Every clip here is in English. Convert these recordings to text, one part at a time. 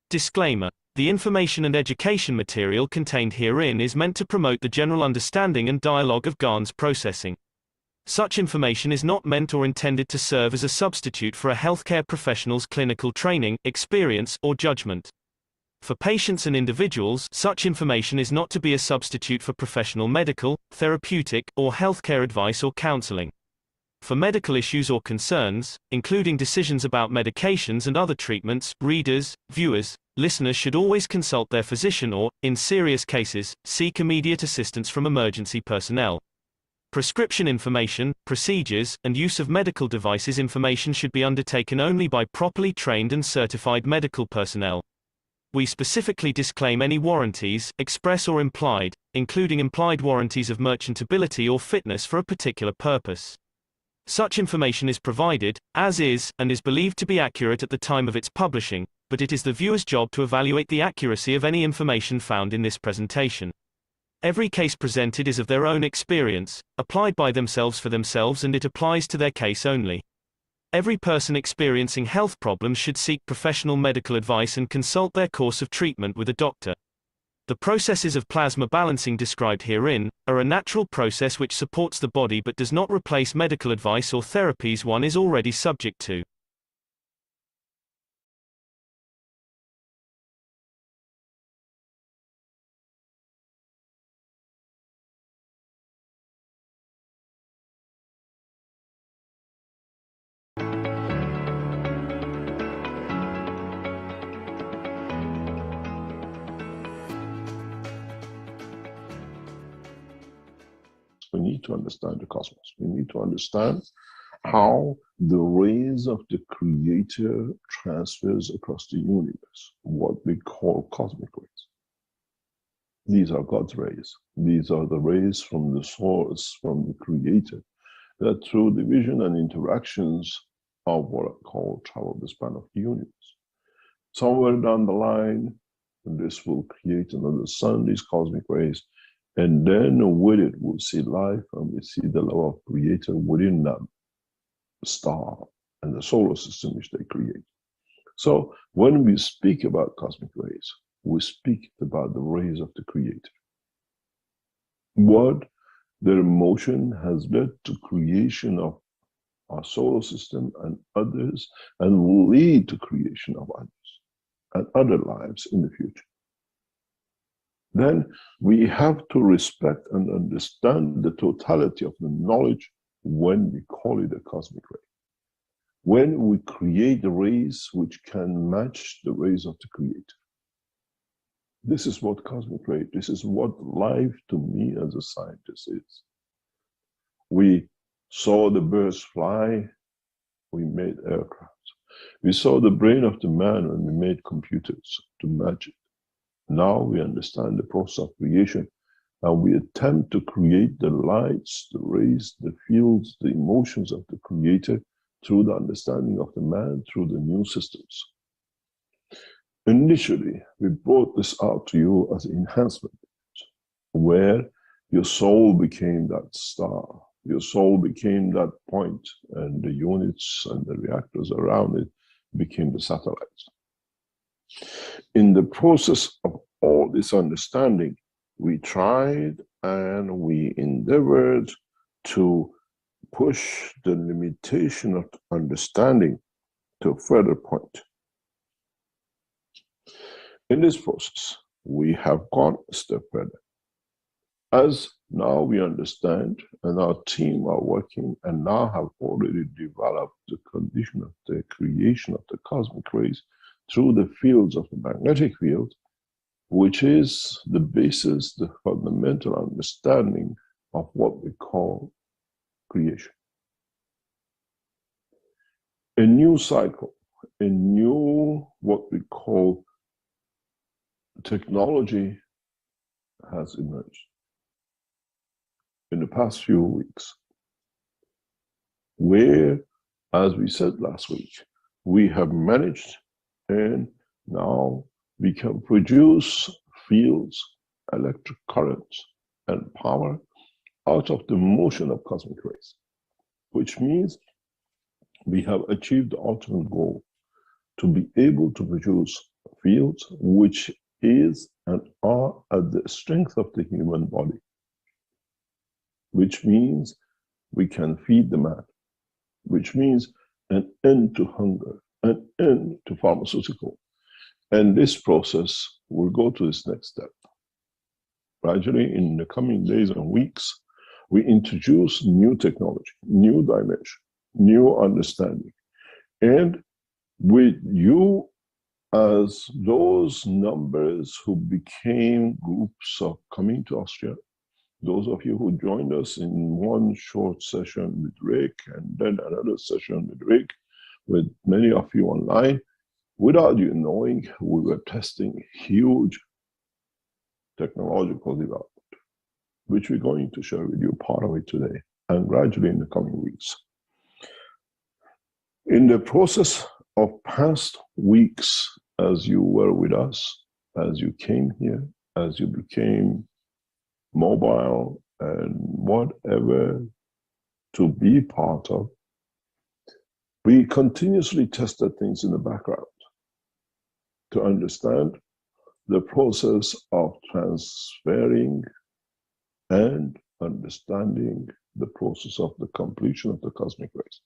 Disclaimer. The information and education material contained herein is meant to promote the general understanding and dialogue of GANs processing. Such information is not meant or intended to serve as a substitute for a healthcare professional's clinical training, experience, or judgment. For patients and individuals, such information is not to be a substitute for professional medical, therapeutic, or healthcare advice or counseling. For medical issues or concerns, including decisions about medications and other treatments, readers, viewers, listeners should always consult their physician or, in serious cases, seek immediate assistance from emergency personnel. Prescription information, procedures, and use of medical devices information should be undertaken only by properly trained and certified medical personnel. We specifically disclaim any warranties, express or implied, including implied warranties of merchantability or fitness for a particular purpose. Such information is provided, as is, and is believed to be accurate at the time of its publishing, but it is the viewer's job to evaluate the accuracy of any information found in this presentation. Every case presented is of their own experience, applied by themselves for themselves, and it applies to their case only. Every person experiencing health problems should seek professional medical advice and consult their course of treatment with a doctor. The processes of plasma balancing described herein are a natural process which supports the body but does not replace medical advice or therapies one is already subject to. We need to understand the cosmos. We need to understand how the rays of the Creator transfers across the universe, what we call cosmic rays. These are God's rays. These are the rays from the source, from the Creator, that through division and interactions of what I call travel the span of the universe. Somewhere down the line, this will create another sun, these cosmic rays, and then with it, we'll see life and we see the love of Creator within that star and the solar system which they create. So when we speak about cosmic rays, we speak about the rays of the Creator. What their motion has led to creation of our solar system and others, and will lead to creation of others and other lives in the future. Then we have to respect and understand the totality of the knowledge when we call it a cosmic ray. When we create the rays which can match the rays of the Creator. This is what cosmic ray, this is what life to me as a scientist is. We saw the birds fly, we made aircraft. We saw the brain of the man when we made computers to match it. Now we understand the process of creation, and we attempt to create the lights, the rays, the fields, the emotions of the Creator through the understanding of the man, through the new systems. Initially, we brought this out to you as enhancement, where your soul became that star, your soul became that point, and the units and the reactors around it became the satellites. In the process of all this understanding, we tried and we endeavored to push the limitation of understanding to a further point. In this process, we have gone a step further. As now we understand, and our team are working and now have already developed the condition of the creation of the cosmic rays through the fields of the magnetic field, which is the basis, the fundamental understanding of what we call creation. A new cycle, a new what we call technology has emerged in the past few weeks, where, as we said last week, we have managed, and now we can produce fields, electric currents, and power out of the motion of cosmic rays, which means we have achieved the ultimate goal to be able to produce fields which is and are at the strength of the human body, which means we can feed the man, which means an end to hunger, an end to pharmaceutical. And this process will go to this next step. Gradually, in the coming days and weeks, we introduce new technology, new dimension, new understanding. And with you as those numbers who became groups of coming to Austria, those of you who joined us in one short session with Rick and then another session with Rick, with many of you online, without you knowing, we were testing huge technological development, which we're going to share with you part of it today and gradually in the coming weeks. In the process of past weeks, as you were with us, as you came here, as you became mobile and whatever to be part of, we continuously tested things in the background to understand the process of transferring and understanding the process of the completion of the cosmic rays.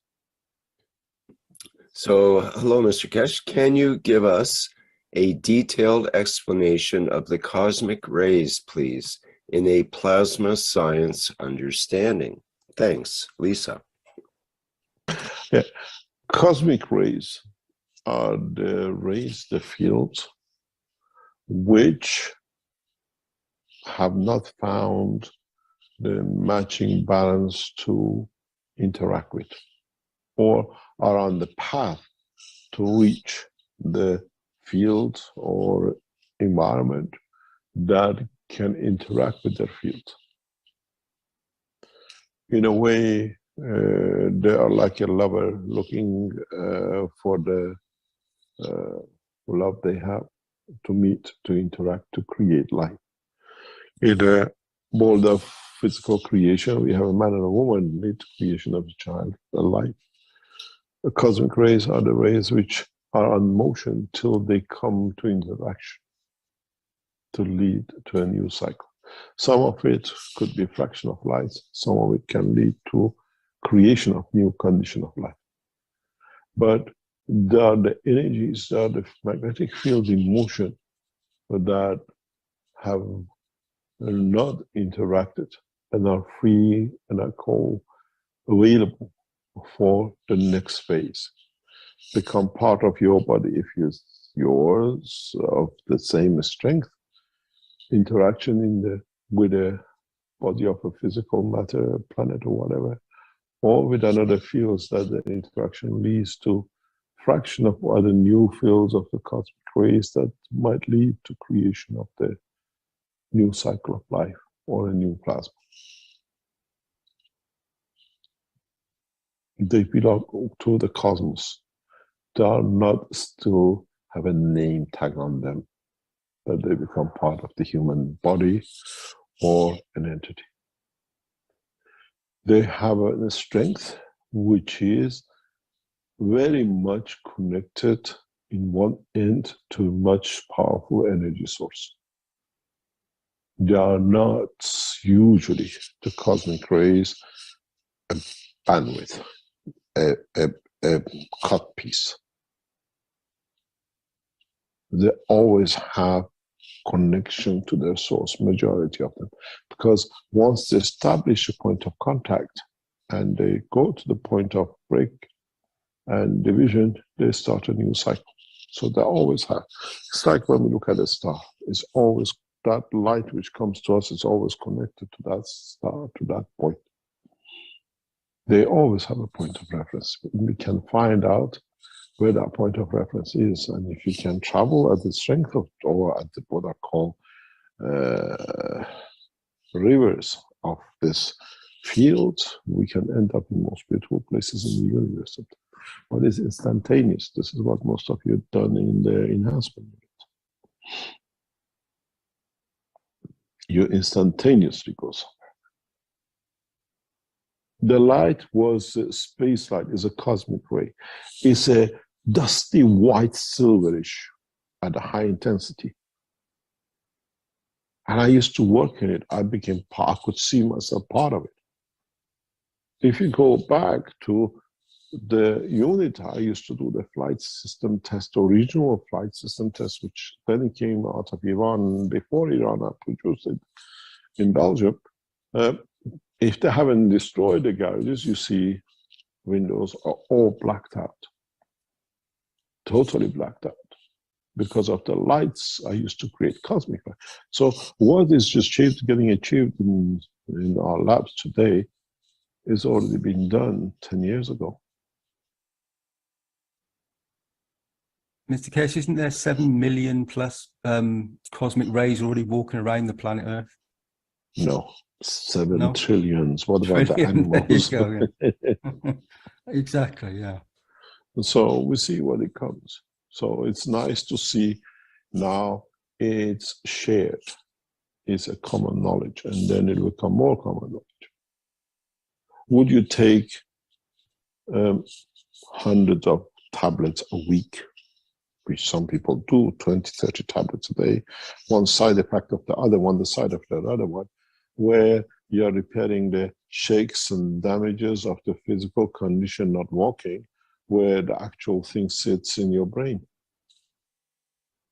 So, hello, Mr. Keshe. Can you give us a detailed explanation of the cosmic rays, please, in a plasma science understanding? Thanks, Lisa. Yeah. Cosmic rays are the rays, the fields, which have not found the matching balance to interact with, or are on the path to reach the field or environment that can interact with their field. In a way, they are like a lover looking for the love they have to meet, to interact, to create life. In the world of physical creation, we have a man and a woman lead to creation of a child, a life. The cosmic rays are the rays which are on motion till they come to interaction, to lead to a new cycle. Some of it could be a fraction of light, some of it can lead to creation of new condition of life. But there are the energies, there are the magnetic fields in motion that have not interacted and are free and are called available for the next phase. Become part of your body if it's yours, of the same strength. Interaction in the with the body of a physical matter, planet or whatever, or with another fields that the interaction leads to fraction of other new fields of the cosmic rays that might lead to creation of the new cycle of life or a new plasma. They belong to the cosmos. They are not still have a name tag on them, that they become part of the human body or an entity. They have a strength which is very much connected in one end to a much powerful energy source. They are not usually, the cosmic rays, a bandwidth, a cut piece. They always have connection to their source, majority of them, because once they establish a point of contact and they go to the point of break and division, they start a new cycle. So they always have. It's like when we look at a star, it's always that light which comes to us is always connected to that star, to that point. They always have a point of reference. We can find out where that point of reference is, and if you can travel at the strength of, or at the, what are called rivers of this field, we can end up in most beautiful places in the universe. What is instantaneous? This is what most of you have done in the enhancement unit. You instantaneously go somewhere. The light was space light, is a cosmic ray. It's a dusty white silverish at a high intensity. And I used to work in it. I could see myself part of it. If you go back to the unit, I used to do the flight system test, original flight system test, which then came out of Iran. Before Iran, I produced it in Belgium. If they haven't destroyed the garages, you see windows are all blacked out, totally blacked out. Because of the lights, I used to create cosmic light. So what is just getting achieved in our labs today is already been done 10 years ago. Mr. Keshe, isn't there 7 million plus cosmic rays already walking around the planet Earth? No, 7 trillions. What about the animals? There you go, yeah. Exactly, yeah. And so we see what it comes. So it's nice to see now it's shared. It's a common knowledge, and then it will become more common knowledge. Would you take hundreds of tablets a week, which some people do, 20, 30 tablets a day, one side effect of the other one, the side of the other one, where you're repairing the shakes and damages of the physical condition, not walking, where the actual thing sits in your brain.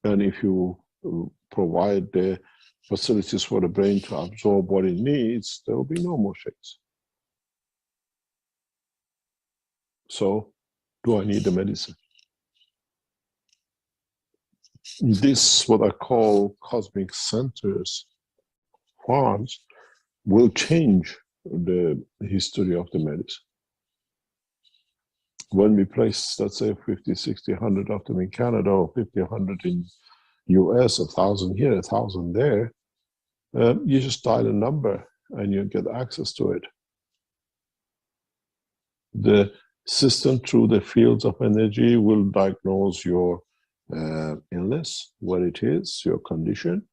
And if you provide the facilities for the brain to absorb what it needs, there will be no more shakes. So, do I need the medicine? This, what I call cosmic centers, farms, will change the history of the medicine. When we place, let's say, 50, 60, 100 of them in Canada, or 50, 100 in US, 1,000 here, 1,000 there, you just dial a number and you get access to it. The system, through the fields of energy, will diagnose your illness, what it is, your condition,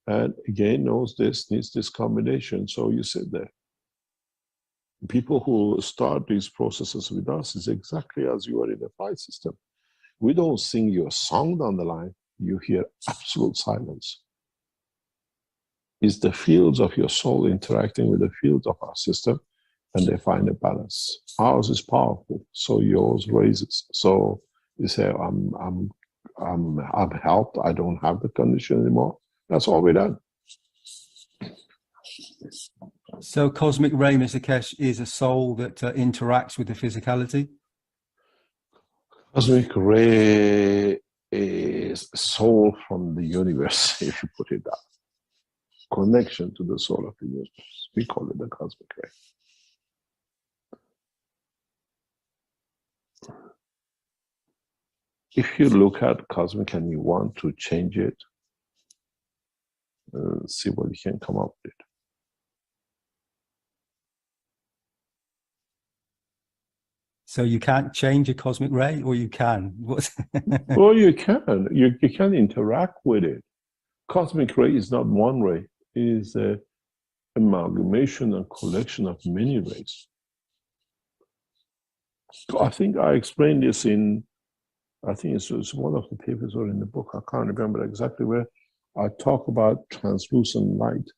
and again knows this needs this combination. So you sit there. People who start these processes with us is exactly as you are in a flight system. We don't sing you a song down the line, you hear absolute silence. It's the fields of your soul interacting with the fields of our system, and they find a balance. Ours is powerful, so yours raises. So you say, I'm helped, I don't have the condition anymore. That's all we've done. So cosmic ray, Mr. Keshe, is a soul that interacts with the physicality? Cosmic ray is soul from the universe, if you put it that. Connection to the soul of the universe. We call it the cosmic ray. If you look at cosmic and you want to change it, see what you can come up with. So you can't change a cosmic ray, or you can? Well, you can. You can interact with it. Cosmic ray is not one ray. It is an amalgamation and collection of many rays. I think I explained this in, I think it's one of the papers or in the book, I can't remember exactly where, I talk about translucent light.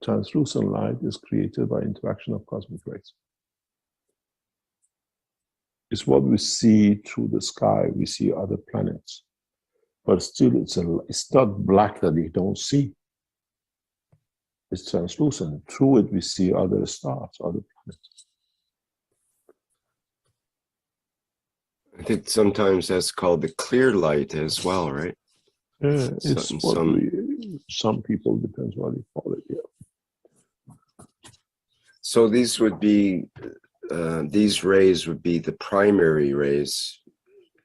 Translucent light is created by interaction of cosmic rays. It's what we see through the sky. We see other planets, but still it's not black that you don't see. It's translucent. Through it we see other stars, other planets. I think sometimes that's called the clear light as well, right? Yeah, it's some people, depends what you call it. Yeah. So these would be these rays would be the primary rays,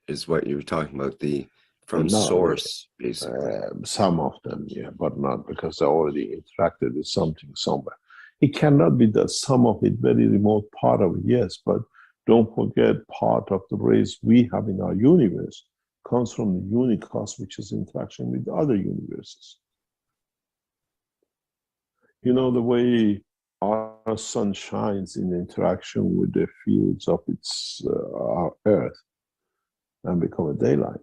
is what you were talking about, the from source, basically. Some of them, yeah, but not because they already interacted with something somewhere. It cannot be that some of it, very remote part of it, yes, but don't forget part of the rays we have in our universe comes from the unicos, which is interaction with other universes. You know, the way our sun shines in interaction with the fields of our Earth and become a daylight.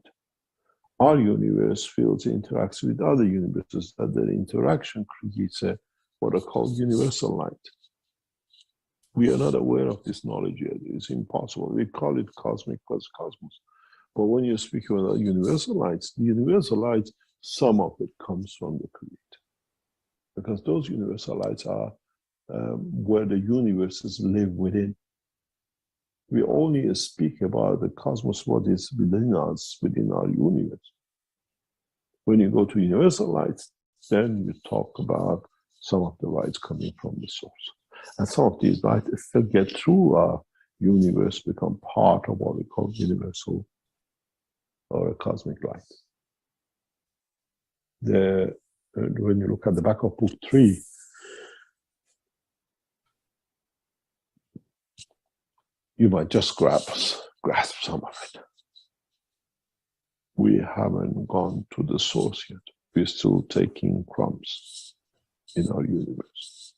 our universe fields interacts with other universes, that their interaction creates what are called universal light. We are not aware of this knowledge yet. It's impossible. We call it cosmic plus cosmos. But when you speak about universal lights, the universal lights, some of it comes from the Creator. Because those universal lights are where the universes live within. We only speak about the cosmos, what is within us, within our universe. When you go to universal lights, then you talk about some of the lights coming from the source. And some of these lights, if they get through our universe, become part of what we call universal or a cosmic light. When you look at the back of book 3, you might just grasp some of it. We haven't gone to the source yet. We're still taking crumbs in our universe.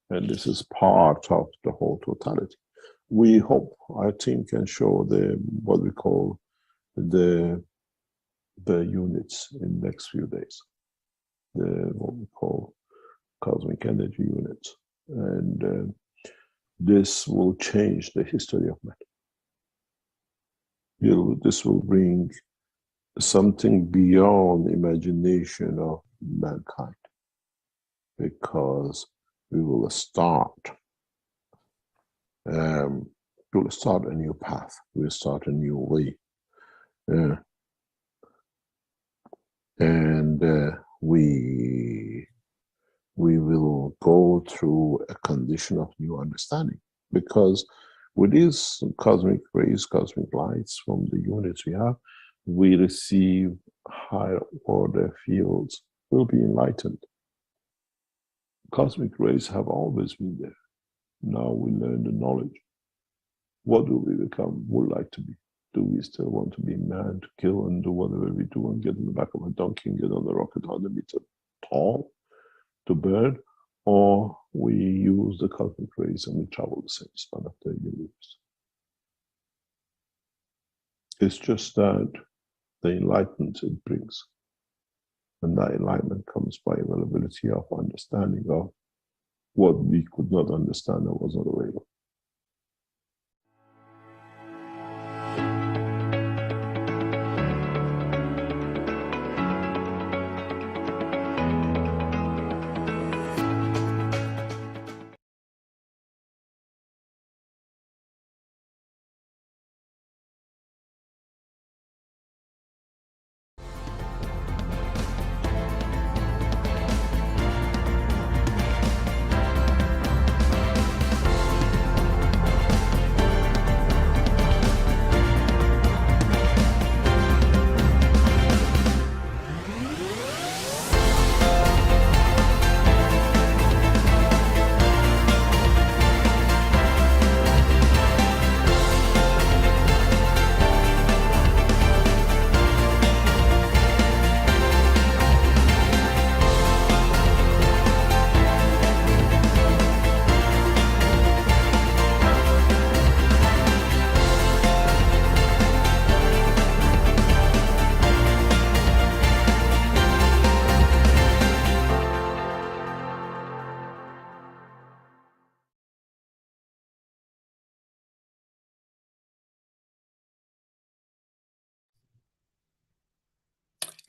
And this is part of the whole totality. We hope our team can show what we call the units in the next few days. What we call cosmic energy units. And this will change the history of man. This will bring something beyond imagination of mankind, because we will start a new path. We'll start a new way. And we will go through a condition of new understanding, because with these cosmic rays, cosmic lights from the units we have, we receive higher order fields, will be enlightened. Cosmic rays have always been there. Now we learn the knowledge. What do we become, would like to be? Do we still want to be man, to kill and do whatever we do and get in the back of a donkey and get on the rocket 100 meters tall to burn? Or we use the cosmic rays and we travel the same span of the universe? It's just that the enlightenment it brings. And that enlightenment comes by availability of understanding of what we could not understand and was not available.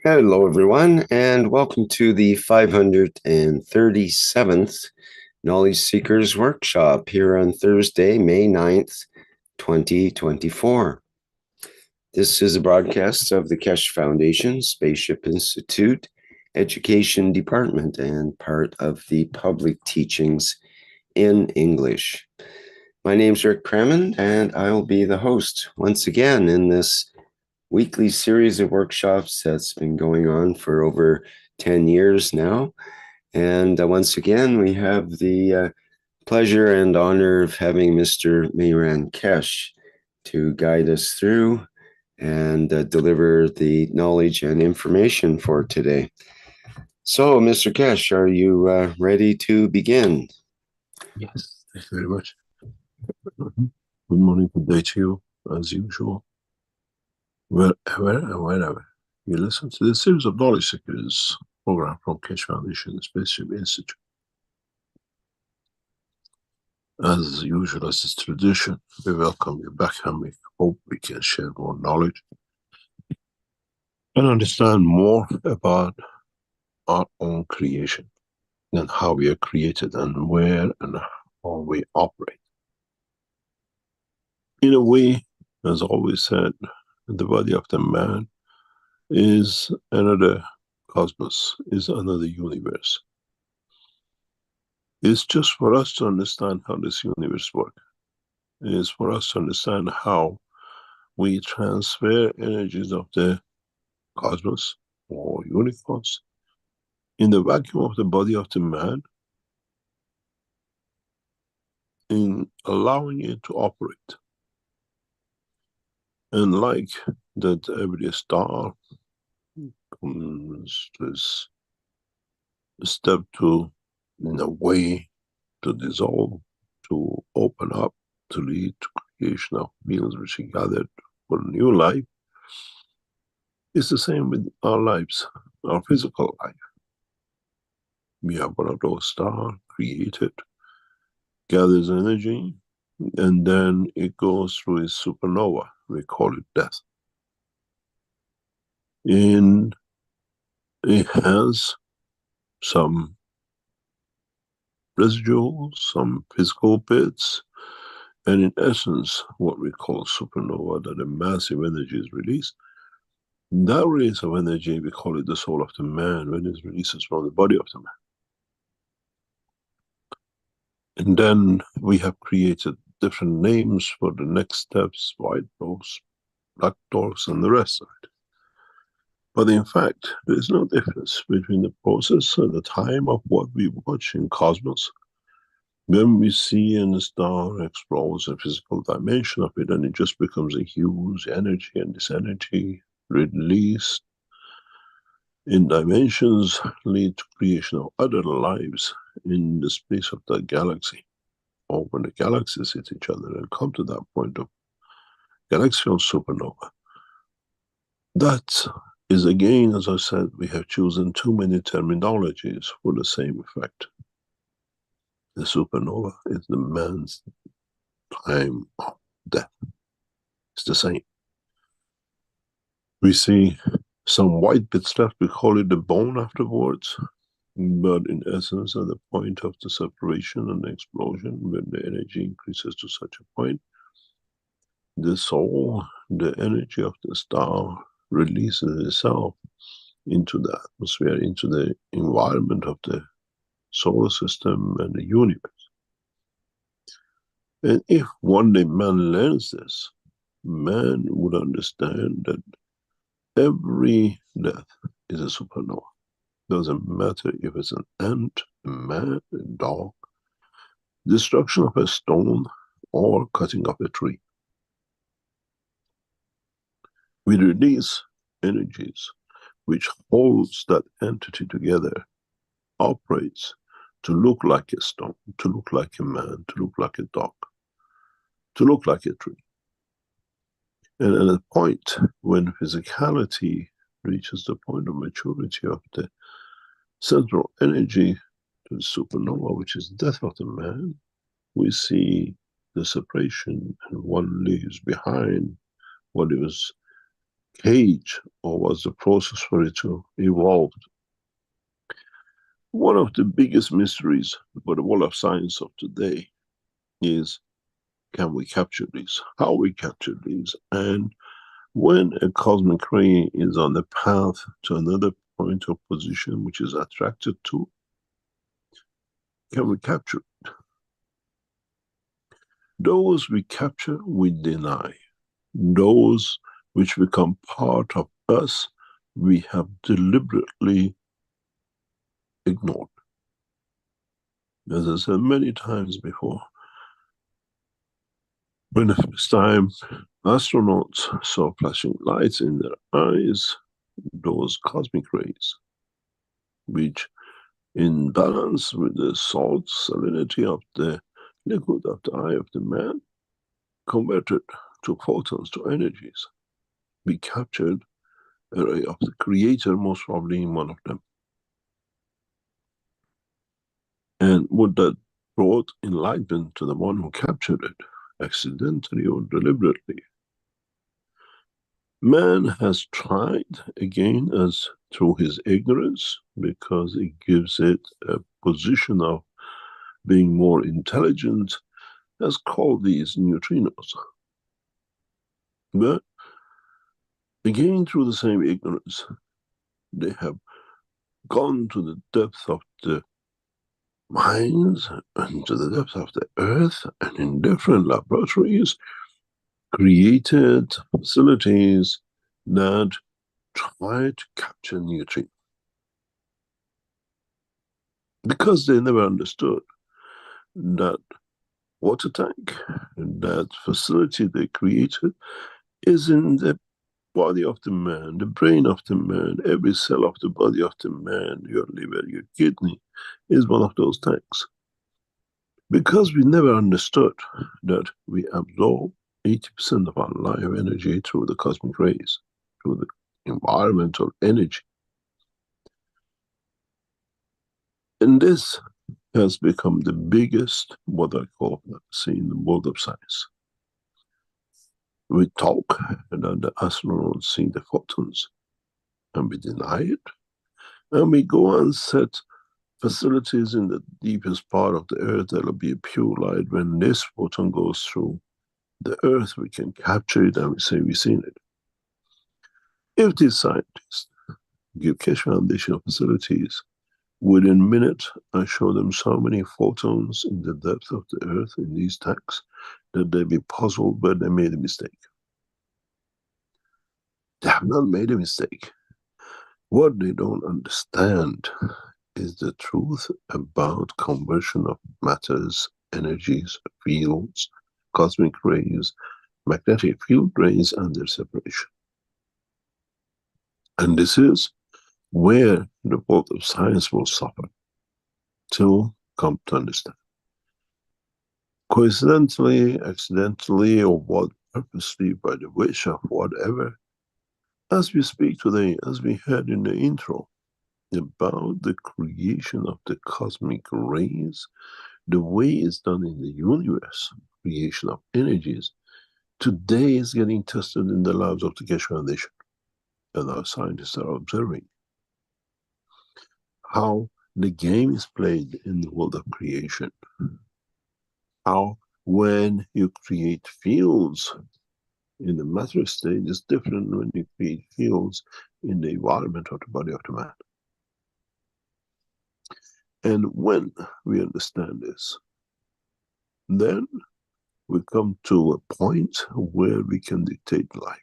Hello, everyone, and welcome to the 537th Knowledge Seekers Workshop here on Thursday, May 9th, 2024. This is a broadcast of the Keshe Foundation, Spaceship Institute, Education Department, and part of the public teachings in English. My name's Rick Crammond, and I'll be the host once again in this weekly series of workshops that's been going on for over 10 years now. And once again, we have the pleasure and honor of having Mr. Mehran Keshe to guide us through and deliver the knowledge and information for today. So, Mr. Keshe, are you ready to begin? Yes, thank you very much. Good morning, good day to you, as usual. Wherever and wherever you listen to this series of knowledge seekers program from Keshe Foundation, the Spaceship Institute. As usual, as is tradition, we welcome you back and we hope we can share more knowledge and understand more about our own creation and how we are created and where and how we operate. In a way, as always said, the body of the man is another cosmos, is another universe. It's just for us to understand how this universe works. It's for us to understand how we transfer energies of the cosmos or universe in the vacuum of the body of the man, in allowing it to operate. And like that every star comes this step to, in a way, to dissolve, to open up, to lead to creation of beings which are gathered for a new life. It's the same with our lives, our physical life. We have one of those stars created, gathers energy, and then it goes through a supernova. We call it death. And it has some residuals, some physical bits, and in essence, what we call supernova, that a massive energy is released. That release of energy, we call it the soul of the man, when it releases from the body of the man. And then we have created different names for the next steps, white doors, black doors, and the rest of it. But in fact, there is no difference between the process and the time of what we watch in cosmos. When we see a star explodes a physical dimension of it, and it just becomes a huge energy, and this energy released in dimensions lead to creation of other lives in the space of the galaxy, or when the galaxies hit each other and come to that point of galaxial supernova. That is, again, as I said, we have chosen too many terminologies for the same effect. The supernova is the man's time of death. It's the same. We see some white bits left, we call it the bone afterwards, but in essence, at the point of the separation and the explosion, when the energy increases to such a point, the soul, the energy of the star, releases itself into the atmosphere, into the environment of the solar system and the universe. And if one day man learns this, man would understand that every death is a supernova. Doesn't matter if it's an ant, a man, a dog, destruction of a stone, or cutting of a tree. We release energies which holds that entity together, operates to look like a stone, to look like a man, to look like a dog, to look like a tree. And at a point when physicality reaches the point of maturity of the central energy to the supernova, which is death of the man, we see the separation, and one leaves behind what it was caged, or was the process for it to evolve. One of the biggest mysteries for the world of science of today is, can we capture these? How we capture these? And when a cosmic ray is on the path to another point of position which is attracted to, can we capture it? Those we capture, we deny. Those which become part of us, we have deliberately ignored. As I said many times before, when the first time astronauts saw flashing lights in their eyes, those cosmic rays, which in balance with the salt salinity of the liquid of the eye of the man, converted to photons, to energies. We captured a ray of the creator, most probably in one of them. And would that brought enlightenment to the one who captured it, accidentally or deliberately? Man has tried again as through his ignorance, because it gives it a position of being more intelligent, has called these neutrinos. But again, through the same ignorance, they have gone to the depth of the mines and to the depth of the earth, and in different laboratories created facilities that try to capture neutrinos. Because they never understood that water tank, that facility they created, is in the body of the man, the brain of the man, every cell of the body of the man, your liver, your kidney, is one of those tanks. Because we never understood that we absorb 80% of our life energy through the cosmic rays, through the environmental energy. And this has become the biggest, what I call, see, in the world of science. We talk and then the astronauts see the photons, and we deny it, and we go and set facilities in the deepest part of the earth that'll be a pure light. When this photon goes through the earth, we can capture it and we say we've seen it. If these scientists give Keshe Foundation facilities, within minutes I show them so many photons in the depth of the earth in these tanks that they'll be puzzled, but they made a mistake. They have not made a mistake. What they don't understand is the truth about conversion of matters, energies, fields, cosmic rays, magnetic field rays, and their separation. And this is where the world of science will suffer till come to understand. Coincidentally, accidentally, or what, purposely, by the wish of whatever, as we speak today, as we heard in the intro, about the creation of the cosmic rays, the way it's done in the universe, creation of energies, today is getting tested in the labs of the Keshe Foundation. And our scientists are observing how the game is played in the world of creation. How when you create fields in the matter state is different when you create fields in the environment of the body of the man. And when we understand this, then we come to a point where we can dictate life.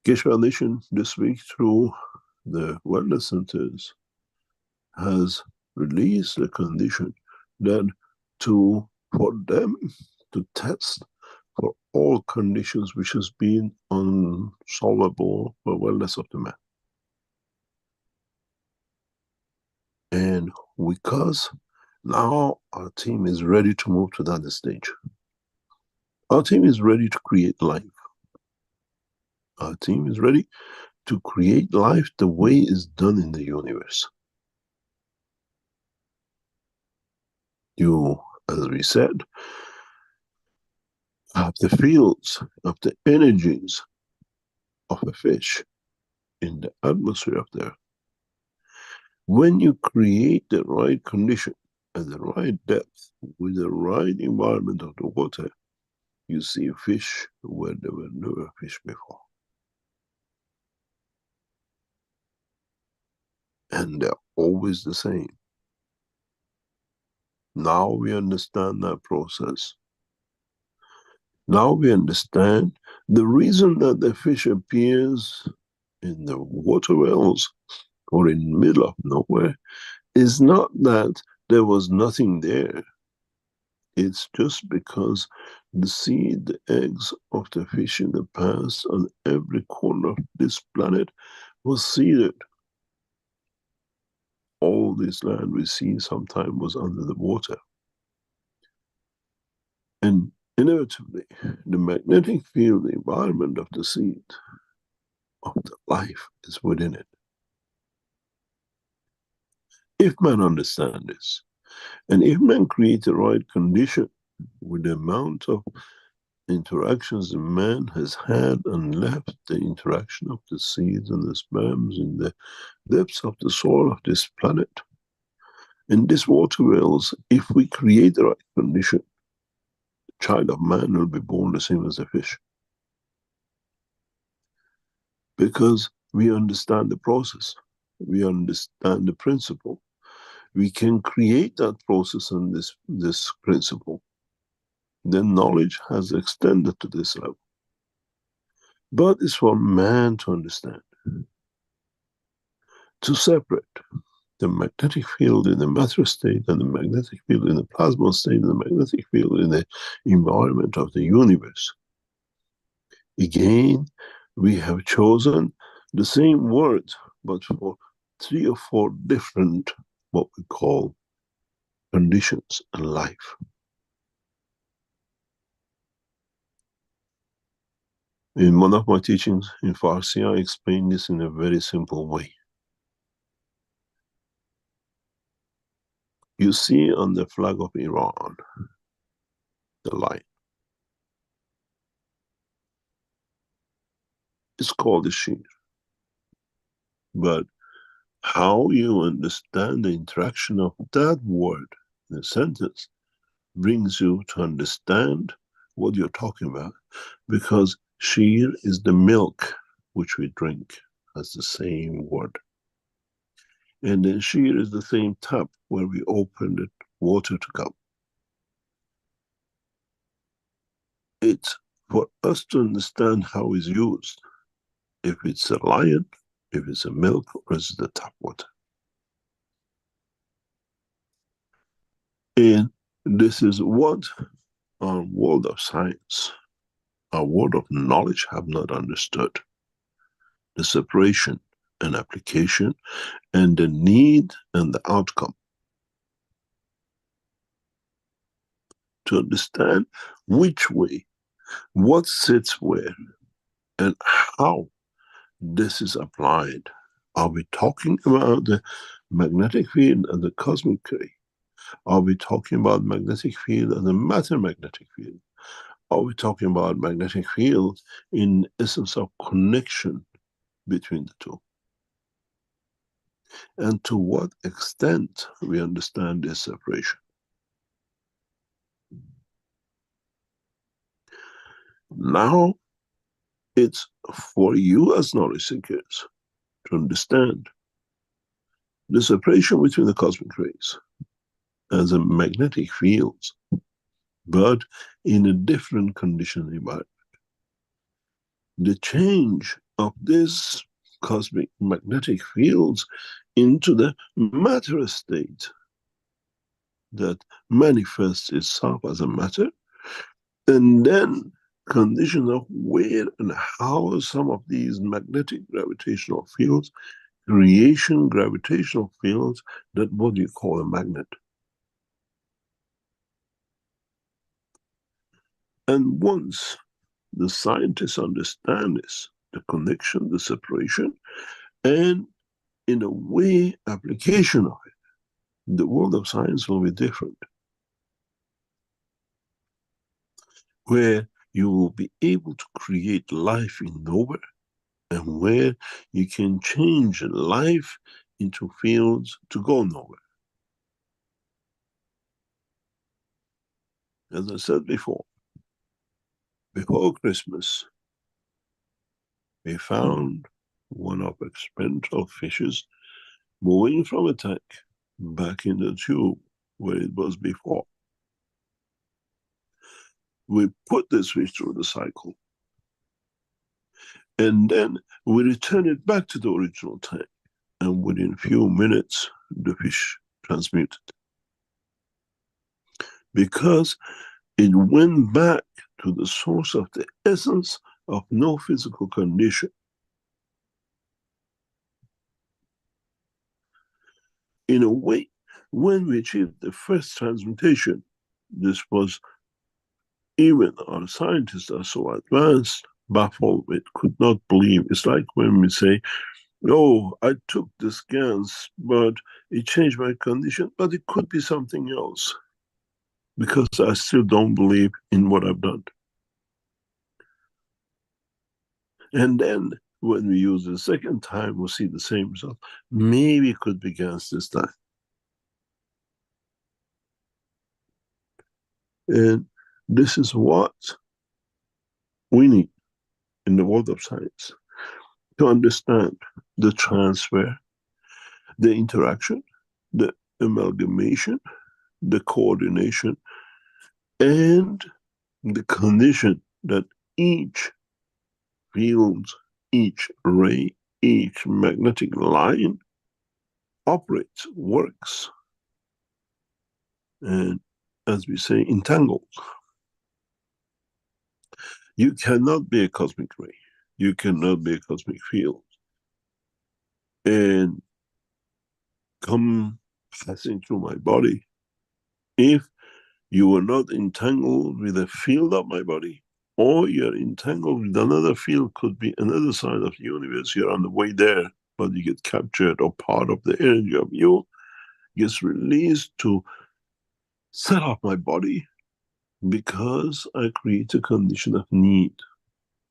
Keshe Foundation this week, through the wellness centers, has released a condition that for them to test for all conditions which has been unsolvable for wellness of the man. And because now our team is ready to move to that stage. Our team is ready to create life. Our team is ready to create life the way it's done in the universe. You, as we said, have the fields of the energies of a fish in the atmosphere of the earth. When you create the right condition at the right depth with the right environment of the water, you see a fish where there were never fish before. And they're always the same. Now we understand that process. Now we understand the reason that the fish appears in the water wells or in the middle of nowhere is not that there was nothing there. It's just because the seed, the eggs of the fish in the past on every corner of this planet was seeded. All this land we see sometime was under the water. And inevitably, the magnetic field, the environment of the seed, of the life is within it. If man understands this, and if man create the right condition with the amount of interactions the man has had and left, the interaction of the seeds and the sperms in the depths of the soil of this planet, in these water wells, if we create the right condition, the child of man will be born the same as the fish. Because we understand the process, we understand the principle. We can create that process and this principle. Then knowledge has extended to this level. But it's for man to understand, to separate the magnetic field in the matter state and the magnetic field in the plasma state and the magnetic field in the environment of the universe. Again, we have chosen the same word, but for 3 or 4 different, what we call, conditions in life. In one of my teachings in Farsi, I explain this in a very simple way. You see on the flag of Iran, the lion. It's called the sheer. But how you understand the interaction of that word in a sentence brings you to understand what you're talking about. Because sheer is the milk which we drink, as the same word. And then sheer is the same tap where we open the water to come. It's for us to understand how it's used. If it's a lion, if it's a milk, or is it the tap water. And this is what our world of science, our world of knowledge have not understood. The separation and application and the need and the outcome. To understand which way, what sits where, and how this is applied. Are we talking about the magnetic field and the cosmic ray? Are we talking about magnetic field and the matter magnetic field? Are we talking about magnetic field in essence of connection between the two? And to what extent we understand this separation? Now, it's for you as knowledge seekers to understand the separation between the cosmic rays and the magnetic fields, but in a different condition environment. The change of this cosmic magnetic fields into the matter state that manifests itself as a matter, and then condition of where and how some of these magnetic gravitational fields, creation gravitational fields, that what you call a magnet. And once the scientists understand this, the connection, the separation, and in a way, application of it, the world of science will be different. Where you will be able to create life in nowhere, and where you can change life into fields to go nowhere. As I said before Christmas, we found one of experimental fishes moving from a tank back in the tube where it was before. We put this fish through the cycle, and then we return it back to the original tank, and within a few minutes the fish transmuted, because it went back to the source of the essence of no physical condition. In a way, when we achieved the first transmutation, this was Even our scientists are so advanced, baffled with, could not believe. It's like when we say, oh, I took the scans, but it changed my condition, but it could be something else, because I still don't believe in what I've done. And then when we use the second time, we'll see the same result. Maybe it could be gas this time. And this is what we need in the world of science to understand the transfer, the interaction, the amalgamation, the coordination, and the condition that each field, each ray, each magnetic line operates, works, and as we say, entangled. You cannot be a cosmic ray. You cannot be a cosmic field and come passing through my body if you are not entangled with the field of my body, or you're entangled with another field, could be another side of the universe. You're on the way there, but you get captured, or part of the energy of you gets released to set off my body, because I create a condition of need,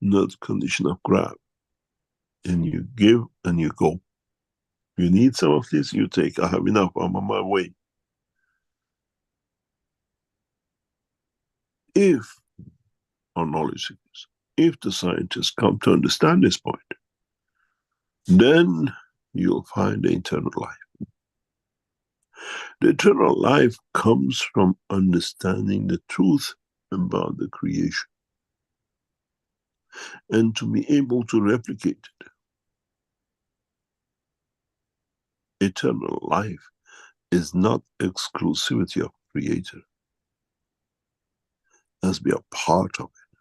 not a condition of grab. And you give and you go. You need some of this, you take. I have enough, I'm on my way. If our knowledge is, if the scientists come to understand this point, then you'll find the eternal life. The eternal life comes from understanding the truth about the creation, and to be able to replicate it. Eternal life is not exclusivity of Creator, as we are part of it.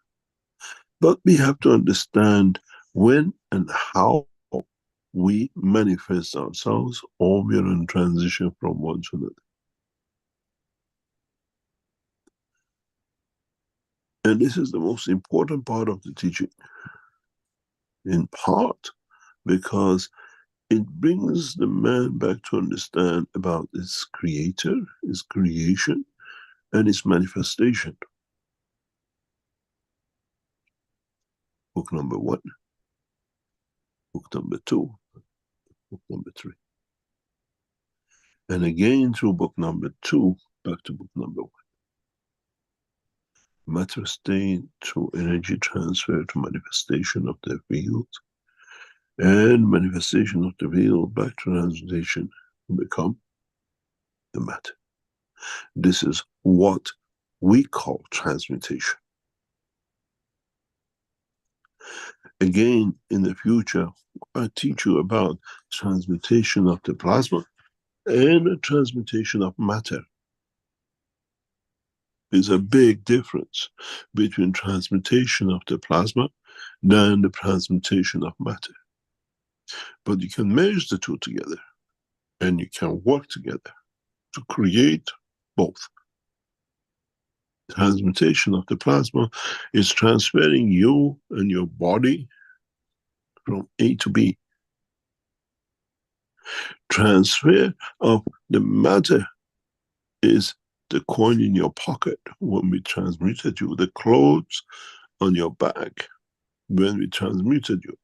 But we have to understand when and how we manifest ourselves, or we are in transition from one to another. And this is the most important part of the teaching, in part because it brings the man back to understand about his creator, his creation, and its manifestation. Book number 1, book number 2, book number 3. And again through book number 2, back to book number 1. Matter state through energy transfer to manifestation of the field, and manifestation of the field back to transmutation to become the matter. This is what we call transmutation. Again, in the future, I teach you about transmutation of the plasma and the transmutation of matter. There's a big difference between transmutation of the plasma than the transmutation of matter. But you can merge the two together, and you can work together to create both. Transmutation of the plasma is transferring you and your body from A to B. Transfer of the matter is the coin in your pocket when we transmuted you, the clothes on your back when we transmuted you.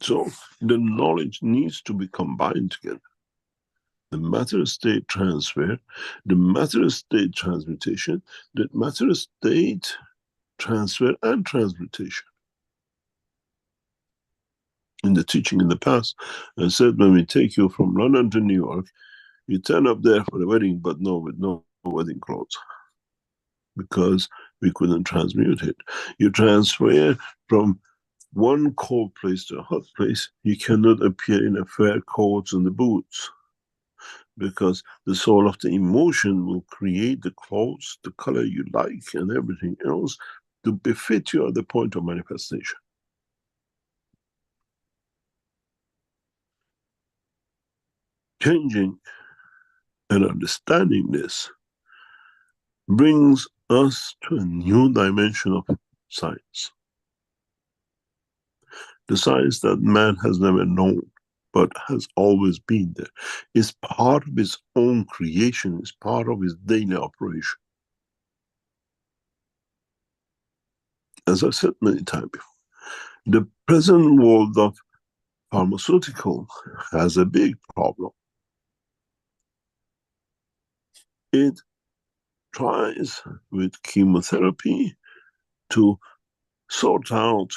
So the knowledge needs to be combined together. The matter state transfer, the matter state transmutation, the matter state transfer and transmutation. In the teaching in the past, I said when we take you from London to New York, you turn up there for the wedding, but no, with no wedding clothes, because we couldn't transmute it. You transfer from one cold place to a hot place, you cannot appear in a fur coats and the boots, because the soul of the emotion will create the clothes, the color you like, and everything else to befit you at the point of manifestation. Changing and understanding this brings us to a new dimension of science. The science that man has never known, but has always been there. Is part of his own creation, is part of his daily operation. As I said many times before, the present world of pharmaceutical has a big problem. It tries with chemotherapy to sort out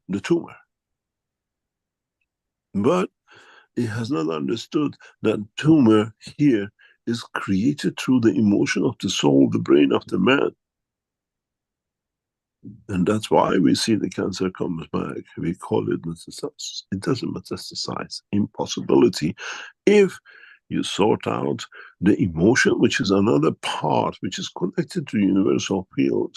the tumor. But it has not understood that tumor here is created through the emotion of the soul, the brain of the man. And that's why we see the cancer comes back. We call it metastasize. It doesn't metastasize. Impossibility. If you sort out the emotion, which is another part, which is connected to the universal field,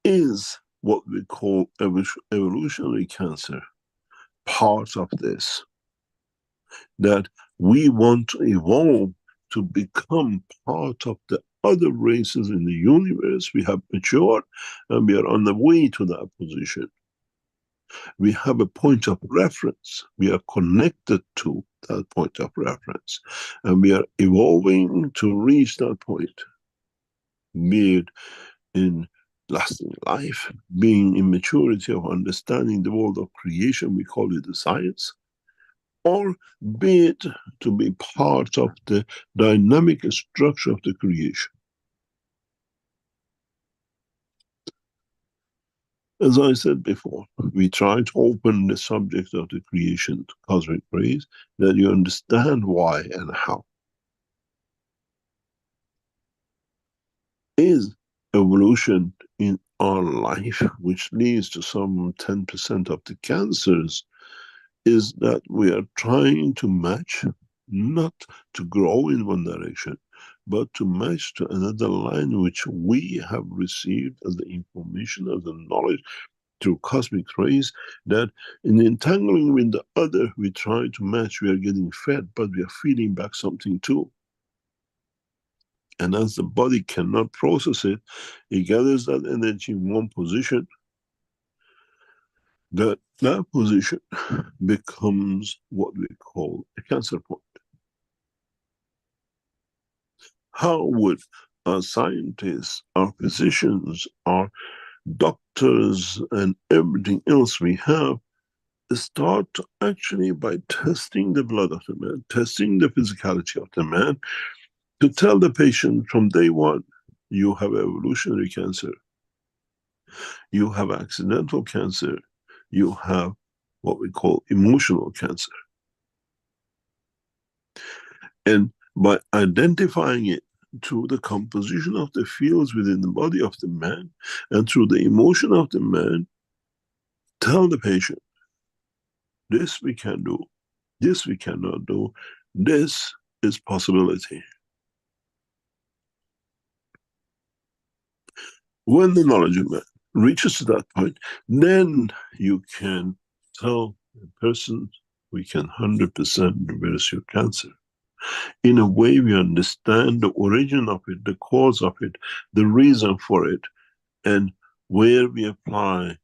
is what we call evolutionary cancer part of this. That we want to evolve to become part of the other races in the universe. We have matured and we are on the way to that position. We have a point of reference. We are connected to that point of reference. And we are evolving to reach that point. Be it in lasting life, being in maturity of understanding the world of creation, we call it the science, or be it to be part of the dynamic structure of the creation. As I said before, we try to open the subject of the creation to cosmic rays, that you understand why and how. Is evolution in our life, which leads to some 10% of the cancers, is that we are trying to match, not to grow in one direction, but to match to another line which we have received as the information, as the knowledge through cosmic rays, that in entangling with the other, we try to match, we are getting fed, but we are feeding back something too. And as the body cannot process it, it gathers that energy in one position. That position becomes what we call a cancer point. How would our scientists, our physicians, our doctors, and everything else we have start actually by testing the blood of the man, testing the physicality of the man, to tell the patient from day one, you have evolutionary cancer, you have accidental cancer, you have what we call emotional cancer. And by identifying it through the composition of the fields within the body of the man and through the emotion of the man, tell the patient, this we can do, this we cannot do, this is possibility. When the knowledge of man reaches to that point, then you can tell the person, we can 100% reverse your cancer. In a way, we understand the origin of it, the cause of it, the reason for it, and where we apply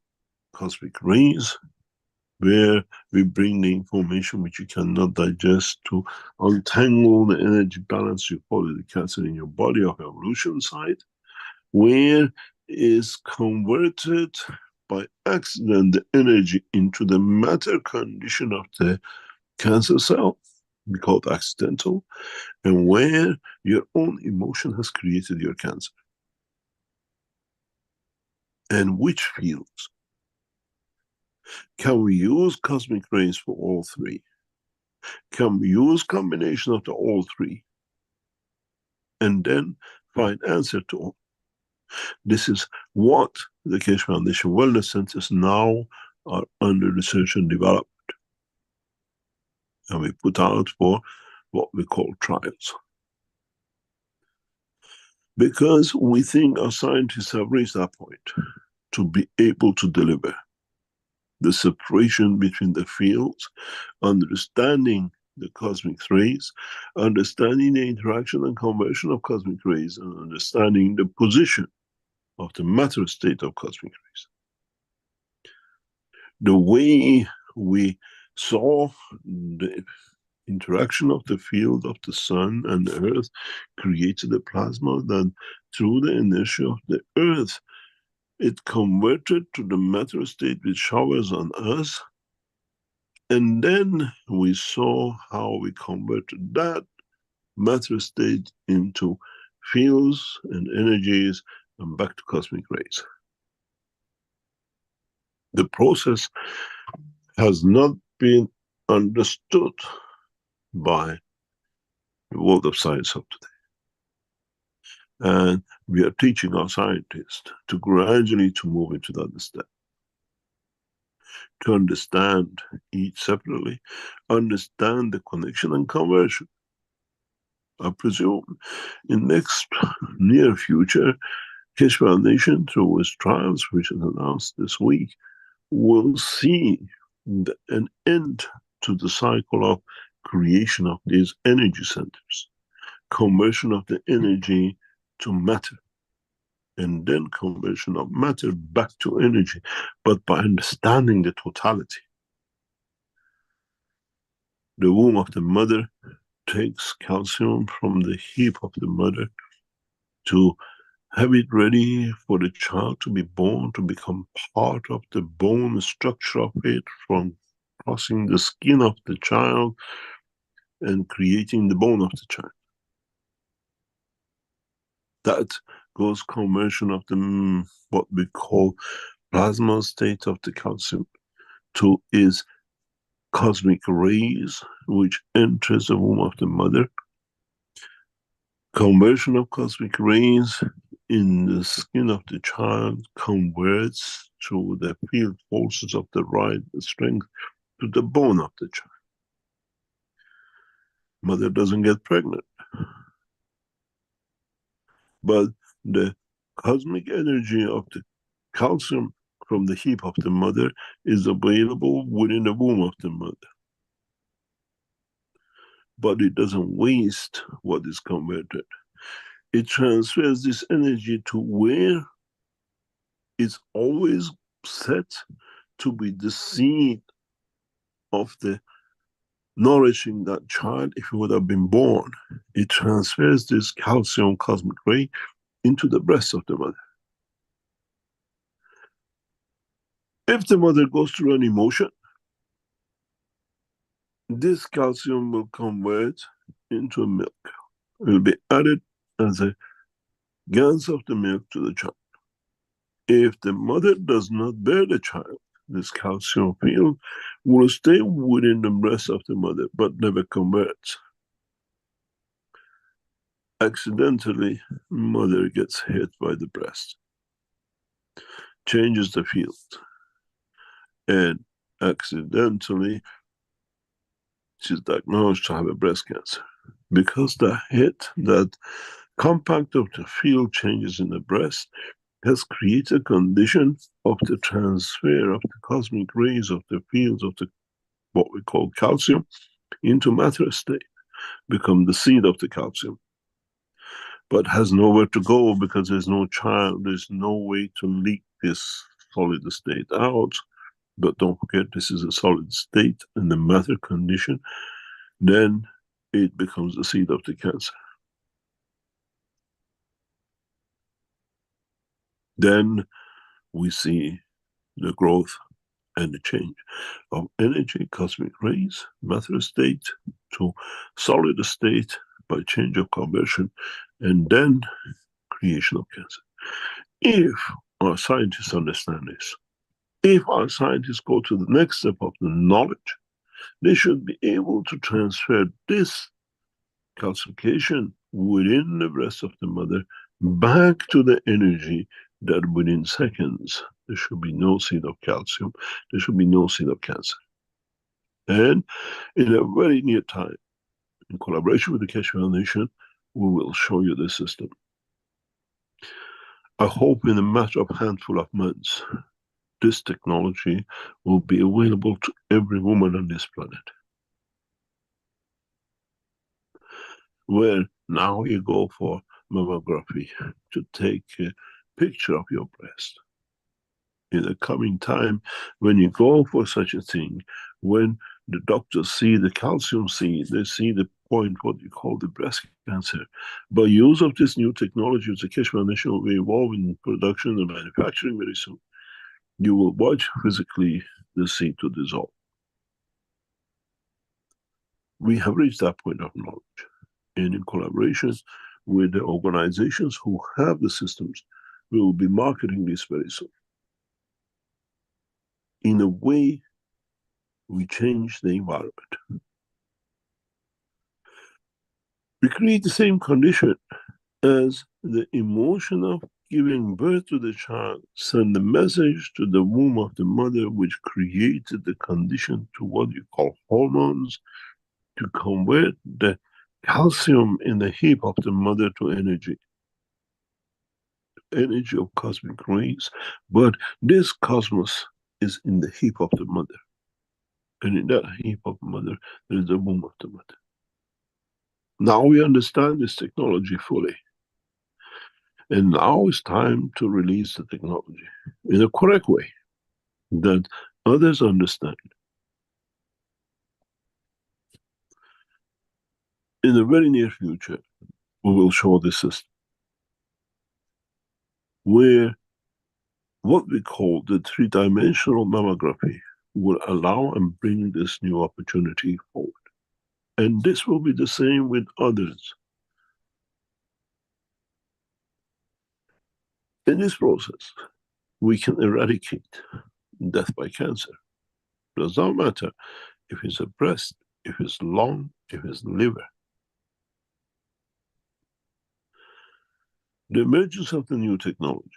cosmic rays, where we bring the information which you cannot digest to untangle the energy balance, you call it the cancer in your body of evolution side, where is converted by accident the energy into the matter condition of the cancer cell, we call it accidental, and where your own emotion has created your cancer. And which fields? Can we use cosmic rays for all three? Can we use combination of the all three? And then find answer to all. This is what the Keshe Foundation Wellness Centers now are under research and development. And we put out for what we call trials. Because we think our scientists have reached that point to be able to deliver the separation between the fields, understanding the cosmic rays, understanding the interaction and conversion of cosmic rays, and understanding the position of the matter state of cosmic rays. The way we saw the interaction of the field of the sun and the earth created a plasma that through the inertia of the earth, it converted to the matter state which showers on us. And then we saw how we converted that matter state into fields and energies and back to cosmic rays. The process has not been understood by the world of science of today. And we are teaching our scientists to gradually to move into that step. To understand each separately, understand the connection and conversion. I presume in next near future, Keshe Foundation, through its trials, which is announced this week, will see an end to the cycle of creation of these energy centers, conversion of the energy to matter, and then conversion of matter back to energy, but by understanding the totality. The womb of the mother takes calcium from the hip of the mother to have it ready for the child to be born, to become part of the bone structure of it, from crossing the skin of the child and creating the bone of the child. That goes conversion of the what we call plasma state of the calcium to its cosmic rays, which enters the womb of the mother. Conversion of cosmic rays in the skin of the child converts through the field forces of the right strength to the bone of the child. Mother doesn't get pregnant, but the cosmic energy of the calcium from the hip of the mother is available within the womb of the mother. But it doesn't waste what is converted. It transfers this energy to where it's always set to be the seed of the nourishing that child if he would have been born. It transfers this calcium cosmic ray into the breast of the mother. If the mother goes through an emotion, this calcium will convert into milk. It will be added as a gans of the milk to the child. If the mother does not bear the child, this calcium field will stay within the breast of the mother but never converts. Accidentally, mother gets hit by the breast, changes the field, and accidentally she's diagnosed to have a breast cancer. Because the hit, that compact of the field changes in the breast, has created a condition of the transfer of the cosmic rays of the fields of the what we call calcium into matter state, become the seed of the calcium, but has nowhere to go because there's no child, there's no way to leak this solid state out. But don't forget, this is a solid state in the matter condition. Then it becomes the seed of the cancer. Then we see the growth and the change of energy, cosmic rays, matter state to solid state by change of conversion, and then creation of cancer. If our scientists understand this, if our scientists go to the next step of the knowledge, they should be able to transfer this calcification within the breast of the mother back to the energy that within seconds there should be no seed of calcium, there should be no seed of cancer. And in a very near time, in collaboration with the Keshe Foundation, we will show you the system. I hope in a matter of handful of months, this technology will be available to every woman on this planet. where now you go for mammography to take a picture of your breast. In the coming time, when you go for such a thing, when the doctors see the calcium seed, they see the point, what you call the breast cancer. By use of this new technology, which the Keshe Foundation will be involved in production and manufacturing very soon, you will watch physically the seed to dissolve. We have reached that point of knowledge. And in collaboration with the organizations who have the systems, we will be marketing this very soon. In a way, we change the environment. We create the same condition as the emotion of giving birth to the child send the message to the womb of the mother, which created the condition to what you call hormones, to convert the calcium in the hip of the mother to energy. Energy of cosmic rays. But this cosmos is in the hip of the mother. And in that hip of the mother, there is the womb of the mother. Now we understand this technology fully. And now it's time to release the technology in a correct way that others understand. In the very near future, we will show the system where what we call the three-dimensional mammography will allow and bring this new opportunity forward. And this will be the same with others. In this process, we can eradicate death by cancer. It does not matter if it's a breast, if it's lung, if it's liver. The emergence of the new technology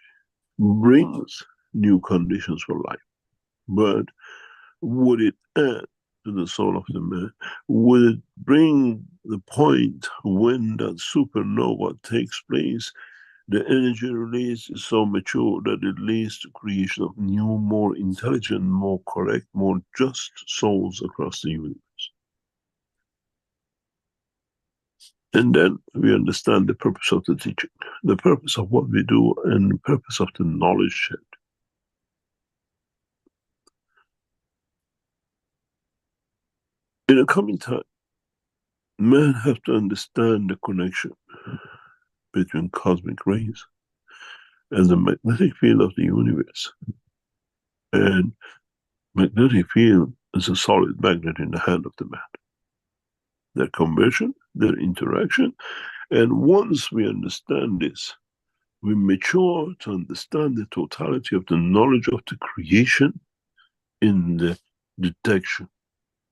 brings new conditions for life. But would it add to the soul of the man? Would it bring the point when that supernova takes place, the energy release is so mature that it leads to creation of new, more intelligent, more correct, more just souls across the universe? And then we understand the purpose of the teaching, the purpose of what we do, and the purpose of the knowledge shared. In the coming time, men have to understand the connection between cosmic rays and the magnetic field of the universe. And magnetic field is a solid magnet in the hand of the man. Their conversion, their interaction, and once we understand this, we mature to understand the totality of the knowledge of the creation in the detection,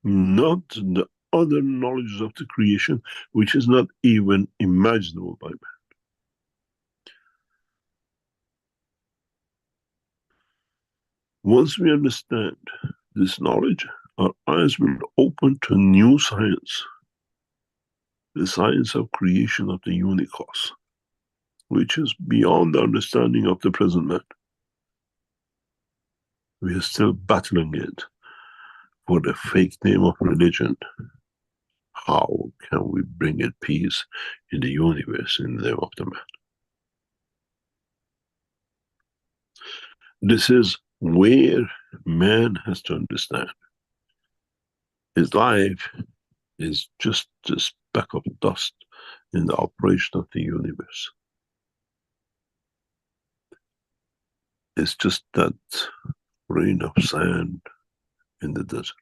not the other knowledges of the creation, which is not even imaginable by man. Once we understand this knowledge, our eyes will open to new science, the science of creation of the universe, which is beyond the understanding of the present man. We are still battling it for the fake name of religion. How can we bring it peace in the universe in the name of the man? This is where man has to understand. His life is just a speck of dust in the operation of the universe. It's just that grain of sand in the desert.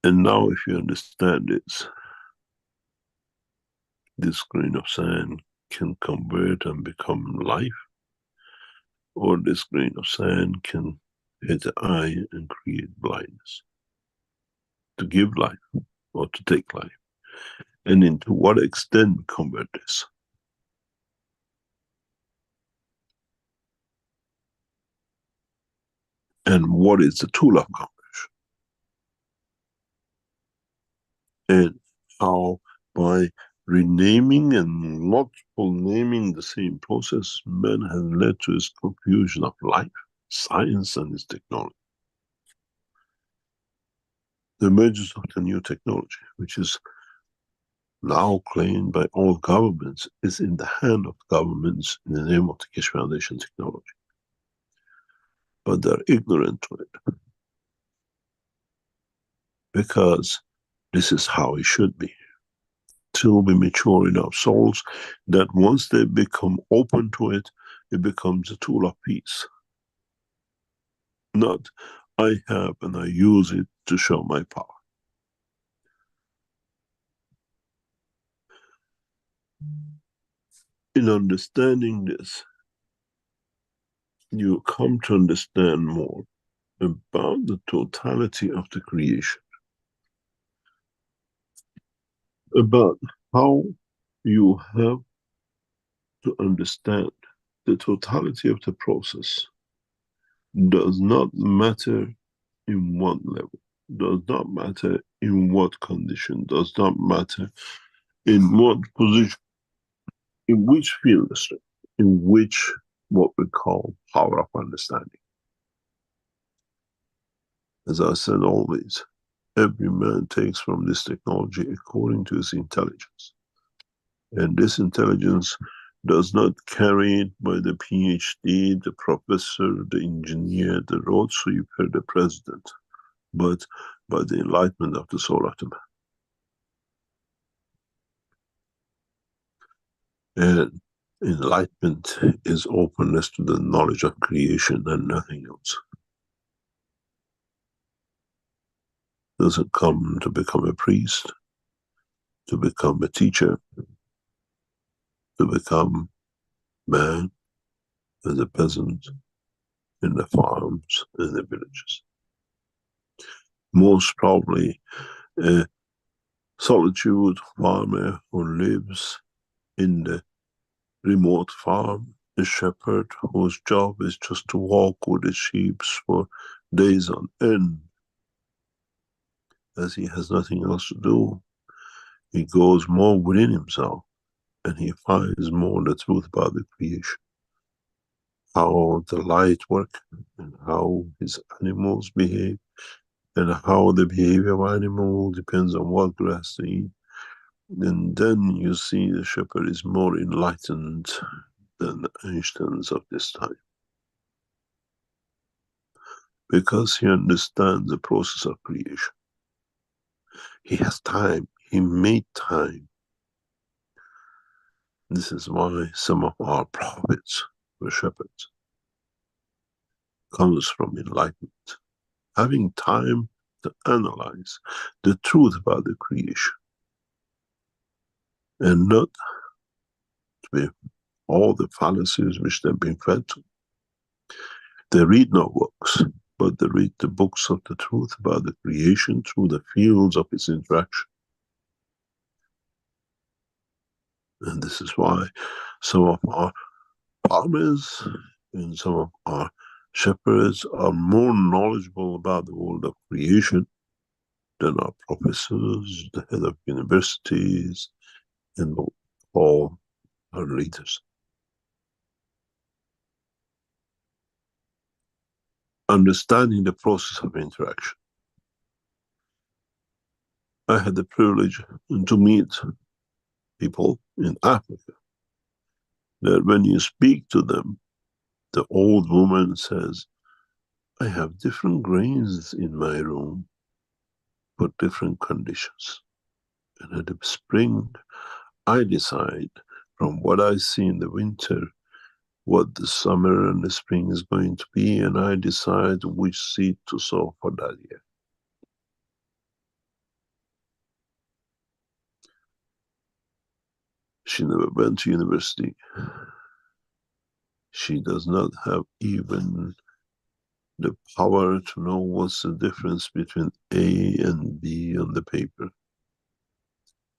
And now if you understand this grain of sand can convert and become life, or this grain of sand can hit the eye and create blindness. To give life or to take life. And into what extent convert this? And what is the tool of conversion? And how by renaming and multiple naming the same process, man has led to his confusion of life, science and its technology. the emergence of the new technology, which is now claimed by all governments, is in the hand of governments in the name of the Keshe Foundation technology. But they're ignorant to it, because this is how it should be. Till we mature in our souls, that once they become open to it, it becomes a tool of peace. Not, I have and I use it to show my power. In understanding this, you come to understand more about the totality of the creation, about how you have to understand the totality of the process. Does not matter in what level, does not matter in what condition, does not matter in what position, in which field, in which what we call power of understanding. As I said always, every man takes from this technology according to his intelligence. And this intelligence does not carry it by the PhD, the professor, the engineer, the road sweeper, the president, but by the enlightenment of the soul of the man. And enlightenment is openness to the knowledge of creation and nothing else. Doesn't come to become a priest, to become a teacher, to become man as a peasant in the farms and the villages. Most probably a solitude farmer who lives in the remote farm, a shepherd whose job is just to walk with the sheep for days on end. As he has nothing else to do, he goes more within himself and he finds more the truth about the creation. How the light works, and how his animals behave, and how the behavior of animal depends on what grass they eat. And then you see the shepherd is more enlightened than the ancients of this time. Because he understands the process of creation. He has time, he made time. This is why some of our prophets were shepherds. Comes from enlightenment. Having time to analyze the truth about the creation. And not with all the fallacies which they've been fed to. They read no books, but they read the books of the truth about the creation through the fields of its interaction. And this is why some of our farmers and some of our shepherds are more knowledgeable about the world of creation than our professors, the head of universities, and all our leaders. Understanding the process of interaction. I had the privilege to meet people in Africa that when you speak to them, the old woman says, I have different grains in my room for different conditions. And in the spring, I decide from what I see in the winter, what the summer and the spring is going to be, and I decide which seed to sow for that year. She never went to university. She does not have even the power to know what's the difference between A and B on the paper.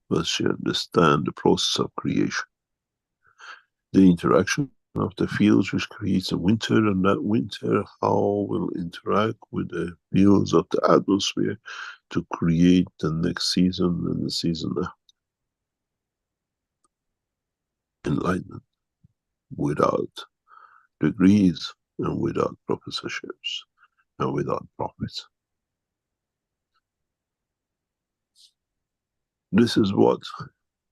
But she understands the process of creation. The interaction of the fields which creates a winter, and that winter how will interact with the fields of the atmosphere to create the next season and the season after. Enlightenment without degrees and without professorships and without profits. This is what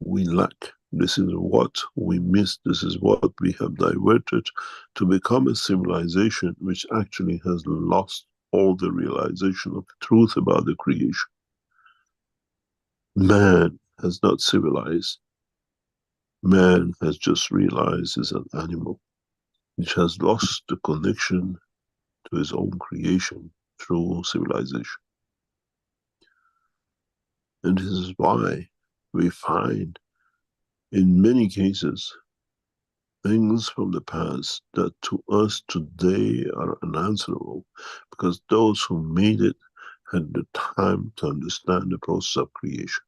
we lack. This is what we miss. This is what we have diverted to become a civilization which actually has lost all the realization of the truth about the creation. Man has not civilized. Man has just realized is an animal which has lost the connection to his own creation through civilization. And this is why we find in many cases things from the past that to us today are unanswerable, because those who made it had the time to understand the process of creation.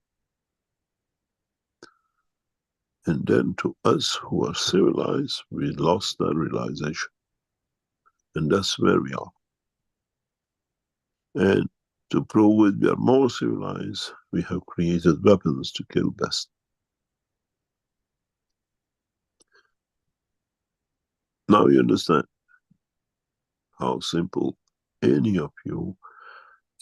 And then to us who are civilized, we lost that realization. And that's where we are. And to prove it, we are more civilized, we have created weapons to kill best. Now you understand how simple any of you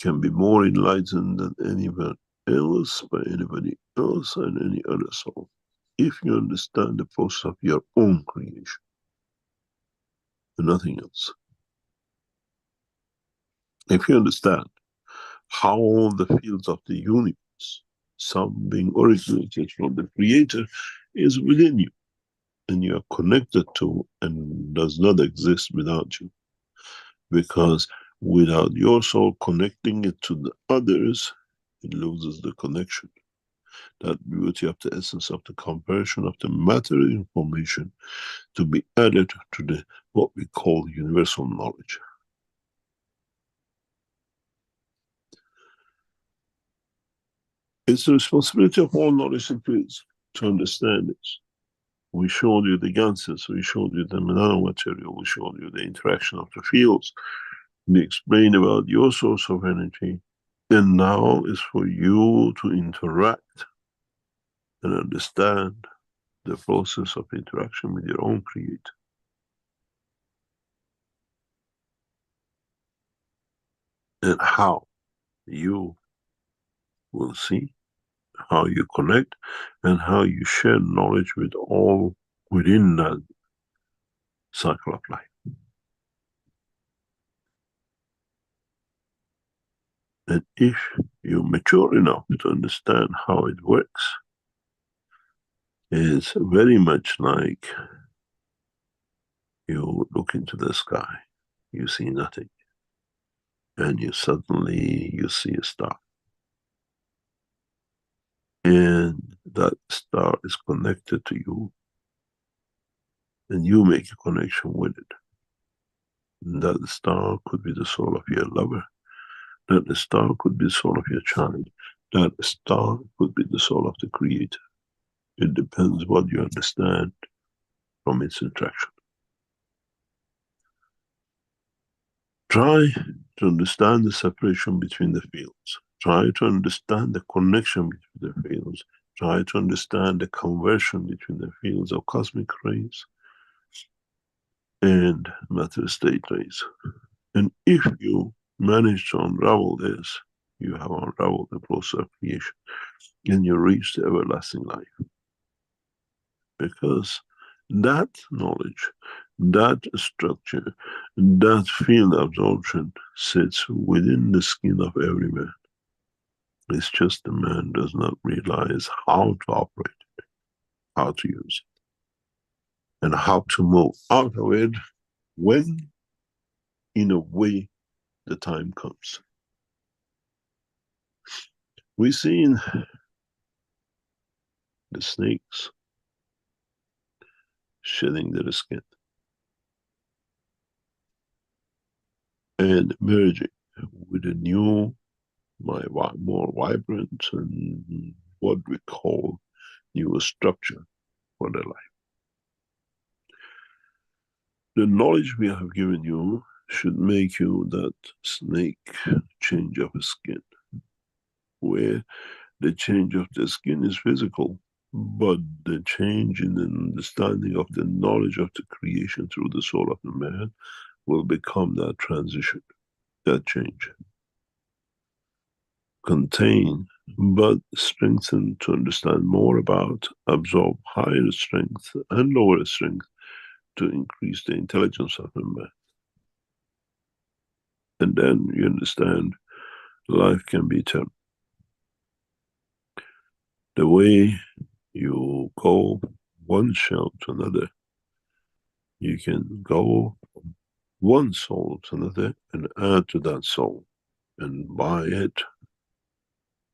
can be more enlightened than anyone else by anybody else and any other soul, if you understand the process of your own creation and nothing else. If you understand how all the fields of the universe, some being originated from the Creator, is within you, and you are connected to and does not exist without you. Because without your soul connecting it to the others, it loses the connection. That beauty of the essence of the conversion of the matter information to be added to the what we call universal knowledge. It's the responsibility of all knowledge fields to understand this. We showed you the Ganses, we showed you the nano-material, we showed you the interaction of the fields. We explained about your source of energy. And now is for you to interact and understand the process of interaction with your own Creator. And how you will see, how you connect, and how you share knowledge with all within that cycle of life. And if you're mature enough to understand how it works, it's very much like you look into the sky, you see nothing, and you suddenly see a star. And that star is connected to you, and you make a connection with it. And that star could be the soul of your lover, that the star could be the soul of your child, that star could be the soul of the Creator. It depends what you understand from its interaction. Try to understand the separation between the fields. Try to understand the connection between the fields. Try to understand the conversion between the fields of cosmic rays and matter state rays. And if you manage to unravel this, you have unraveled the process of creation, and you reach the everlasting life. Because that knowledge, that structure, that field absorption sits within the skin of every man. It's just the man does not realize how to operate it, how to use it, and how to move out of it when, in a way, the time comes. We see in the snakes shedding their skin and merging with a new, more vibrant, and what we call new structure for their life. The knowledge we have given you should make you that snake change of skin, where the change of the skin is physical, but the change in the understanding of the knowledge of the creation through the soul of the man will become that transition, that change. Contain but strengthen to understand more about, absorb higher strength and lower strength to increase the intelligence of the man. And then you understand life can be turned. The way you go one shell to another, you can go one soul to another and add to that soul, and by it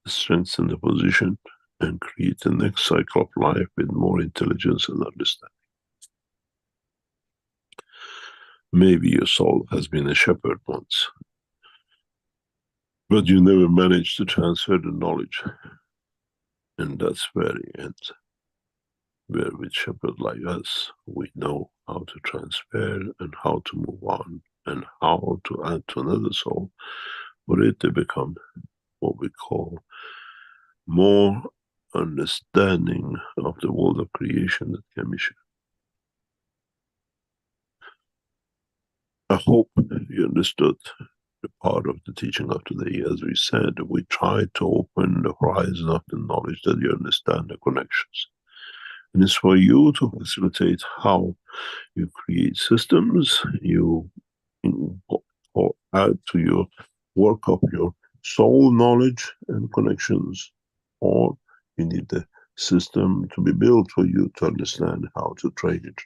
strengthen the position and create the next cycle of life with more intelligence and understanding. Maybe your soul has been a shepherd once, but you never managed to transfer the knowledge, and that's where it ends. Where with shepherds like us, we know how to transfer and how to move on and how to add to another soul for it to become what we call more understanding of the world of creation that can be shared. I hope you understood the part of the teaching of today. As we said, we try to open the horizon of the knowledge that you understand the connections. And it's for you to facilitate how you create systems, you or add to your work of your soul knowledge and connections, or you need the system to be built for you to understand how to trade it.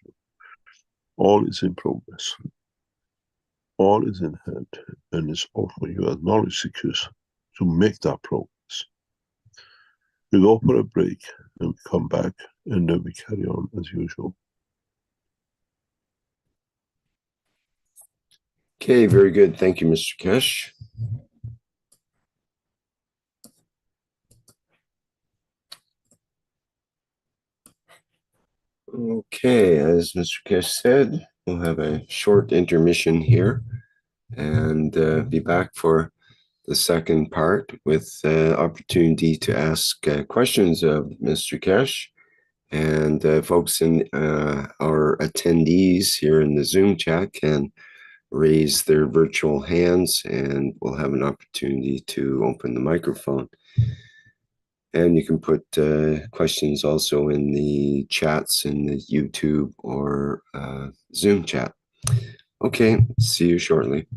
All is in progress. All is in hand, and it's all for you as knowledge seekers to make that progress. We go for a break and we come back, and then we carry on as usual. Okay, very good. Thank you, Mr. Keshe. Okay, as Mr. Keshe said, we'll have a short intermission here and be back for the second part with opportunity to ask questions of Mr. Keshe. And folks in our attendees here in the Zoom chat can raise their virtual hands and we'll have an opportunity to open the microphone. And you can put questions also in the chats in the YouTube or Zoom chat. Okay, see you shortly.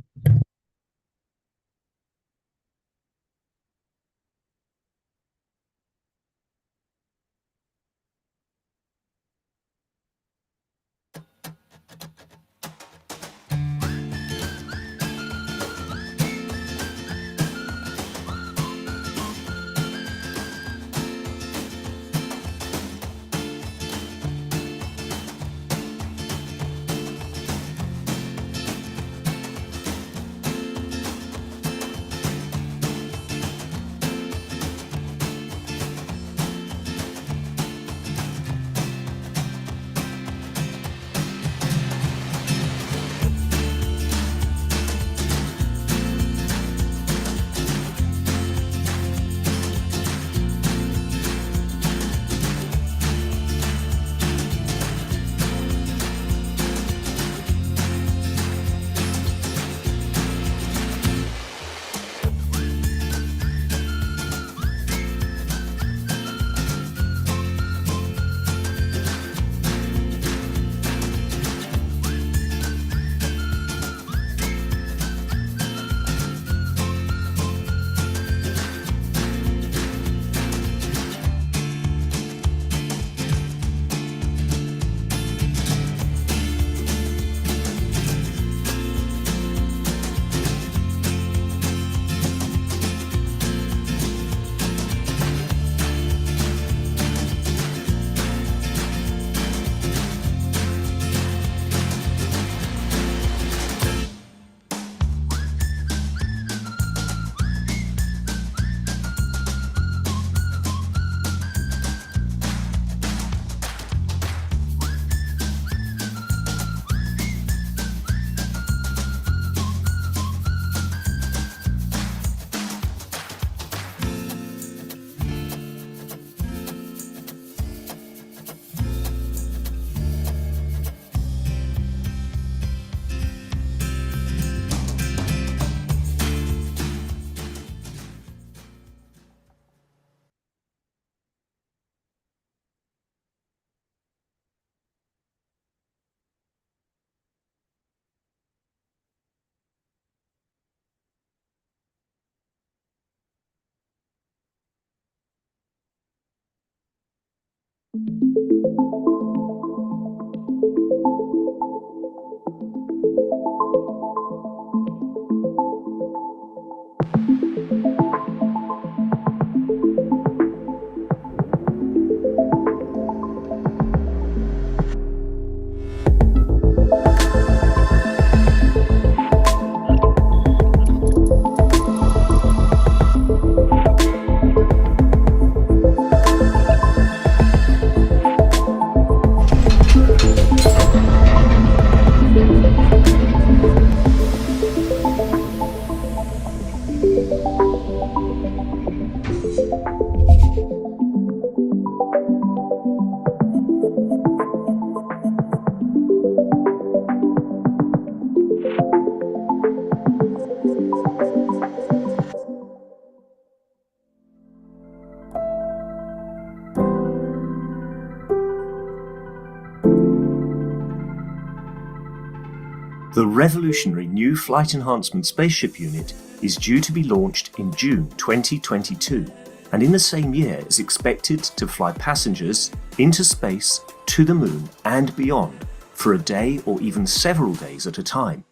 The revolutionary new Flight Enhancement Spaceship unit is due to be launched in June 2022, and in the same year is expected to fly passengers into space, to the moon and beyond for a day or even several days at a time.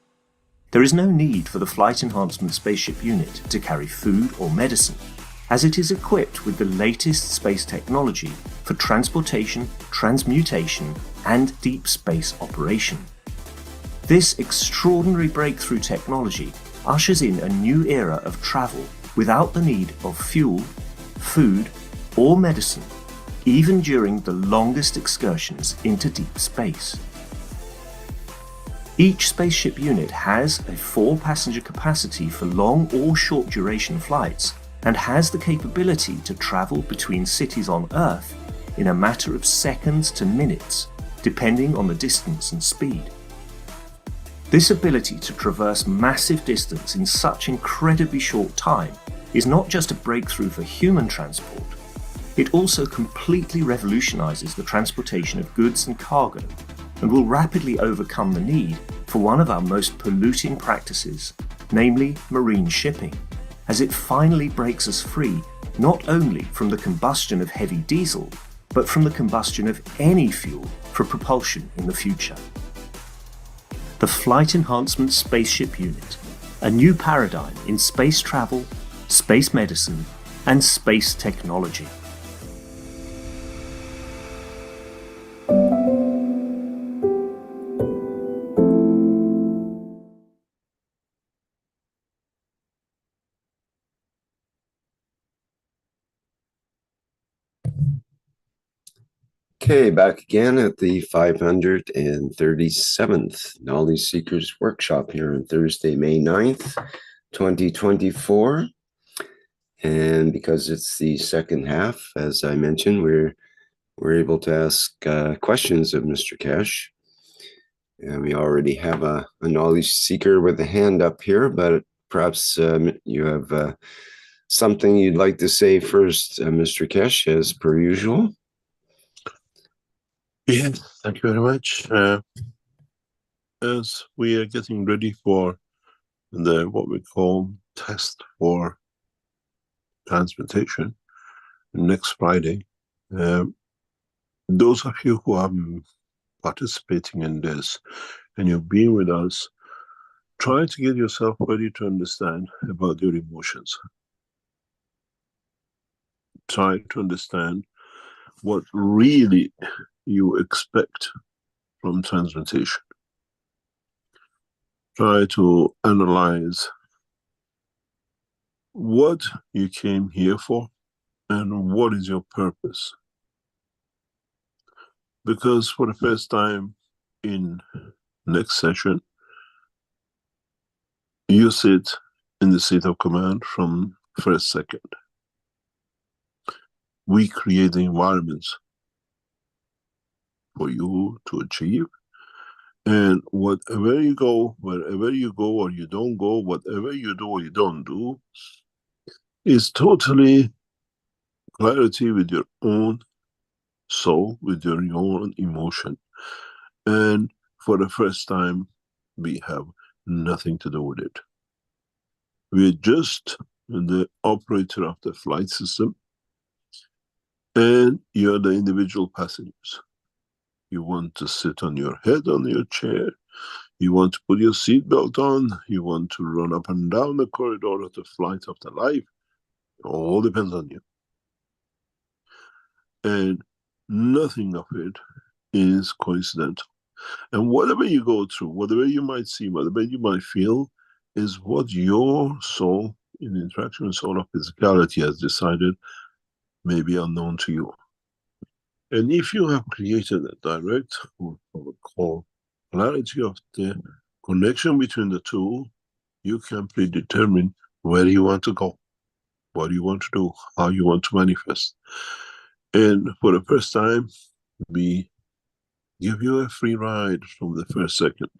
There is no need for the Flight Enhancement Spaceship unit to carry food or medicine, as it is equipped with the latest space technology for transportation, transmutation and deep space operation. This extraordinary breakthrough technology ushers in a new era of travel without the need of fuel, food, or medicine, even during the longest excursions into deep space. Each spaceship unit has a 4-passenger capacity for long or short duration flights and has the capability to travel between cities on Earth in a matter of seconds to minutes, depending on the distance and speed. This ability to traverse massive distance in such incredibly short time is not just a breakthrough for human transport, it also completely revolutionizes the transportation of goods and cargo and will rapidly overcome the need for one of our most polluting practices, namely marine shipping, as it finally breaks us free not only from the combustion of heavy diesel, but from the combustion of any fuel for propulsion in the future. The Flight Enhancement Spaceship Unit, a new paradigm in space travel, space medicine, and space technology. Okay, back again at the 537th Knowledge Seekers Workshop here on Thursday, May 9th, 2024. And because it's the second half, as I mentioned, we're able to ask questions of Mr. Keshe. And we already have a knowledge seeker with a hand up here, but perhaps you have something you'd like to say first, Mr. Keshe, as per usual. Yes, thank you very much. As we are getting ready for what we call test for transmutation next Friday, those of you who are participating in this and you've been with us, try to get yourself ready to understand about your emotions. Try to understand what really you expect from transmutation. Try to analyze what you came here for and what is your purpose. Because for the first time in next session, you sit in the seat of command from first second. We create the environments for you to achieve, and whatever you go, wherever you go or you don't go, whatever you do or you don't do, is totally clarity with your own soul, with your own emotion. And for the first time, we have nothing to do with it. We're just the operator of the flight system, And you're the individual passengers. You want to sit on your head on your chair. You want to put your seatbelt on. You want to run up and down the corridor of the flight of the life. It all depends on you. And nothing of it is coincidental. And whatever you go through, whatever you might see, whatever you might feel, is what your soul, in interaction with soul of physicality, has decided may be unknown to you. And if you have created a direct, what we call polarity of the connection between the two, you can predetermine where you want to go, what you want to do, how you want to manifest. And for the first time, we give you a free ride from the first second.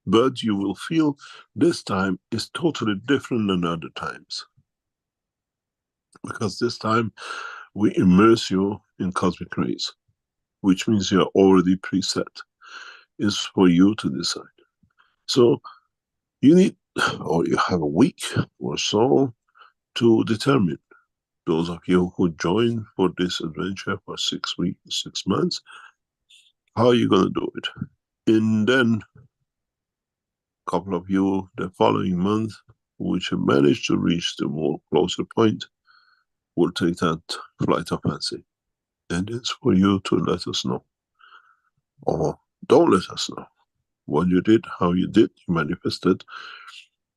But you will feel this time is totally different than other times. Because this time we immerse you in cosmic rays, which means you're already preset. It's for you to decide. So you need, or you have a week or so to determine. Those of you who join for this adventure for 6 weeks, 6 months, how are you going to do it? And then a couple of you the following month, which have managed to reach the more closer point, will take that flight of fancy. And it's for you to let us know. Or don't let us know what you did, how you did, you manifested,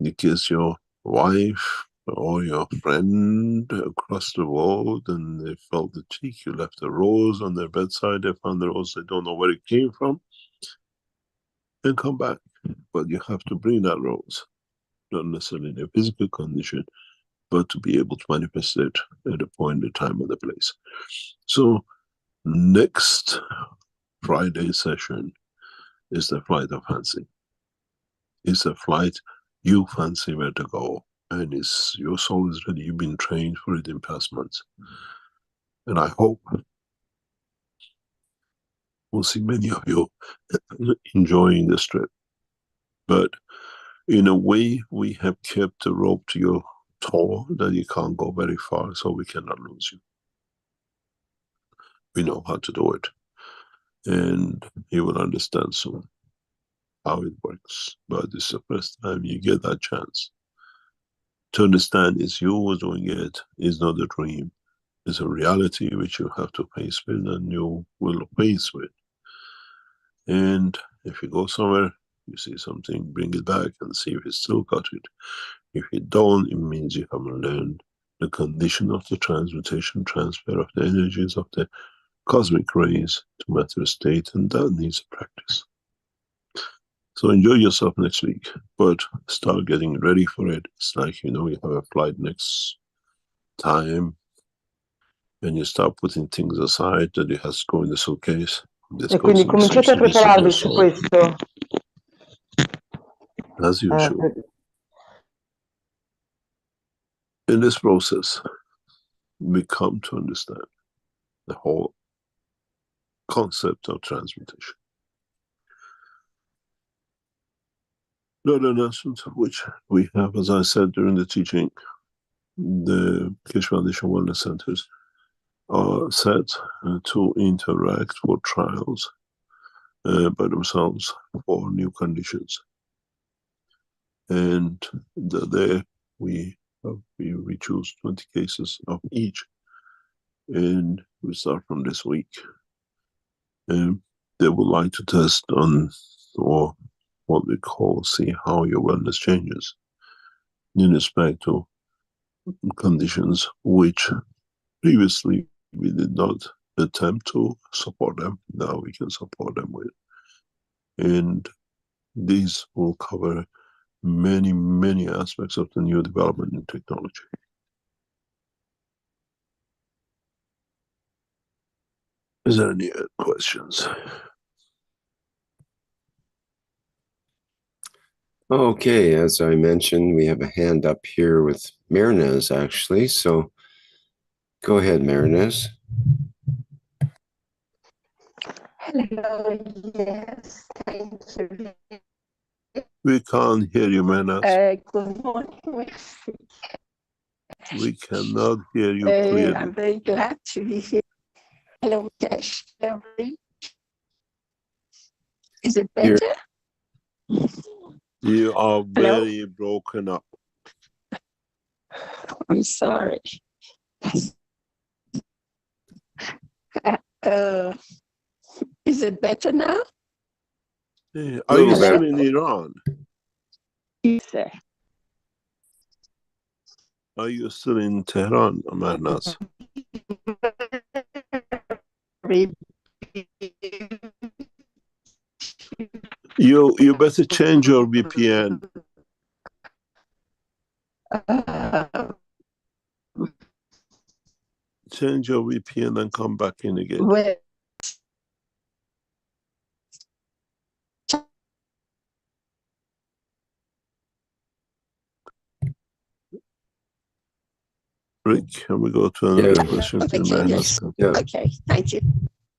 in case your wife or your friend across the world and they felt the cheek, you left a rose on their bedside, they found the rose, they don't know where it came from, and come back. But you have to bring that rose, not necessarily in a physical condition, but to be able to manifest it at a point, the time, and the place. So next Friday session is the flight of fancy. It's a flight you fancy where to go, and it's, your soul is ready. You've been trained for it in past months. And I hope we'll see many of you enjoying this trip. But in a way, we have kept the rope to your toe that you can't go very far, so we cannot lose you. We know how to do it. And you will understand soon how it works. But this is the first time you get that chance to understand it's you who's doing it, it's not a dream. It's a reality which you have to face with, and you will face with. And if you go somewhere, you see something, bring it back and see if you still got it. If you don't, it means you haven't learned the condition of the transmutation, transfer of the energies of the cosmic rays to matter state, and that needs practice. So enjoy yourself next week, but start getting ready for it. It's like, you know, you have a flight next time, and you start putting things aside that you have to go in the suitcase. E quindi cominciate a prepararvi su questo. As usual. In this process, we come to understand the whole concept of transmutation. The other announcement which we have, as I said during the teaching, the Keshe Foundation Wellness Centers are set to interact for trials by themselves for new conditions. And there we choose 20 cases of each, and we start from this week. They would like to test on, or what we call, see how your wellness changes in respect to conditions which previously we did not attempt to support them. Now we can support them with. And these will cover many, many aspects of the new development in technology. Is there any questions? Okay, as I mentioned, we have a hand up here with Mehran actually, so go ahead, Mehran. Hello, yes, thank you. We can't hear you, Mehran. Good morning, merci. We cannot hear you clearly. I'm very glad to be here. Hello, Keshe. Is it better? You are Hello? very broken up. I'm sorry. Is it better now? Are you Little still better. in Iran? Yes, sir. Are you still in Tehran, Mahnaz? You better change your VPN. Change your VPN and come back in again. Well, Rick, can we go to another Yeah. question? okay, Till Mahnaz yes. comes? Yeah. Okay, thank you.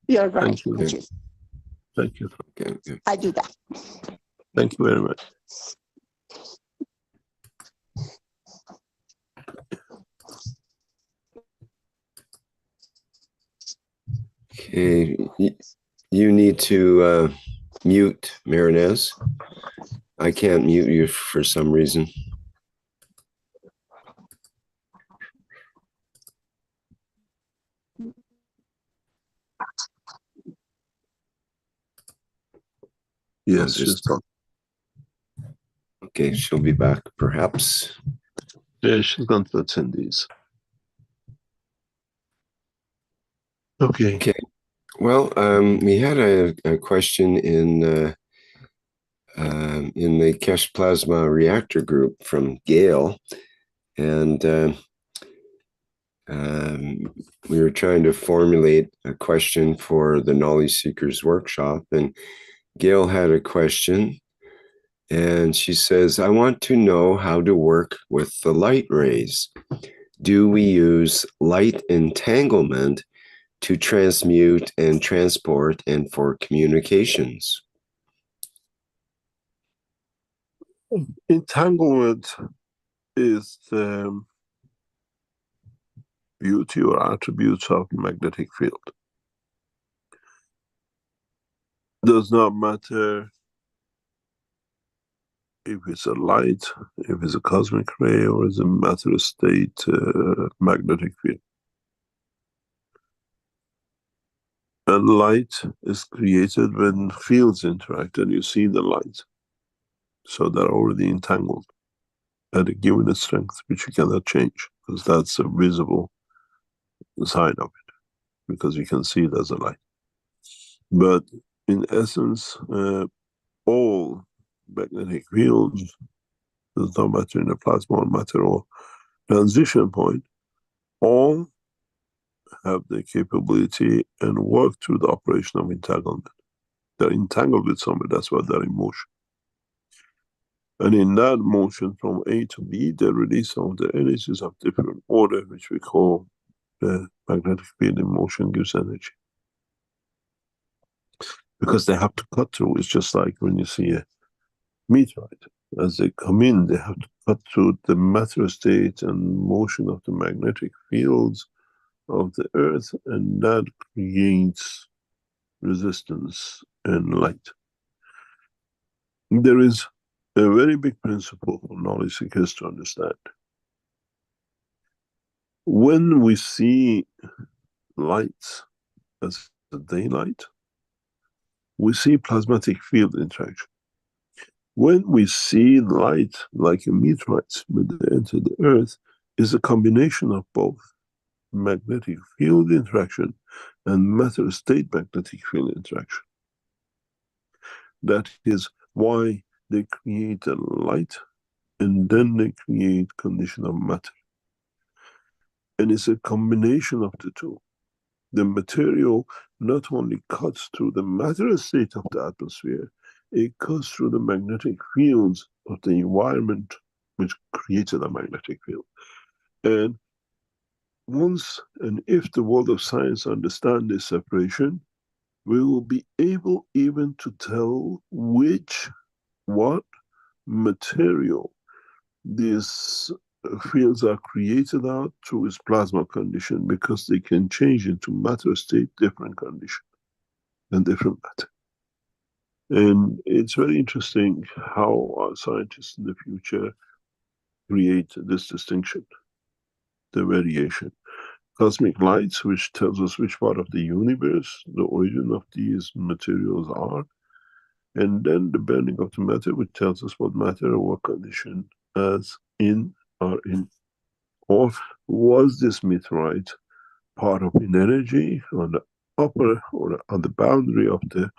You're right. Thank you. Thank you. Thank you. Okay, okay. I do that. Thank you very much. Okay, you need to mute Marinez. I can't mute you for some reason. Yes, just- she's gone. Okay, she'll be back perhaps. Yeah, she's gone to attendees. Okay. Okay. Well, we had a question in the Keshe Plasma Reactor group from Gail, and we were trying to formulate a question for the Knowledge Seekers Workshop, and Gail had a question, and she says, I want to know how to work with the light rays. Do we use light entanglement to transmute and transport and for communications? Entanglement is the beauty or attributes of magnetic field. Does not matter if it's a light, if it's a cosmic ray, or it's a matter state magnetic field. And light is created when fields interact and you see the light. So they're already entangled at a given strength, which you cannot change, because that's a visible sign of it, because you can see it as a light. But in essence, all magnetic fields, does not matter in a plasma or matter or transition point, all have the capability and work through the operation of entanglement. They're entangled with somebody, that's why they're in motion. And in that motion from A to B, they release some of the energies of different order, which we call the magnetic field in motion gives energy. Because they have to cut through. It's just like when you see a meteorite. As they come in, they have to cut through the matter state and motion of the magnetic fields of the earth, and that creates resistance and light. There is a very big principle for knowledge seekers to understand. When we see lights as the daylight, we see plasmatic field interaction. When we see light like a meteorite when they enter the earth, is a combination of both magnetic field interaction and matter state magnetic field interaction. That is why they create a light and then they create condition of matter. And it's a combination of the two. The material not only cuts through the matter state of the atmosphere, it cuts through the magnetic fields of the environment which created a magnetic field. And once and if the world of science understand this separation, we will be able even to tell what material this fields are created out through its plasma condition because they can change into matter state, different condition and different matter. And it's very interesting how our scientists in the future create this distinction, the variation. Cosmic lights, which tells us which part of the universe the origin of these materials are, and then the burning of the matter, which tells us what matter or what condition as in are in. Or was this meteorite part of an energy on the upper or on the boundary of the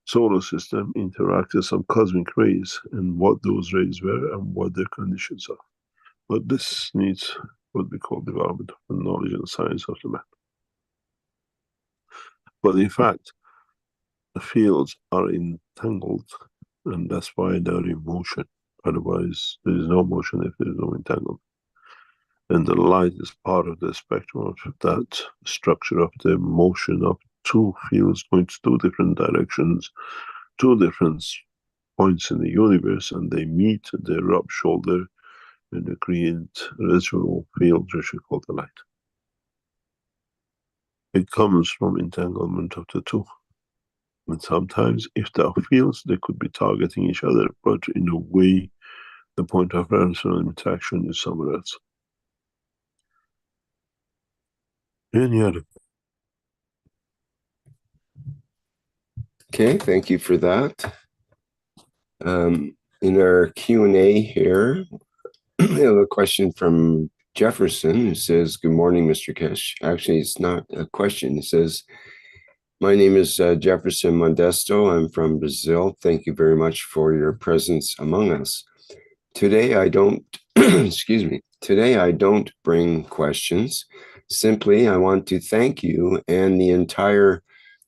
solar system, interacted some cosmic rays, and what those rays were and what their conditions are. But this needs what we call development of the knowledge and science of the matter. But in fact, the fields are entangled, and that's why they're in motion. Otherwise, there is no motion if there is no entanglement. And the light is part of the spectrum of that structure of the motion of two fields going to two different directions, two different points in the universe, and they meet, they rub shoulder, and they create residual field, which we call the light. It comes from entanglement of the two. And sometimes, if there are fields, they could be targeting each other, but in a way, the point of resonance interaction is somewhere else. Any other? Okay, thank you for that. In our Q&A here, we have a question from Jefferson who says, "Good morning, Mr. Keshe." Actually, it's not a question. It says, "My name is Jefferson Modesto. I'm from Brazil. Thank you very much for your presence among us. Today, I don't, excuse me, today I don't bring questions. Simply, I want to thank you and the entire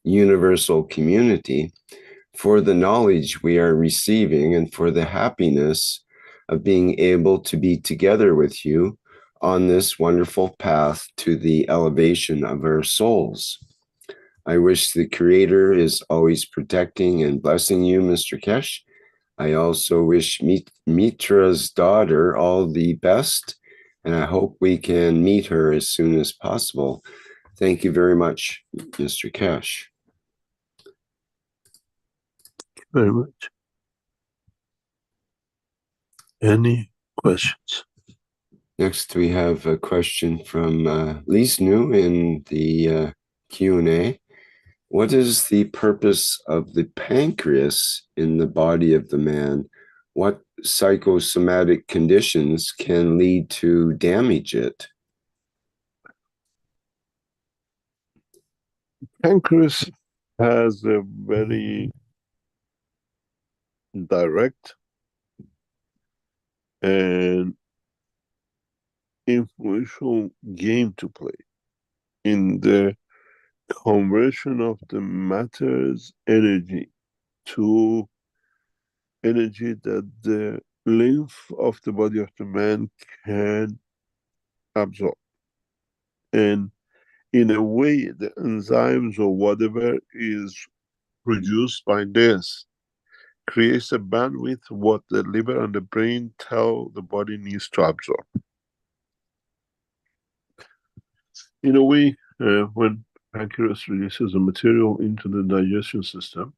universal community for the knowledge we are receiving and for the happiness of being able to be together with you on this wonderful path to the elevation of our souls. I wish the Creator is always protecting and blessing you, Mr. Keshe. I also wish Mitra's daughter all the best, and I hope we can meet her as soon as possible. Thank you very much, Mr. Keshe." Very much. Any questions? Next, we have a question from Lisnu in the Q&A. What is the purpose of the pancreas in the body of the man? What psychosomatic conditions can lead to damage it? Pancreas has a very direct and influential game to play in the conversion of the matter's energy to energy that the lymph of the body of the man can absorb. And in a way, the enzymes or whatever is produced by this creates a bandwidth what the liver and the brain tell the body needs to absorb. In a way, when pancreas releases a material into the digestion system,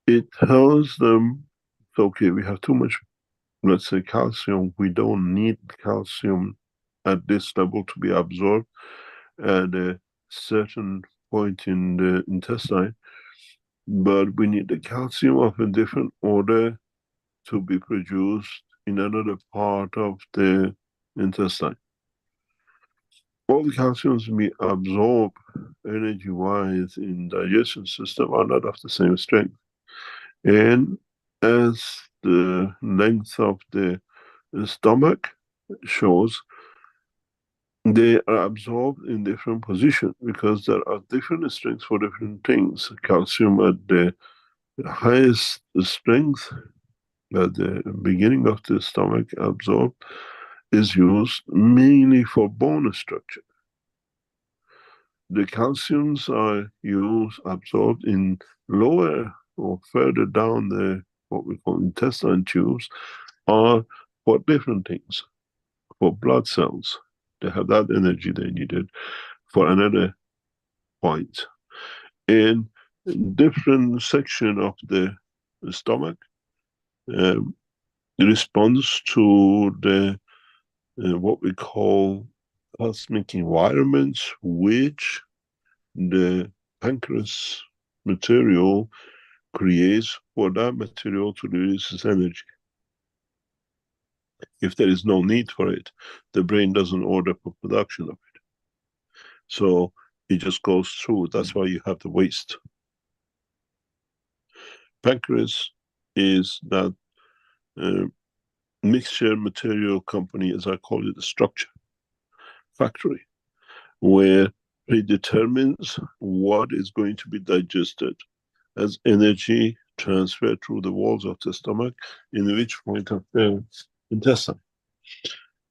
it tells them, okay, we have too much, let's say, calcium. We don't need calcium at this level to be absorbed at a certain point in the intestine, but we need the calcium of a different order to be produced in another part of the intestine. All the calciums we absorb energy-wise in digestion system are not of the same strength. And as the length of the stomach shows, they are absorbed in different positions because there are different strengths for different things. Calcium at the highest strength at the beginning of the stomach absorbed is used mainly for bone structure. The calciums are absorbed in lower or further down the what we call intestine tubes are for different things. for blood cells. They have that energy they needed for another point. In different section of the stomach responds to the what we call cosmic environments, which the pancreas material creates for that material to release its energy. If there is no need for it, the brain doesn't order for production of it. So it just goes through. That's why you have the waste. Pancreas is that mixture material company, as I call it, the structure factory, where it determines what is going to be digested as energy transferred through the walls of the stomach in which point of the intestine.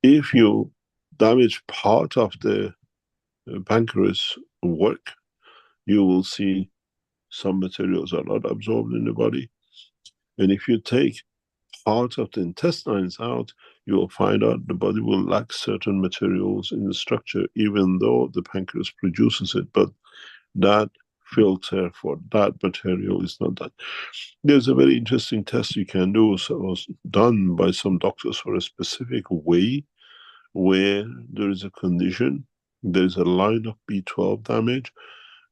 If you damage part of the pancreas work, you will see some materials are not absorbed in the body. And if you take part of the intestines out, you will find out the body will lack certain materials in the structure, even though the pancreas produces it, but that filter for that material is not done. There's a very interesting test you can do. So it was done by some doctors for a specific way, where there is a condition, there's a line of B12 damage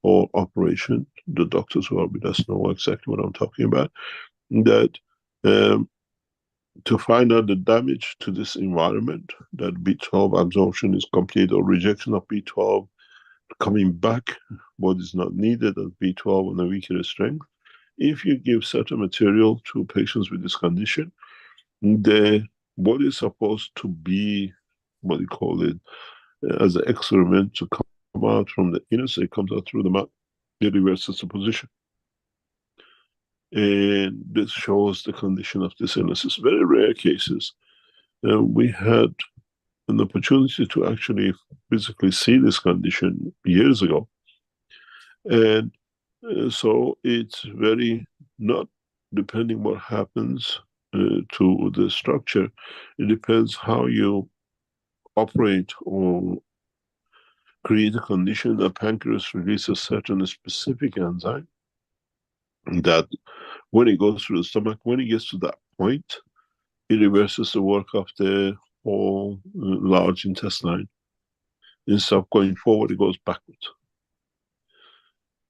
or operation. The doctors who are with us know exactly what I'm talking about. That to find out the damage to this environment, that B12 absorption is complete or rejection of B12 coming back, what is not needed as B12 on a weaker strength. If you give certain material to patients with this condition, the body is supposed to be, what do you call it, as an excrement to come out from the inner side, comes out through the mouth. It reverses the position. And this shows the condition of this illness. It's very rare cases. We had an opportunity to actually physically see this condition years ago. And so it's very, not depending what happens to the structure, it depends how you operate or create a condition that pancreas releases certain specific enzyme that when it goes through the stomach, when it gets to that point, it reverses the work of the whole large intestine. Instead of going forward, it goes backwards.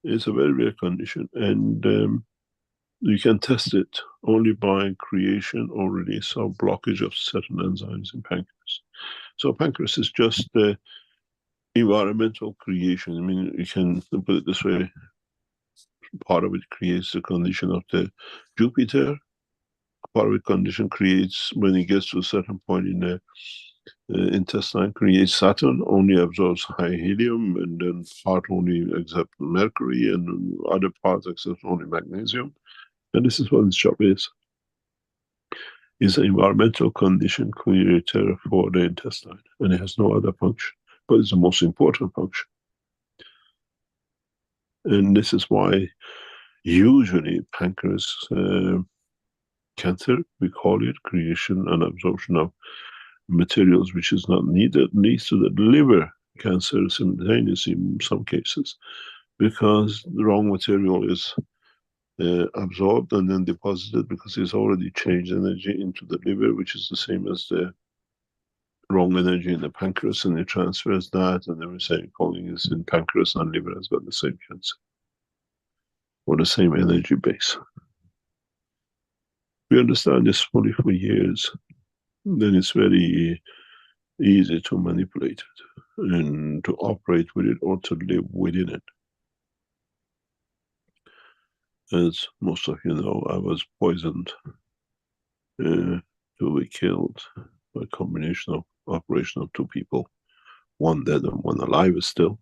It's a very rare condition, and you can test it only by creation or release or blockage of certain enzymes in pancreas. So pancreas is just the environmental creation. I mean, you can put it this way, part of it creates the condition of the Jupiter, part of the condition creates, when it gets to a certain point in the intestine, creates Saturn, only absorbs high helium, and then part only accepts Mercury, and other parts accept only magnesium. And this is what its job is. It's an environmental condition creator for the intestine, and it has no other function, but it's the most important function. And this is why usually pancreas cancer, we call it, creation and absorption of materials which is not needed, leads to the liver cancer simultaneously in some cases, because the wrong material is absorbed and then deposited, because it's already changed energy into the liver, which is the same as the wrong energy in the pancreas, and it transfers that, and then we say calling is in pancreas and liver has got the same cancer or the same energy base. We understand this fully for years, then it's very easy to manipulate it and to operate with it or to live within it. As most of you know, I was poisoned to be killed by a combination of operation of two people, one dead and one alive still.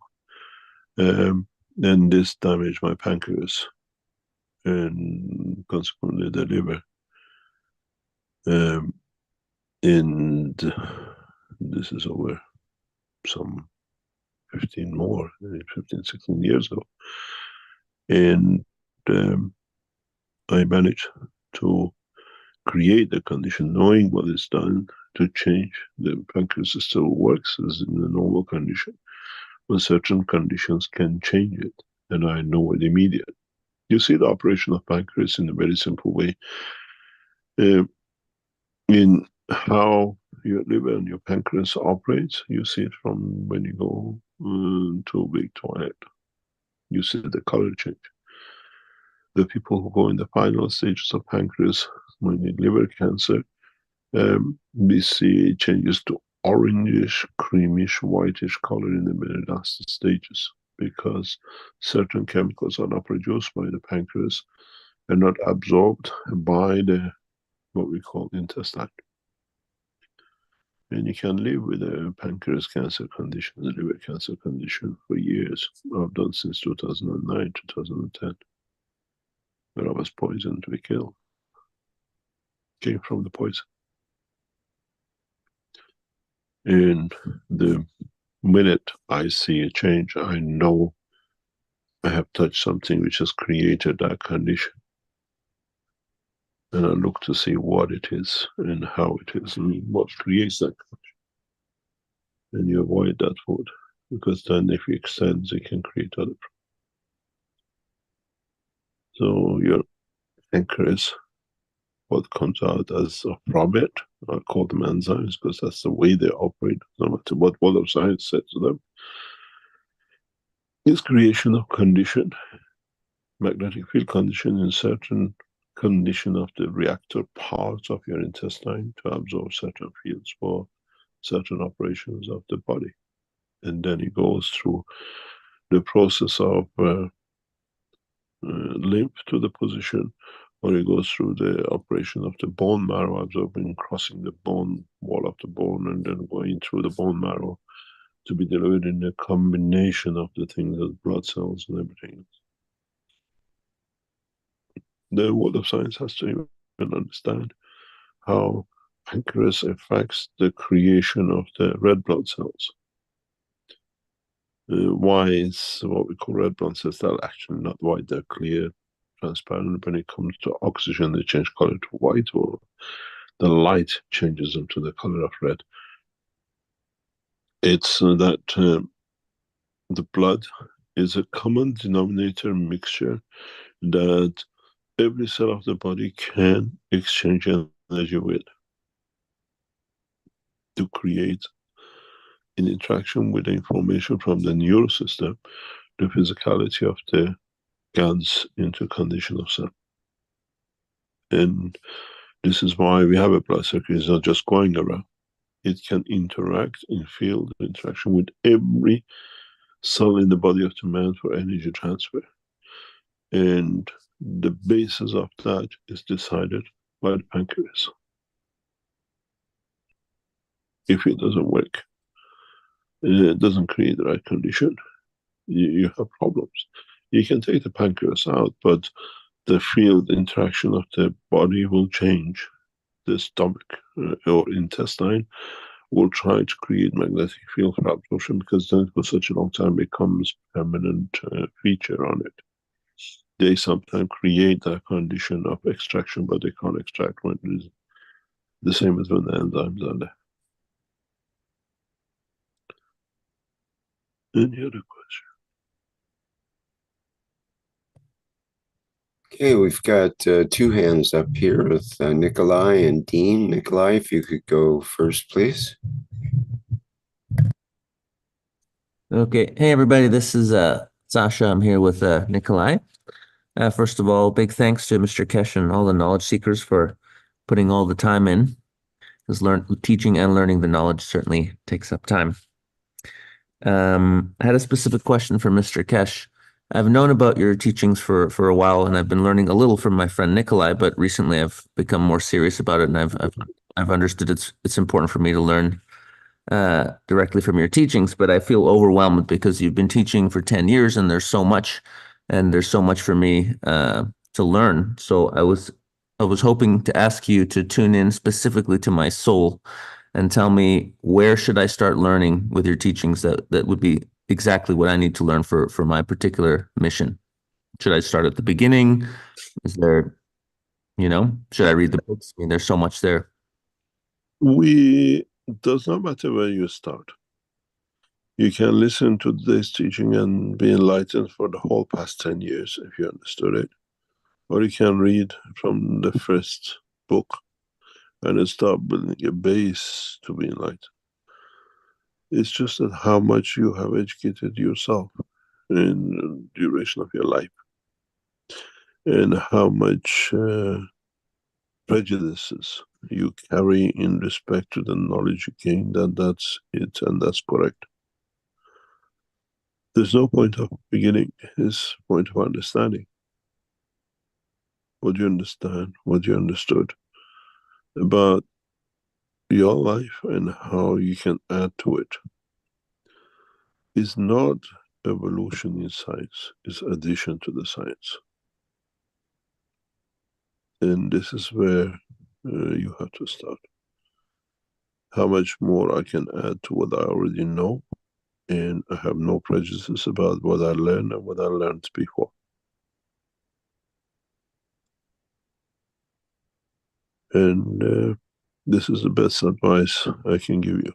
Then this damaged my pancreas and consequently the liver. And this is over some 15, 16 years ago. And I managed to create the condition, knowing what is done, to change. The pancreas still works as in a normal condition, but certain conditions can change it, and I know it immediately. You see the operation of pancreas in a very simple way, in how your liver and your pancreas operates. You see it from when you go to a big toilet. You see the color change. The people who go in the final stages of pancreas, when in liver cancer, we see changes to orangish, creamish, whitish color in the very last stages, because certain chemicals are not produced by the pancreas and not absorbed by the what we call intestine. And you can live with a pancreas cancer condition, a liver cancer condition for years. I've done since 2009, 2010, where I was poisoned to be killed. Came from the poison. And the minute I see a change, I know I have touched something which has created that condition. And I look to see what it is and how it is and what creates that condition. And you avoid that food, because then if it extends, it can create other problems. So your pancreas, what comes out as from it, I call them enzymes because that's the way they operate, no matter what of science said to them, is creation of condition, magnetic field condition in certain condition of the reactor parts of your intestine to absorb certain fields for certain operations of the body. And then it goes through the process of lymph to the position, or it goes through the operation of the bone marrow, absorbing, crossing the bone wall of the bone, and then going through the bone marrow to be delivered in a combination of the things as blood cells and everything else. The world of science has to even understand how pancreas affects the creation of the red blood cells. Why is what we call red blood cells, they're actually not white, they're clear, transparent. When it comes to oxygen, they change color to white, or the light changes them to the color of red. It's that the blood is a common denominator mixture that every cell of the body can exchange energy with to create an interaction with the information from the neural system, the physicality of the gans into condition of cell. And this is why we have a blood circuit. It's not just going around. It can interact in field interaction with every cell in the body of the man for energy transfer. And the basis of that is decided by the pancreas. If it doesn't work, it doesn't create the right condition, you have problems. You can take the pancreas out, but the field interaction of the body will change. The stomach or intestine will try to create magnetic field for absorption, because then for such a long time it becomes permanent feature on it. They sometimes create that condition of extraction, but they can't extract when it is the same as when the enzymes are there. Any other question? Okay, we've got two hands up here with Nikolai and Dean. Nikolai, if you could go first, please. Okay. Hey, everybody. This is Sasha. I'm here with Nikolai. First of all, big thanks to Mr. Keshe and all the knowledge seekers for putting all the time in, because teaching and learning the knowledge certainly takes up time. I had a specific question for Mr. Keshe. I've known about your teachings for a while, and I've been learning a little from my friend Nikolai, but recently I've become more serious about it, and I've understood it's important for me to learn directly from your teachings. But I feel overwhelmed because you've been teaching for 10 years, and there's so much for me to learn. So I was hoping to ask you to tune in specifically to my soul and tell me, where should I start learning with your teachings that would be exactly what I need to learn for my particular mission? Should I start at the beginning? Is there, should I read the books? I mean, there's so much there. does not matter where you start. You can listen to today's teaching and be enlightened for the whole past 10 years if you understood it. Or you can read from the first book and start building a base to be enlightened. It's just that how much you have educated yourself in the duration of your life, and how much prejudices you carry in respect to the knowledge you gained, and that's it, and that's correct. There's no point of beginning, it's point of understanding. What you understand, what you understood about your life and how you can add to it is not evolution in science, it's addition to the science. And this is where you have to start. How much more I can add to what I already know, and I have no prejudices about what I learned and what I learned before. And this is the best advice I can give you.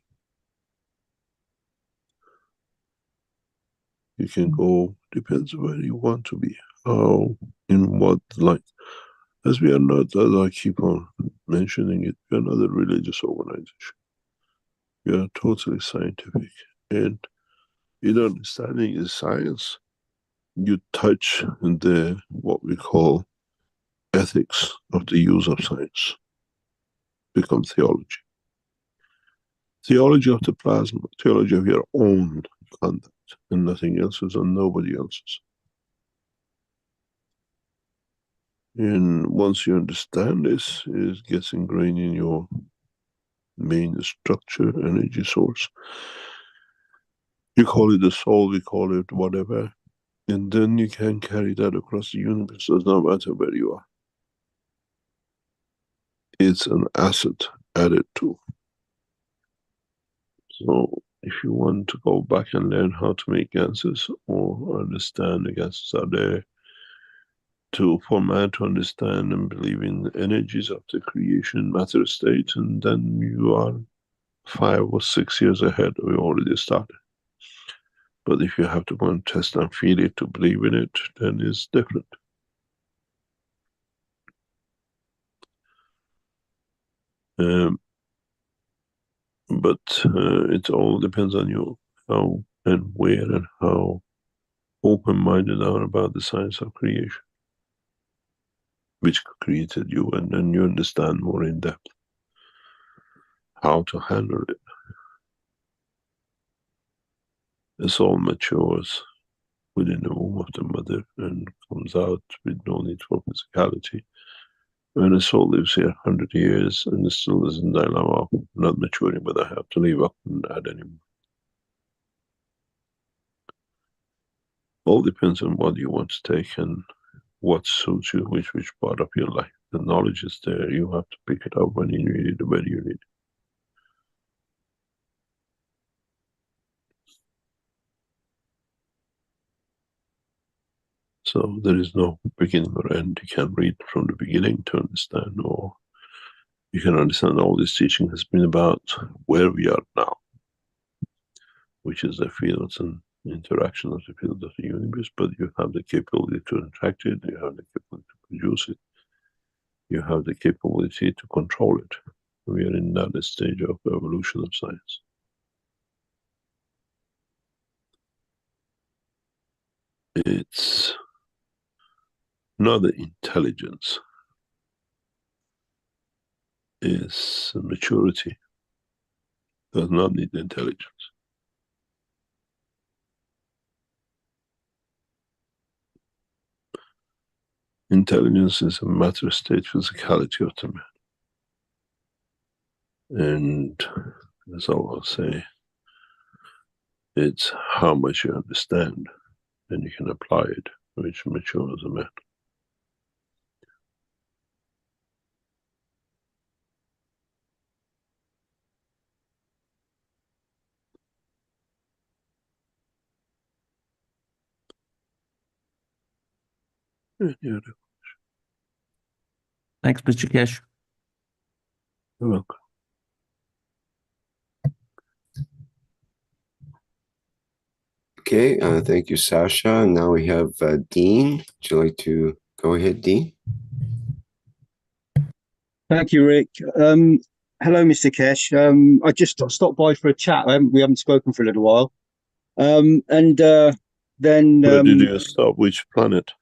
You can go, depends where you want to be, how, in what light. As we are not, as I keep on mentioning it, we are not a religious organization. We are totally scientific. And in understanding the science, you touch the, what we call ethics of the use of science, become theology. Theology of the plasma, theology of your own conduct, and nothing else's and nobody else's. And once you understand this, it gets ingrained in your main structure, energy source. You call it the soul, we call it whatever. And then you can carry that across the universe. It does not matter where you are. It's an asset added to. So if you want to go back and learn how to make ganses or understand the ganses are there, for man to understand and believe in the energies of the creation matter state, and then you are 5 or 6 years ahead. We already started. But if you have to go and test and feel it to believe in it, then it's different. But it all depends on you, how and where and how open-minded are about the science of creation, which created you, and then you understand more in depth how to handle it. The soul matures within the womb of the mother and comes out with no need for physicality. When a soul lives here 100 years and still is in dilemma, not maturing, but I have to leave up and add anymore. All depends on what you want to take and what suits you, which part of your life. The knowledge is there, you have to pick it up when you need it, where you need it. So there is no beginning or end. You can read from the beginning to understand, or you can understand all this teaching has been about where we are now, which is the fields and interaction of the field of the universe, but you have the capability to attract it, you have the capability to produce it, you have the capability to control it. We are in that stage of evolution of science. It's not the intelligence, it's maturity. Does not need intelligence. Intelligence is a matter state physicality of the man. And as I will say, it's how much you understand and you can apply it, which matures a man. You're Thanks, Mr. Keshe. welcome. Okay, thank you, Sasha. And now we have Dean. Would you like to go ahead, Dean? Thank you, Rick. Hello, Mr. Keshe. I just stopped by for a chat. We haven't spoken for a little while. Then Where did you stop? Which planet?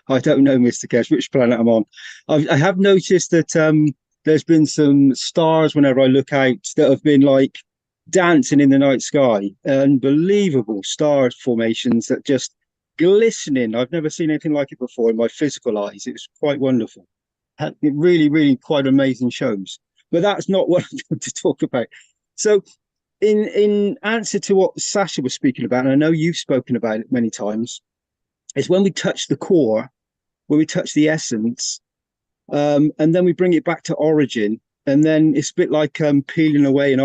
I don't know, Mr. Keshe, which planet I'm on. I have noticed that there's been some stars whenever I look out that have been like dancing in the night sky. Unbelievable star formations that just glistening. I've never seen anything like it before in my physical eyes. It was quite wonderful. Really, really quite amazing shows. But that's not what I'm going to talk about. So in answer to what Sasha was speaking about, and I know you've spoken about it many times, is when we touch the core, when we touch the essence, and then we bring it back to origin, and then it's a bit like peeling away an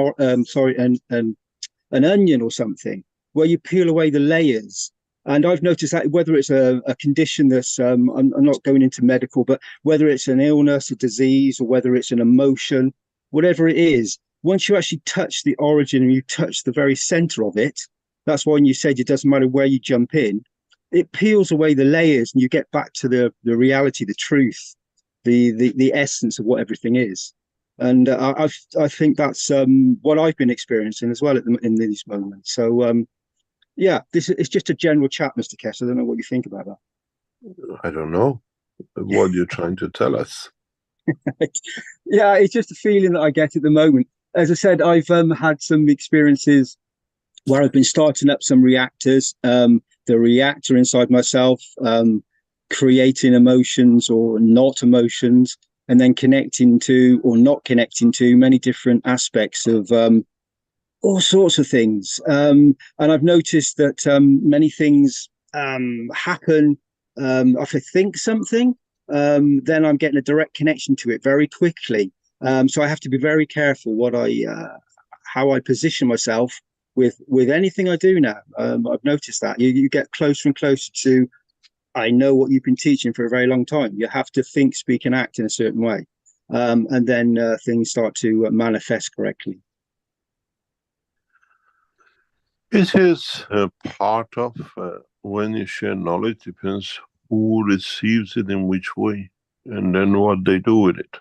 onion or something, where you peel away the layers. And I've noticed that whether it's a condition that's, I'm not going into medical, but whether it's an illness, a disease, or whether it's an emotion, whatever it is, once you actually touch the origin and you touch the very center of it, that's why when you said it doesn't matter where you jump in, it peels away the layers and you get back to the reality, the truth, the essence of what everything is. And I think that's what I've been experiencing as well in these moments. So, yeah, it's just a general chat, Mr. Keshe. I don't know what you think about that. I don't know. What you're trying to tell us. Yeah, it's just a feeling that I get at the moment. As I said, I've had some experiences where I've been starting up some reactors, the reactor inside myself, creating emotions or not emotions, and then connecting to or not connecting to many different aspects of all sorts of things. And I've noticed that many things happen. If I think something, then I'm getting a direct connection to it very quickly. So I have to be very careful how I position myself with anything I do now. I've noticed that you get closer and closer to, I know what you've been teaching for a very long time. You have to think, speak, and act in a certain way. And then things start to manifest correctly. It is a part of when you share knowledge, depends who receives it in which way, and then what they do with it.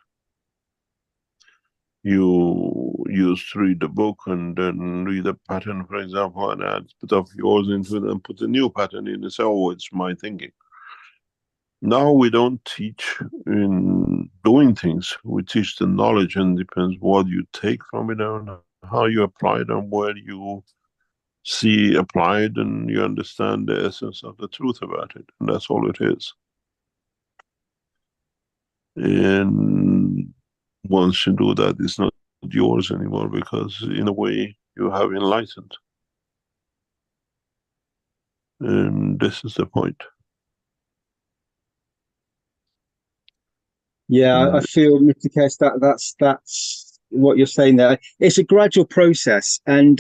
You used to read the book and then read a pattern, for example, and add a bit of yours into it and put a new pattern in and say, oh, it's my thinking. Now we don't teach in doing things, we teach the knowledge, and it depends what you take from it and how you apply it and where you see applied, and you understand the essence of the truth about it, and that's all it is. And once you do that, it's not yours anymore, because in a way you have enlightened. And this is the point. Yeah, I feel, Mr. Keshe, that's what you're saying there. It's a gradual process, and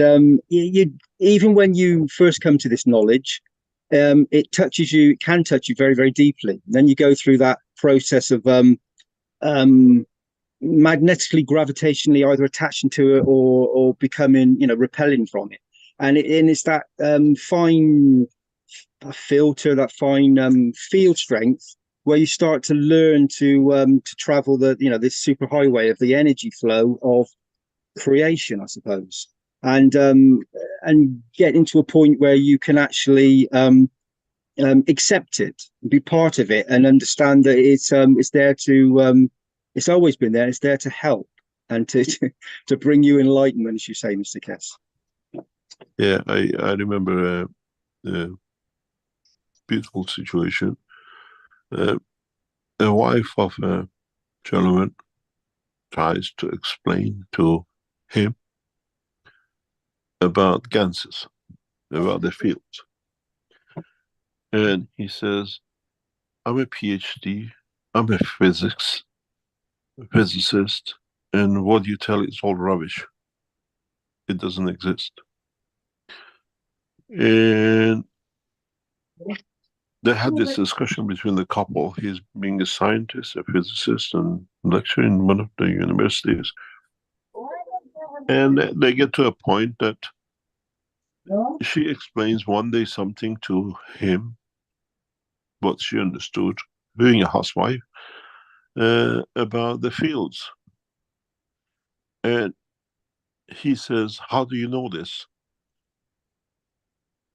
you even when you first come to this knowledge, it touches you, it can touch you very, very deeply. Then you go through that process of magnetically, gravitationally either attaching to it or becoming, repelling from it. And it's that fine filter, that fine field strength, where you start to learn to travel this superhighway of the energy flow of creation, I suppose, and get into a point where you can actually accept it, be part of it, and understand that it's there to it's always been there. It's there to help and to bring you enlightenment, as you say, Mr. Keshe. Yeah, I remember a beautiful situation. A wife of a gentleman tries to explain to him about ganses, about the fields. And he says, I'm a PhD, I'm a physicist, and what you tell is all rubbish. It doesn't exist. And they had this discussion between the couple. He's being a scientist, a physicist, and lecturing in one of the universities. And they get to a point that she explains one day something to him, what she understood, being a housewife, about the fields. And he says, how do you know this?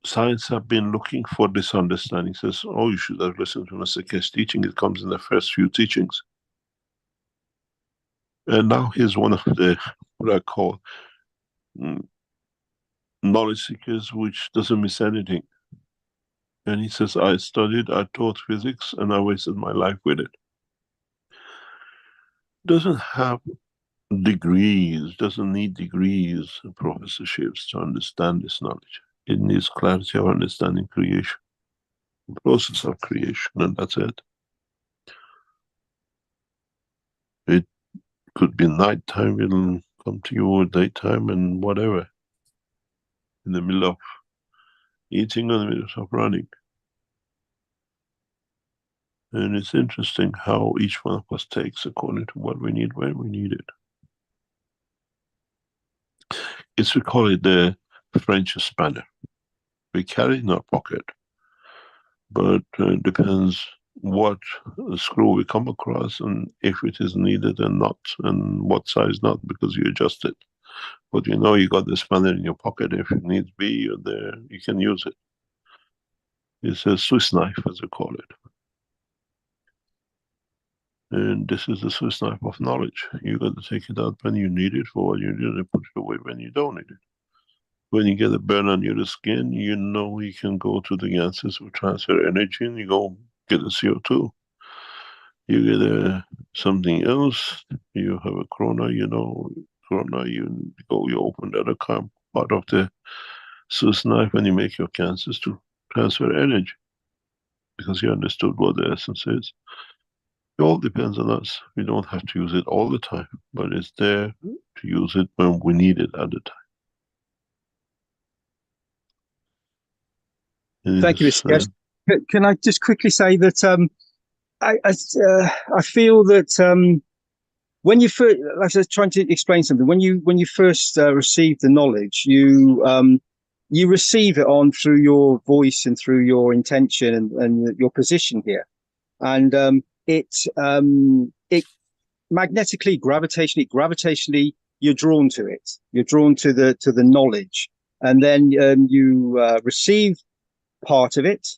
Science have been looking for this understanding. He says, oh, you should have listened to Mr. Keshe teaching. It comes in the first few teachings. And now he's one of the, what I call, knowledge seekers, which doesn't miss anything. And he says, I studied, I taught physics, and I wasted my life with it. Doesn't have degrees, doesn't need degrees and professorships to understand this knowledge. It needs clarity of understanding creation, the process of creation, and that's it. It could be nighttime, it'll come to you, or daytime, and whatever. In the middle of eating or in the middle of running. And it's interesting how each one of us takes according to what we need, when we need it. We call it the French spanner. We carry it in our pocket, but it depends what screw we come across and if it is needed and not, and what size not, because you adjust it. But you know you got the spanner in your pocket. If it needs be, you're there, you can use it. It's a Swiss knife, as we call it. And this is the Swiss knife of knowledge. You got to take it out when you need it for what you need, and put it away when you don't need it. When you get a burn on your skin, you know you can go to the gases with transfer energy, and you go get a CO2. You get something else, you have a corona, you know, corona, you open the other part of the Swiss knife and you make your cancers to transfer energy, because you understood what the essence is. It all depends on us. We don't have to use it all the time, but it's there to use it when we need it at the time. Thank you, Mr. Keshe. Can I just quickly say that I feel that when you first, like I was trying to explain something, when you first receive the knowledge, you receive it on through your voice and through your intention and your position here, and it magnetically, gravitationally, you're drawn to it. You're drawn to the knowledge, and then you receive part of it,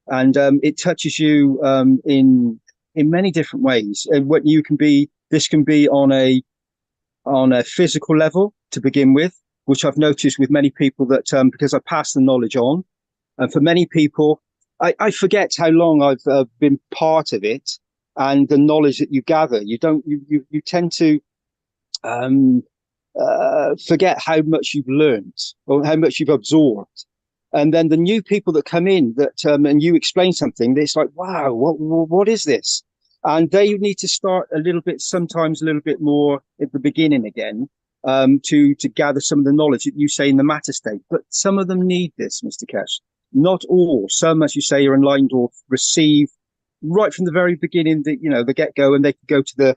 and it touches you in many different ways. And what you can be, this can be on a physical level to begin with, which I've noticed with many people that because I pass the knowledge on, and for many people, I forget how long I've been part of it, and the knowledge that you gather. You tend to forget how much you've learned or how much you've absorbed. And then the new people that come in that and you explain something, it's like, wow, what is this? And they need to start sometimes a little bit more at the beginning again, to gather some of the knowledge that you say in the matter state. But some of them need this, Mr. Keshe. Not all. Some, as you say, are enlightened or receive right from the very beginning, the get-go, and they can go to the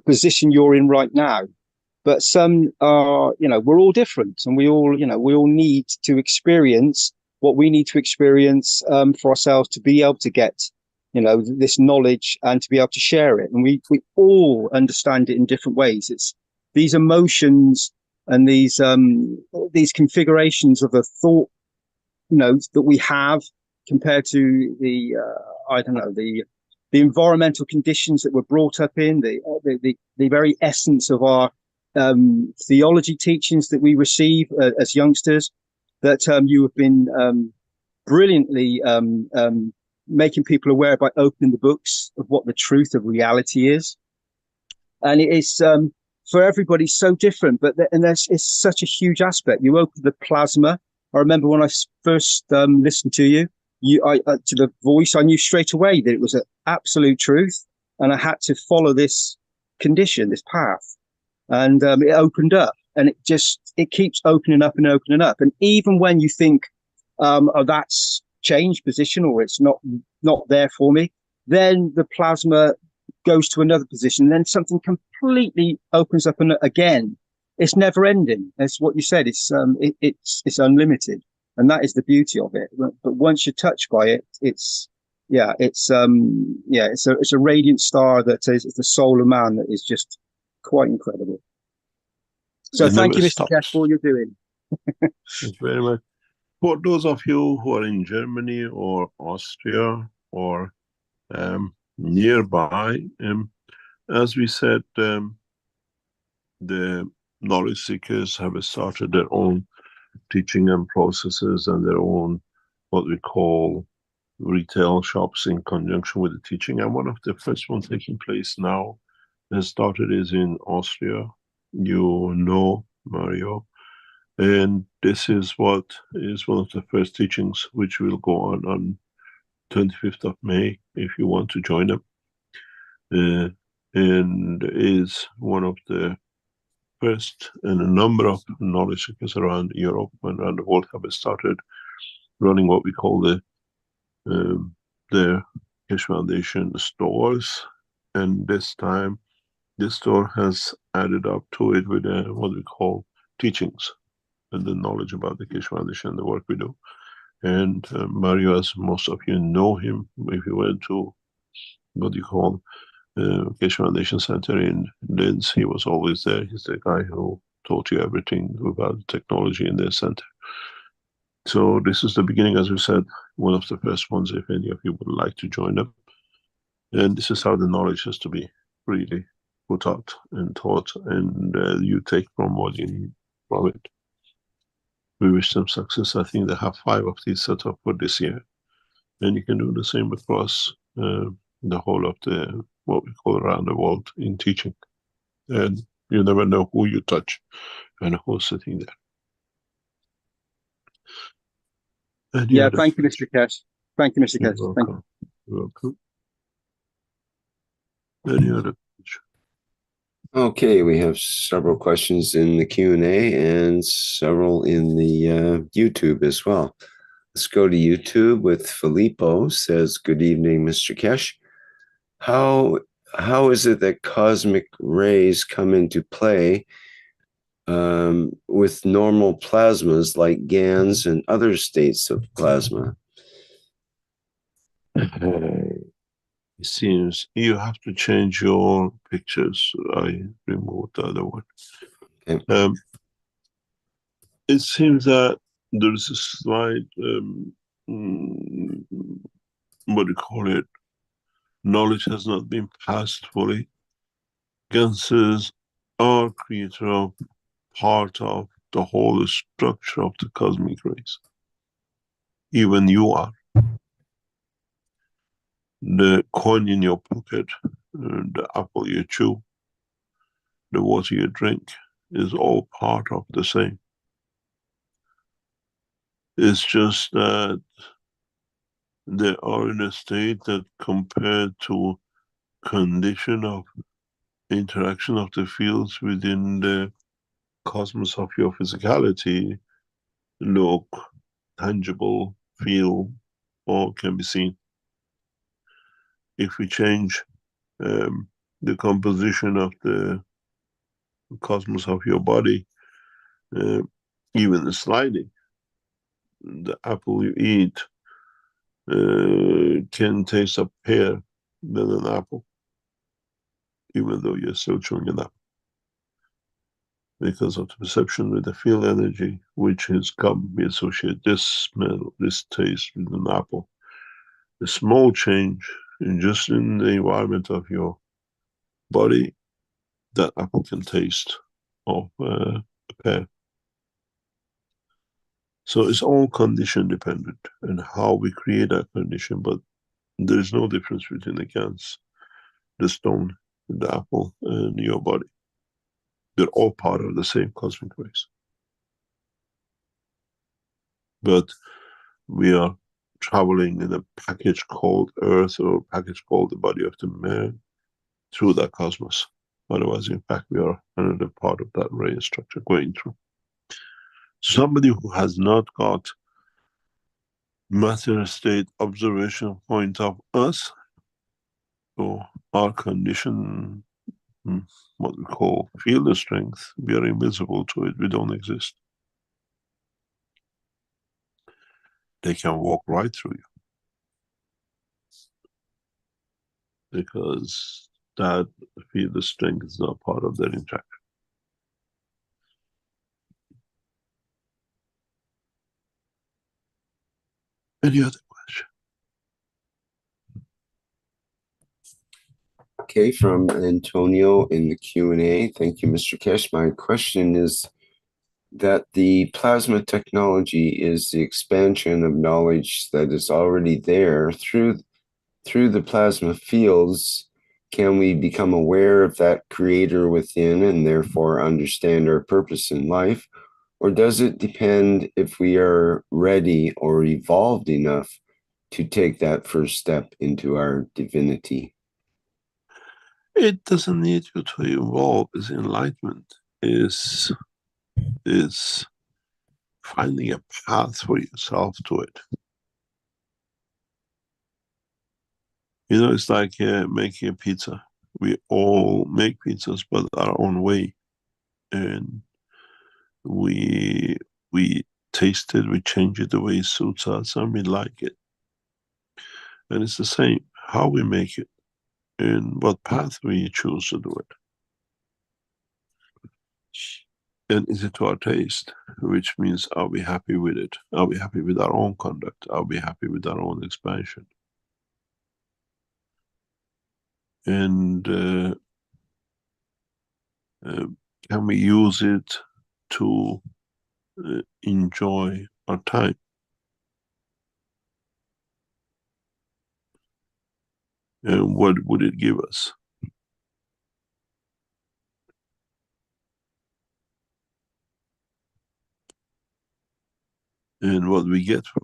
position you're in right now. But some are, we're all different, and we all need to experience what we need to experience for ourselves to be able to get, this knowledge and to be able to share it. And we all understand it in different ways. It's these emotions and these configurations of a thought, that we have compared to the environmental conditions that we're brought up in, the very essence of our theology teachings that we receive as youngsters, that you have been brilliantly making people aware by opening the books of what the truth of reality is. And it is for everybody so different, but it's such a huge aspect. You open the plasma. I remember when I first listened to you, to the voice, I knew straight away that it was an absolute truth, and I had to follow this condition, this path. And it opened up, and it keeps opening up and opening up. And even when you think, that's changed position, or it's not there for me, then the plasma goes to another position, and then something completely opens up again. It's never ending. That's what you said. It's unlimited. and that is the beauty of it. But once you're touched by it, it's a radiant star that is the soul of man that is just quite incredible. So It thank you, never Mr. Keshe, stops. for all you're doing. Thank you very much. For those of you who are in Germany or Austria or nearby, as we said, the knowledge seekers have started their own teaching and processes and their own what we call retail shops in conjunction with the teaching. And one of the first ones taking place now has started is in Austria. You know, Mario. And this is what is one of the first teachings which will go on 25th of May if you want to join them. And is one of the first, and a number of knowledge seekers around Europe and around the world have started running what we call the Keshe Foundation stores. And this time, this store has added up to it with what we call teachings and the knowledge about the Keshe Foundation and the work we do. And Mario, as most of you know him, if you went to what you call Keshe Foundation Center in Linz, he was always there. He's the guy who taught you everything about technology in their center. So this is the beginning, as we said, one of the first ones, if any of you would like to join them. And this is how the knowledge has to be really put out and taught, and you take from what you need from it. We wish them success. I think they have 5 of these set up for this year. And you can do the same across the whole of the, what we call around the world in teaching. And you never know who you touch and who's sitting there. Yeah, thank you, Mr. Keshe. Thank you, Mr. Keshe. Thank you. You're welcome. Any other questions? Okay, we have several questions in the Q&A and several in the YouTube as well. Let's go to YouTube with Filippo. Says, good evening, Mr. Keshe. How is it that cosmic rays come into play with normal plasmas like GANs and other states of plasma? It seems you have to change your pictures. I removed the other one. Okay. It seems that there is a slight, what do you call it? Knowledge has not been passed fully. Ganses are creator of part of the whole structure of the cosmic rays. Even you are. The coin in your pocket, the apple you chew, the water you drink is all part of the same. It's just that they are in a state that compared to condition of interaction of the fields within the cosmos of your physicality look tangible, feel, or can be seen. If we change the composition of the cosmos of your body, even slightly, the apple you eat can taste a pear than an apple, even though you're still chewing an apple, because of the perception with the field energy, which has come, we associate this smell, this taste with an apple. A small change just in the environment of your body, that apple can taste of a pear. So it's all condition dependent and how we create that condition, but there is no difference between the GANs, the stone, the apple, and your body. They're all part of the same cosmic rays. But we are traveling in a package called Earth, or a package called the body of the man, through that cosmos. Otherwise, in fact, we are another part of that ray structure going through. Somebody who has not got matter state observation point of us, so our condition, what we call field strength, we are invisible to it, we don't exist. they can walk right through you. Because that field strength is not part of their interaction. Any other question? Okay, from Antonio in the Q&A. Thank you, Mr. Keshe. My question is that the plasma technology is the expansion of knowledge that is already there through the plasma fields. Can we become aware of that creator within and therefore understand our purpose in life? Or does it depend if we are ready or evolved enough to take that first step into our divinity? It doesn't need you to evolve. Is enlightenment is finding a path for yourself to it. You know, it's like making a pizza. We all make pizzas, but our own way, and we taste it, we change it the way it suits us, and we like it. And it's the same how we make it and what path we choose to do it. And is it to our taste? Which means, are we happy with it? Are we happy with our own conduct? Are we happy with our own expansion? And can we use it to enjoy our time? And what would it give us? And what we get from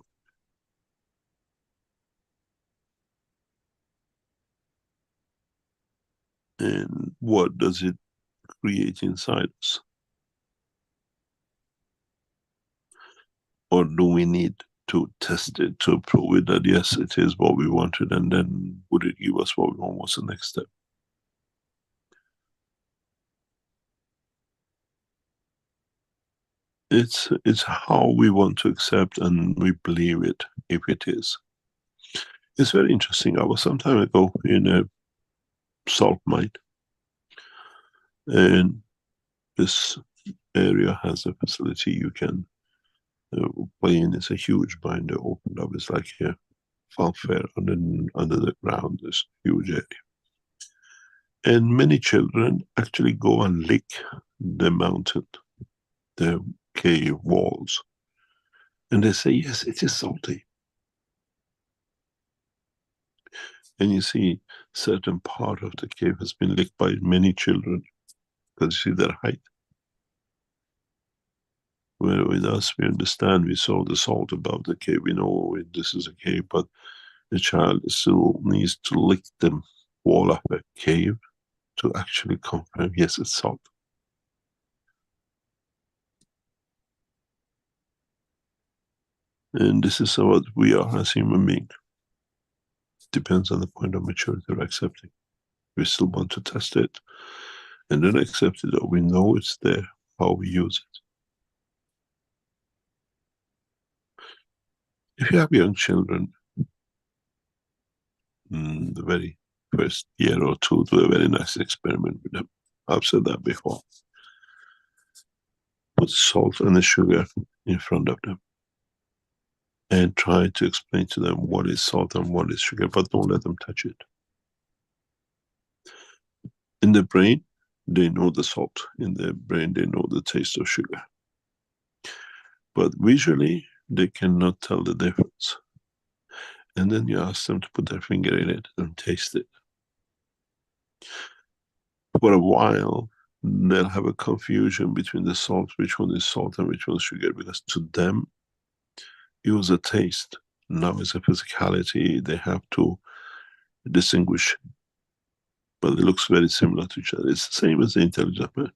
it. And what does it create inside us? Or do we need to test it to prove it that yes, it is what we wanted, and then would it give us what we want? What's the next step? It's how we want to accept and we believe it, if it is. It's very interesting. I was some time ago in a salt mine, and this area has a facility you can play in. It's a huge mine they opened up. It's like a funfair under the ground, this huge area. And many children actually go and lick the mountain, the cave walls. And they say, yes, it is salty. And you see certain part of the cave has been licked by many children, because you see their height. Where with us, we understand, we saw the salt above the cave, we know this is a cave, but the child still needs to lick the wall of a cave to actually confirm, yes, it's salt. And this is what we are as human beings. Depends on the point of maturity or accepting. We still want to test it, and then accept it, or we know it's there, how we use it. If you have young children, the very first year or two, do a very nice experiment with them. I've said that before. Put salt and the sugar in front of them and try to explain to them what is salt and what is sugar, but don't let them touch it. In the brain, they know the salt. In their brain, they know the taste of sugar. But visually, they cannot tell the difference. And then you ask them to put their finger in it and taste it. For a while, they'll have a confusion between the salt, which one is salt and which one is sugar, because to them, it was a taste. Now it's a physicality, they have to distinguish. But it looks very similar to each other. It's the same as the intelligent man.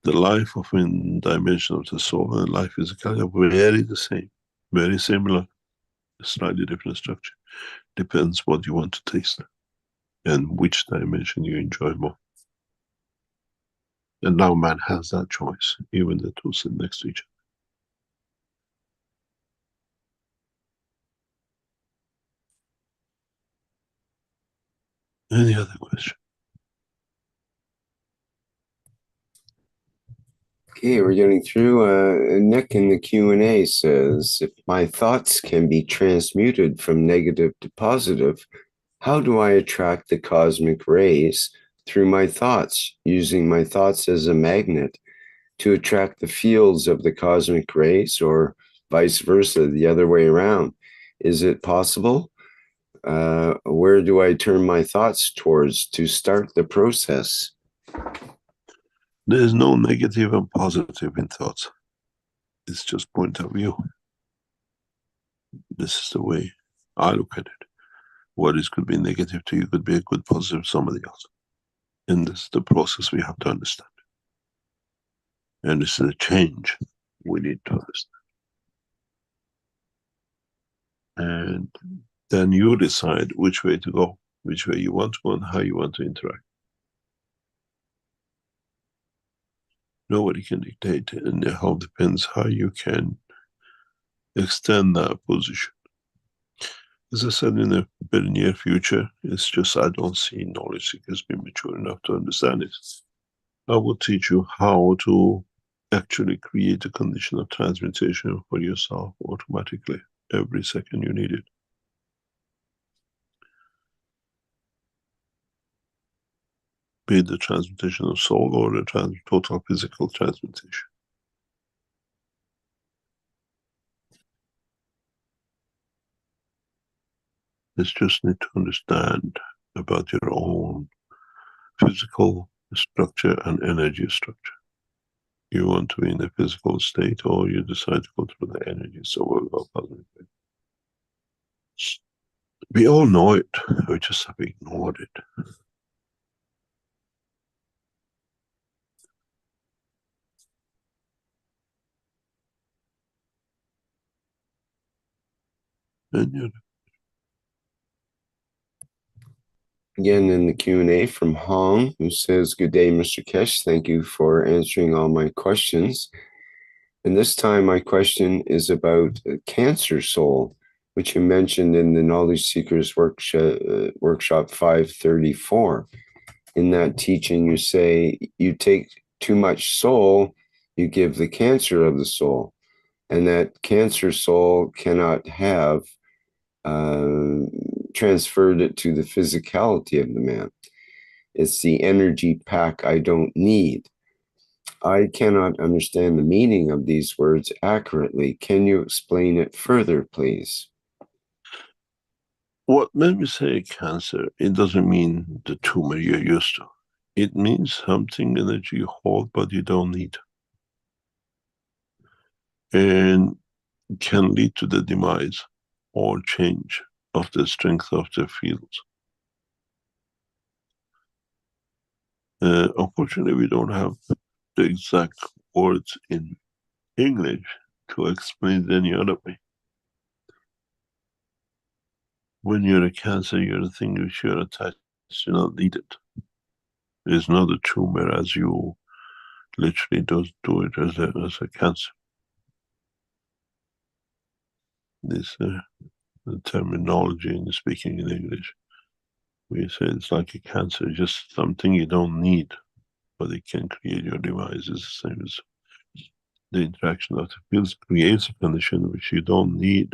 The life of in dimension of the soul and life physicality are very the same, very similar, slightly different structure. Depends what you want to taste and which dimension you enjoy more. And now man has that choice, even the two sit next to each other. Any other question? Okay, we're getting through. Nick in the Q&A says, if my thoughts can be transmuted from negative to positive, how do I attract the cosmic rays through my thoughts, using my thoughts as a magnet to attract the fields of the cosmic rays, or vice versa, the other way around? Is it possible? Where do I turn my thoughts towards to start the process? There's no negative and positive in thoughts. It's just point of view. This is the way I look at it. What is could be negative to you could be a good positive to somebody else. And this is the process we have to understand. And this is a change we need to understand. And then you decide which way to go, which way you want to go, and how you want to interact. Nobody can dictate, and it all depends how you can extend that position. As I said, in the very near future, it's just I don't see knowledge seekers being mature enough to understand it. I will teach you how to actually create a condition of transmutation for yourself automatically every second you need it. Be it the transmutation of soul or the total physical transmutation. It's just need to understand about your own physical structure and energy structure. You want to be in the physical state, or you decide to go through the energy, so we'll go positively. We all know it, we just have ignored it. And you Again in the Q&A from Hong, who says, good day, Mr. Keshe. Thank you for answering all my questions. And this time my question is about Cancer Soul, which you mentioned in the Knowledge Seekers Workshop 534. In that teaching, you say, you take too much soul, you give the cancer of the soul. And that Cancer Soul cannot have transferred it to the physicality of the man. It's the energy pack I don't need. I cannot understand the meaning of these words accurately. Can you explain it further, please? What made me say cancer, it doesn't mean the tumor you're used to. It means something that you hold but you don't need. And can lead to the demise or change of the strength of the fields. Unfortunately, we don't have the exact words in English to explain it any other way. When you're a cancer, you're a thing which you're attached, you don't need it. It's not a tumor as you literally do it as a cancer. This the terminology in speaking in English. We say it's like a cancer, just something you don't need, but it can create your demise. It's the same as the interaction of the fields creates a condition which you don't need,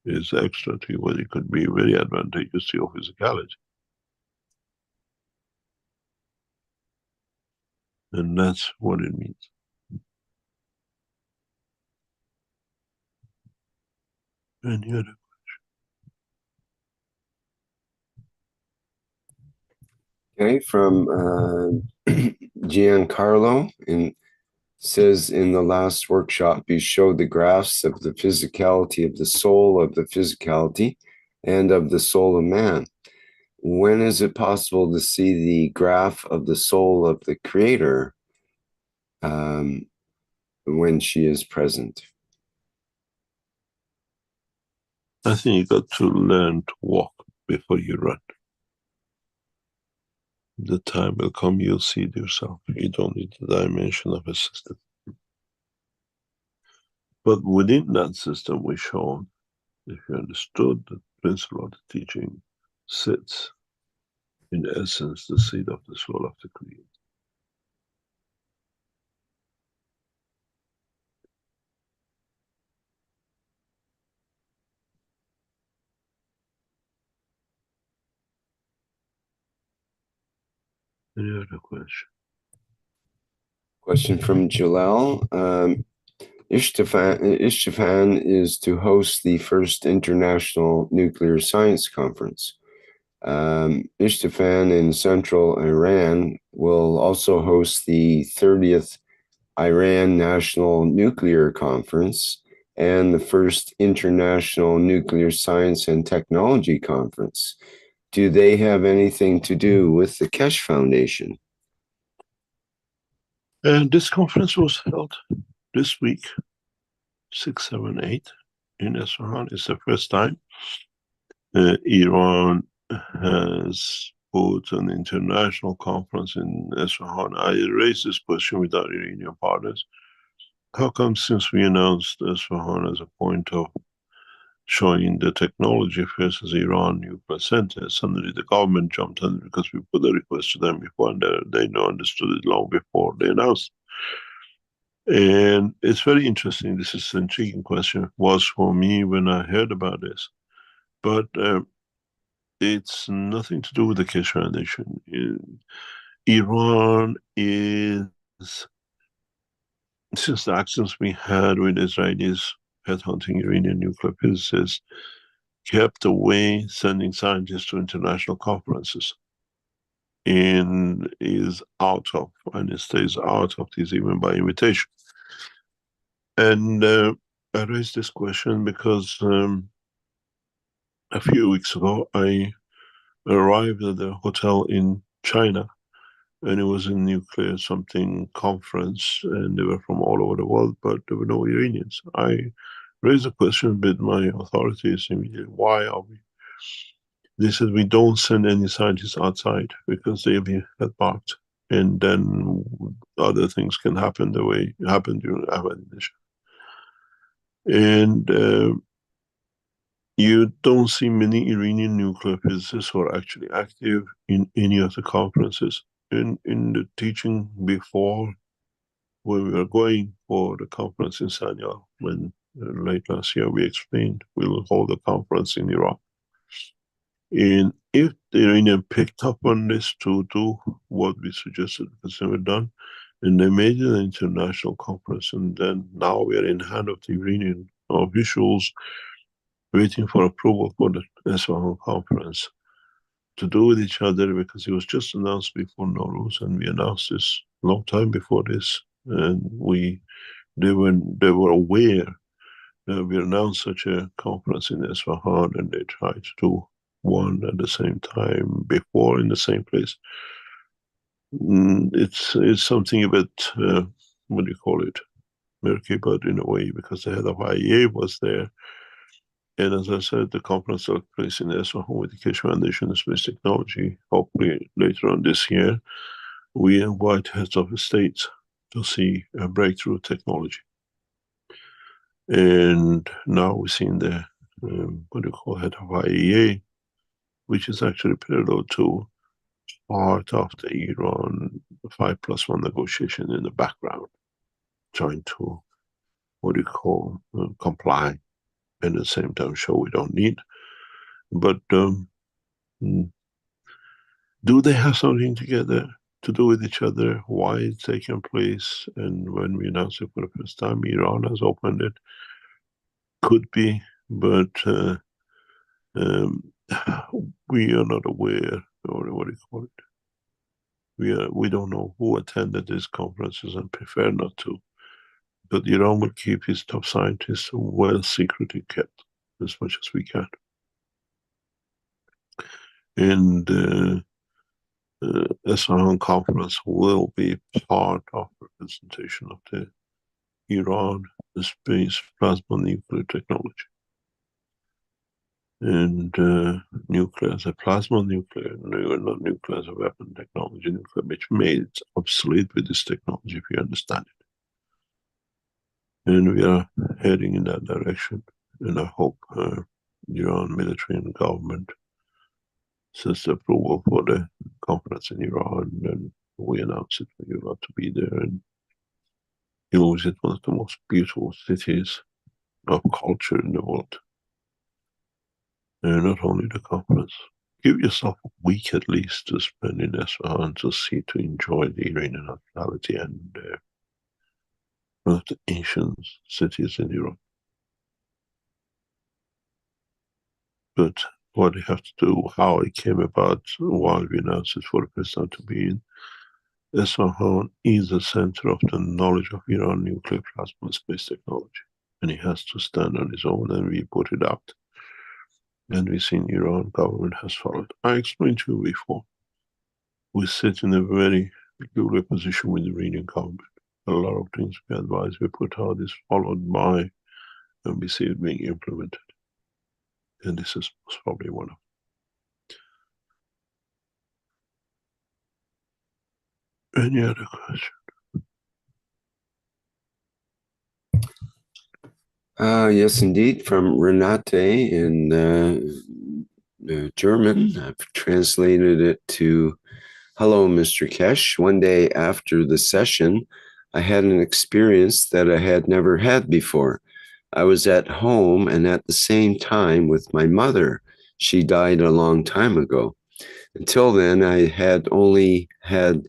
is extra to you, but it could be very advantageous to your physicality. And that's what it means. Any other? Okay, from Giancarlo, and says in the last workshop, you showed the graphs of the physicality of the soul of the physicality and of the soul of man. When is it possible to see the graph of the soul of the creator when she is present? I think you got to learn to walk before you run. The time will come, you'll see it yourself. You don't need the dimension of a system. But within that system we shown, if you understood the principle of the teaching sits, in essence, the seed of the soul of the Creator. Any other question? Question from Jalal. Ishtafan is to host the first International Nuclear Science Conference. Ishtafan in central Iran will also host the 30th Iran National Nuclear Conference and the first International Nuclear Science and Technology Conference. Do they have anything to do with the Keshe Foundation? And this conference was held this week, 6, 7, 8 in Isfahan. It's the first time Iran has put an international conference in Isfahan. I raised this question with our Iranian partners. How come since we announced Isfahan as a point of showing the technology versus Iran nuclear center, suddenly the government jumped on it because we put a request to them before and they understood it long before they announced. And it's very interesting. This is an intriguing question. Was for me when I heard about this. But it's nothing to do with the Keshe Foundation. Iran is, since the actions we had with Israelis headhunting Iranian nuclear physicists, kept away sending scientists to international conferences, and is out of, and it stays out of these even by invitation. And I raised this question because a few weeks ago I arrived at a hotel in China, and it was a nuclear something conference, and they were from all over the world, but there were no Iranians. I raised a question with my authorities immediately. Why are we? They said we don't send any scientists outside because they'll be headmarked, and then other things can happen the way it happened during Ahmadinejad. And you don't see many Iranian nuclear physicists who are actually active in any of the conferences. In the teaching before, when we were going for the conference in Sanya, when late last year we explained we'll hold a conference in Iraq. And if the Iranian picked up on this to do what we suggested, because they were done, and they made it an international conference, and then now we are in hand of the Iranian officials waiting for approval for the Isfahan conference to do with each other, because it was just announced before Nowruz, and we announced this a long time before this, and they were aware that we announced such a conference in Isfahan, and they tried to do one at the same time before in the same place. It's something a bit, what do you call it, murky, but in a way, because the head of IEA was there. And as I said, the conference took place in Isfahan with the Keshe Foundation and Space Technology. Hopefully later on this year, we invite heads of states to see a breakthrough technology. And now we're seeing the, what do you call, head of IEA, which is actually parallel to part of the Iran 5+1 negotiation in the background, trying to, what do you call, comply, and at the same time show we don't need. But do they have something together to do with each other? Why it's taking place? And when we announced it for the first time, Iran has opened it. Could be, but we are not aware, or what do you call it? We don't know who attended these conferences and prefer not to. But Iran will keep his top scientists well secretly kept as much as we can. And the Isfahan conference will be part of representation of the Iran, the space, plasma, nuclear technology. And nuclear as a plasma, nuclear, not nuclear as a weapon technology, nuclear, which made it obsolete with this technology, if you understand it. And we are heading in that direction. And I hope Iran military and government since the approval for the conference in Iran, and we announced it for you not to be there. And you know, visit one of the most beautiful cities of culture in the world. And not only the conference. Give yourself a week at least to spend in Isfahan to see, to enjoy the Iranian hospitality and one of the ancient cities in Europe. But what you have to do, how it came about, why we announced it for the first time to be in, Isfahan is the center of the knowledge of Iran nuclear plasma and space technology. And it has to stand on its own, and we put it out. And we've seen Iran government has followed. I explained to you before, we sit in a very peculiar position with the Iranian government. A lot of things we advise, we put out is followed by, and we see it being implemented. And this is most probably one of them. Any other question? Yes, indeed, from Renate in German. I've translated it to, hello, Mr. Keshe. One day after the session, I had an experience that I had never had before. I was at home and at the same time with my mother. She died a long time ago. Until then, I had only had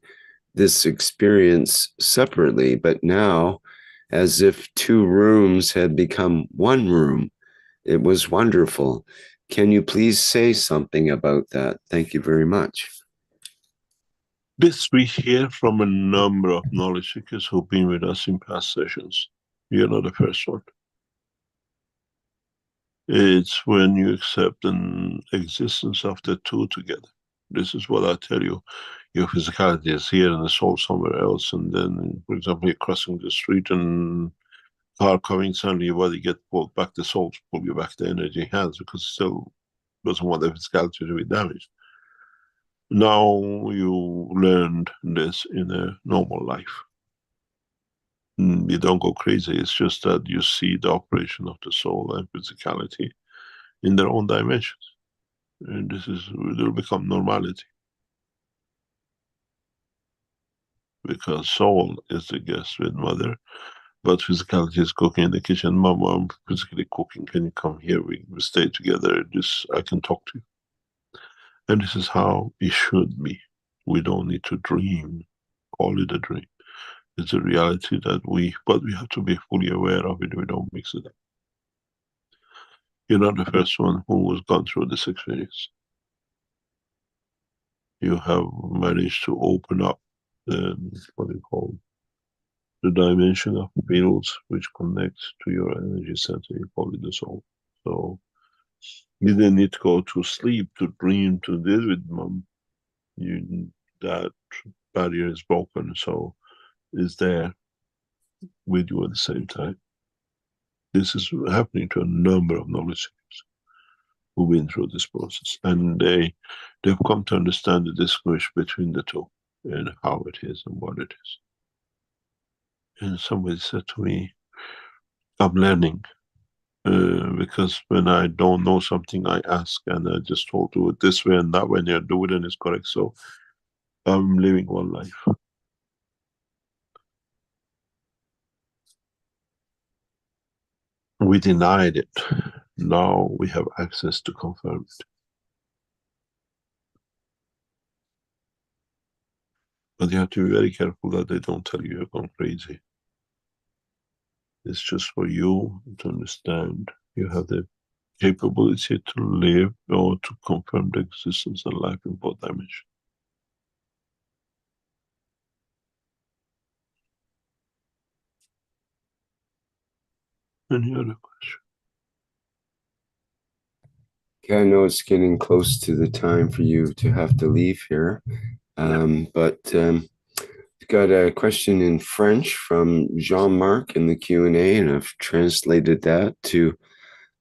this experience separately, but now, as if two rooms had become one room. It was wonderful. Can you please say something about that? Thank you very much. This we hear from a number of knowledge seekers who've been with us in past sessions. You're not the first one. It's when you accept an existence of the two together. This is what I tell you. Your physicality is here and the soul somewhere else. And then, for example, you're crossing the street and car coming, suddenly your body gets pulled back, the soul pull you back, the energy has, because it still doesn't want the physicality to be damaged. Now you learned this in a normal life. You don't go crazy, it's just that you see the operation of the soul and physicality in their own dimensions. And this is, it will become normality. Because soul is the guest with mother, but physicality is cooking in the kitchen. Mama, I'm physically cooking. Can you come here? We stay together. I can talk to you. And this is how it should be. We don't need to dream. Call it a dream. It's a reality that but we have to be fully aware of it. We don't mix it up. You're not the first one who has gone through this experience. You have managed to open up what do you call the dimension of fields which connects to your energy center. You call it the soul. So you didn't need to go to sleep to dream to this with mom. That barrier is broken, so it's there with you at the same time. This is happening to a number of knowledge seekers who've been through this process, and they've come to understand the distinction between the two and how it is and what it is. And somebody said to me, I'm learning, because when I don't know something, I ask, and I just told do it this way and that way, and you do it and it's correct. So I'm living one life. We denied it. Now we have access to confirm it. But you have to be very careful that they don't tell you you're going crazy. It's just for you to understand you have the capability to live or to confirm the existence of life in both dimensions. Any other question? Okay, I know it's getting close to the time for you to have to leave here, but we've got a question in French from Jean-Marc in the Q&A, and I've translated that to,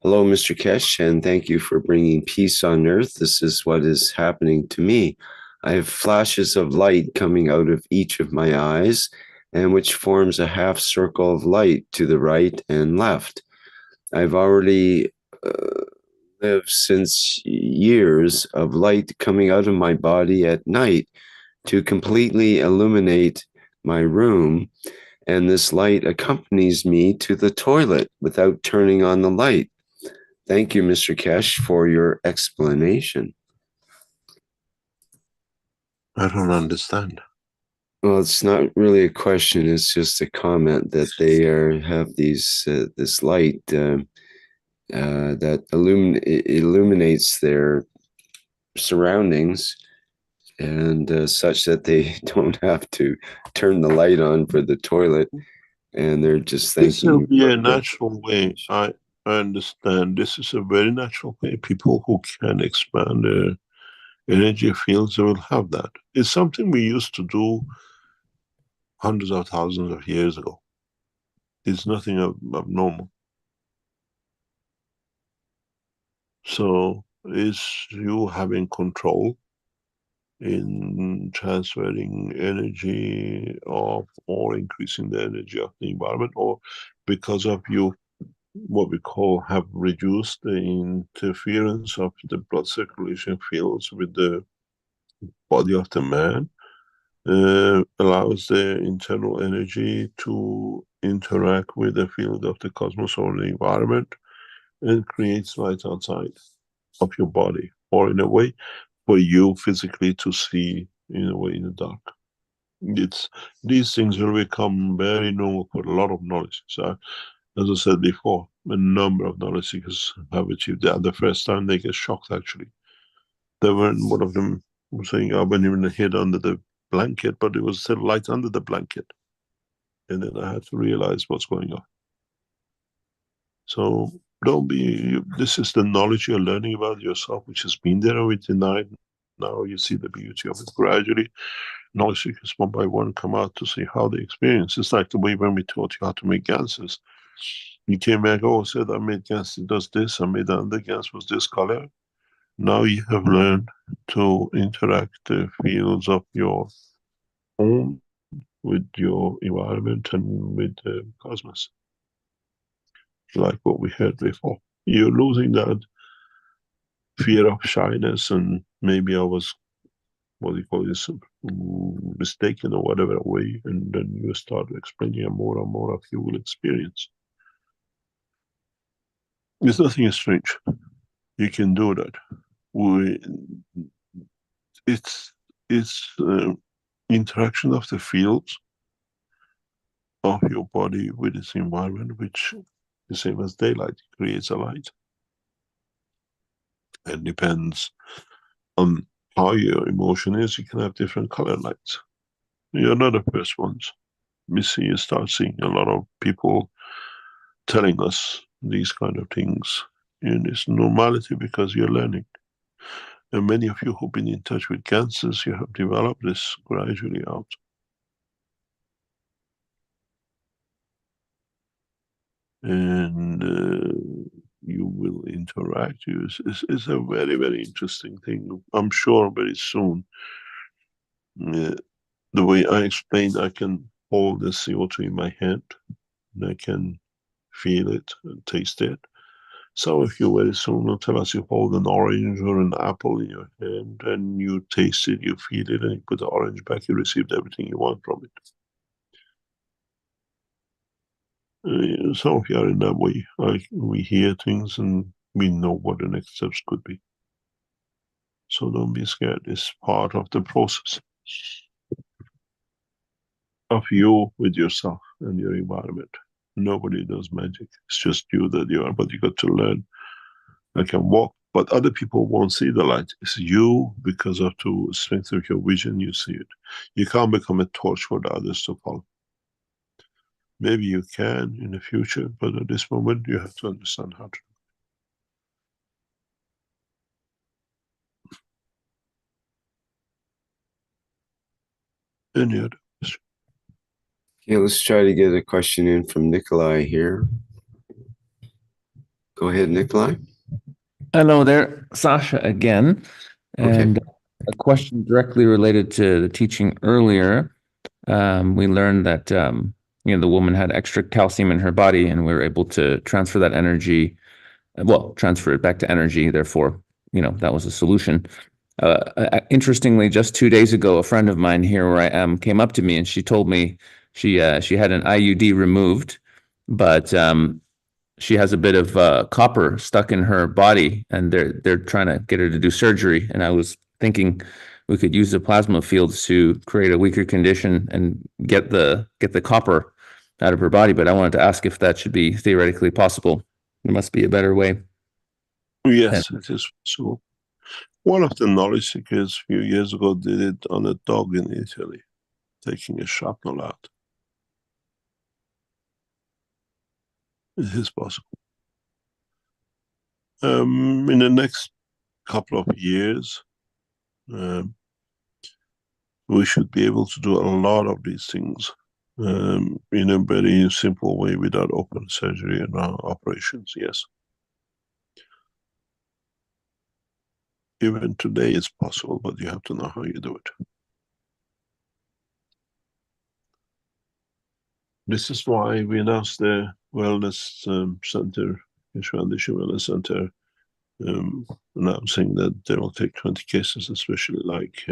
hello, Mr. Keshe, and thank you for bringing peace on earth. This is what is happening to me. I have flashes of light coming out of each of my eyes, and which forms a half circle of light to the right and left. I've already live since years of light coming out of my body at night to completely illuminate my room. And this light accompanies me to the toilet without turning on the light. Thank you, Mr. Keshe, for your explanation. I don't understand. Well, it's not really a question. It's just a comment that they have these this light that illuminates their surroundings, and such that they don't have to turn the light on for the toilet, and they're just This thinking. will be a natural way. I understand. This is a very natural way. People who can expand their energy fields will have that. It's something we used to do hundreds of thousands of years ago. It's nothing abnormal. So it's you having control in transferring energy of or increasing the energy of the environment, or because of you, what we call, have reduced the interference of the blood circulation fields with the body of the man, allows the internal energy to interact with the field of the cosmos or the environment and creates light outside of your body, or in a way for you physically to see in a way in the dark. These things will become very normal for a lot of knowledge. So as I said before, a number of knowledge seekers have achieved that. The first time they get shocked, actually. They weren't, one of them was saying, I went even hid under the blanket, but it was still light under the blanket. And then I had to realize what's going on. So don't be, this is the knowledge you're learning about yourself, which has been there and we denied. Now you see the beauty of it. Gradually, knowledge seekers one by one come out to see how they experience. It's like the way when we taught you how to make ganses. You came back, oh, said I made gans, it does this, I made the other gans was this color. Now you have learned to interact the fields of your home with your environment and with the cosmos. Like what we heard before. You're losing that fear of shyness, and maybe I was, what do you call this, mistaken or whatever way, and then you start explaining more and more of you will experience. There's nothing strange. You can do that. It's interaction of the fields of your body with its environment, which the same as daylight creates a light. And depends on how your emotion is, you can have different color lights. You're not the first ones. You start seeing a lot of people telling us these kind of things. And it's normality because you're learning. And many of you who've been in touch with cancers, you have developed this gradually out. And you will interact. It's a very, very interesting thing. I'm sure very soon, the way I explained, I can hold the CO2 in my hand, and I can feel it and taste it. Some of you very soon will tell us you hold an orange or an apple in your hand, and you taste it, you feel it, and you put the orange back, you received everything you want from it. Some of you are in that way. We hear things and we know what the next steps could be. So don't be scared. It's part of the process of you with yourself and your environment. Nobody does magic. It's just you that you are, but you got to learn. I can walk, but other people won't see the light. It's you, because of the strength of your vision, you see it. You can't become a torch for the others to follow. Maybe you can in the future, but at this moment you have to understand how to. Any other question? Okay, let's try to get a question in from Nikolai here. Go ahead, Nikolai. Hello there, Sasha again. And a question directly related to the teaching earlier. We learned that the woman had extra calcium in her body, and we were able to transfer that energy well, transfer it back to energy. Therefore, that was a solution. Interestingly, just 2 days ago, a friend of mine here where I am came up to me and she told me she had an IUD removed, but she has a bit of copper stuck in her body, and they're trying to get her to do surgery. And I was thinking we could use the plasma fields to create a weaker condition and get the copper out of her body. But I wanted to ask if that should be theoretically possible. There must be a better way. Yes, it is possible. One of the knowledge seekers a few years ago did it on a dog in Italy, taking a shrapnel out. It is possible. In the next couple of years, we should be able to do a lot of these things in a very simple way without open surgery and operations, yes. Even today it's possible, but you have to know how you do it. This is why we announced the Wellness Center, Keshe Foundation Wellness Center, announcing that they will take 20 cases, especially like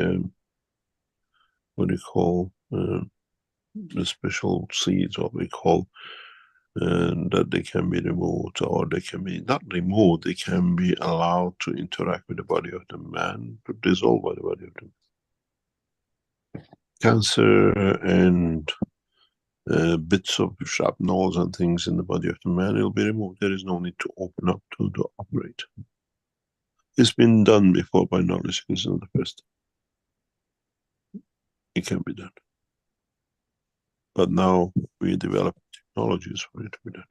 what do you call the special seeds, what we call, that they can be removed, or they can be not removed, they can be allowed to interact with the body of the man, to dissolve by the body of the man. Cancer and bits of shrapnels and things in the body of the man will be removed. There is no need to open up to operate. It's been done before by knowledge, it's not the first time. It can be done. But now we develop technologies for it to be done.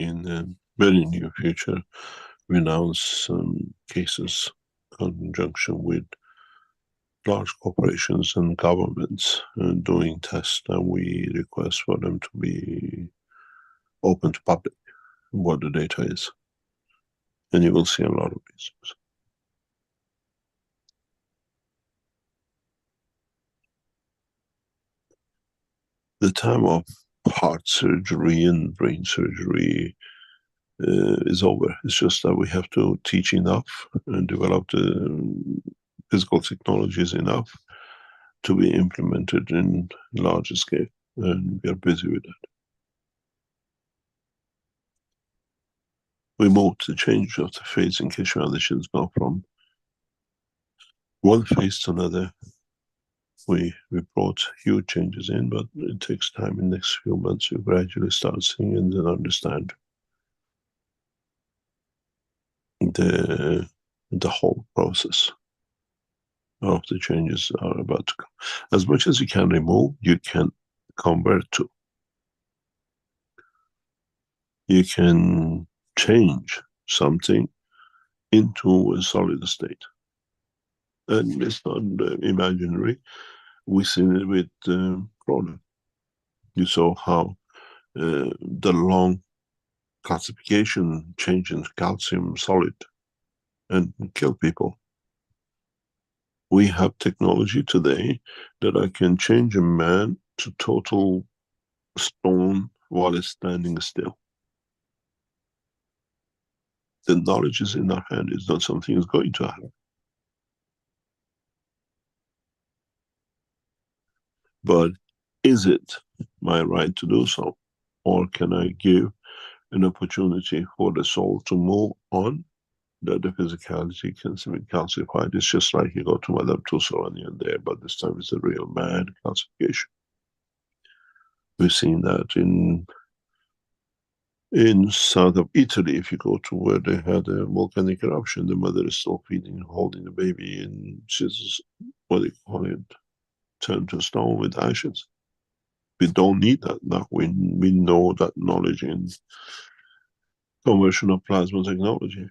In the very near future, we announce some cases in conjunction with large corporations and governments doing tests, and we request for them to be open to public, what the data is. And you will see a lot of these things. The time of heart surgery and brain surgery is over. It's just that we have to teach enough and develop the physical technologies enough to be implemented in larger scale, and we are busy with that. We moved the change of the phase in Keshe Foundation now from one phase to another. We brought huge changes in, but it takes time. In the next few months, you gradually start seeing and then understand the whole process of the changes are about to come. As much as you can remove, you can convert to. You can change something into a solid state. And it's not imaginary. We've seen it with corona. You saw how the long classification changed into calcium solid and kill people. We have technology today that I can change a man to total stone while it's standing still. The knowledge is in our hand. It's not something that's going to happen. But is it my right to do so? Or can I give an opportunity for the soul to move on, that the physicality can be calcified? It's just like you go to Madame Tussauds and there, but this time it's a real mad calcification. We've seen that in south of Italy. If you go to where they had a volcanic eruption, the mother is still feeding, holding the baby, and she's, what do you call it, turned to stone with ashes. We don't need that now. We know that knowledge in conversion of plasma technology,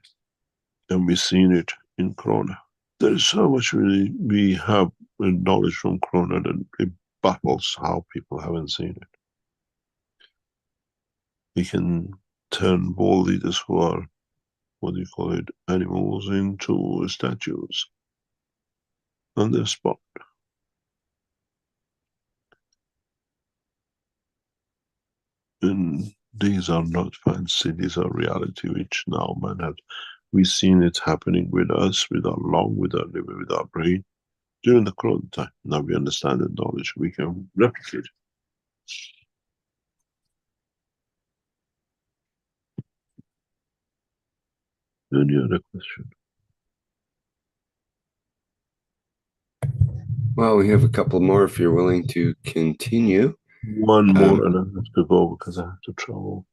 and we've seen it in corona. There is so much we have knowledge from corona that it baffles how people haven't seen it. We can turn world leaders who are, what do you call it, animals into statues on the spot. And these are not fancy, these are reality which now man has. We've seen it happening with us, with our lung, with our liver, with our brain during the corona time. Now we understand the knowledge, we can replicate it. Any other question? Well, we have a couple more if you're willing to continue. One more and I have to go because I have to travel.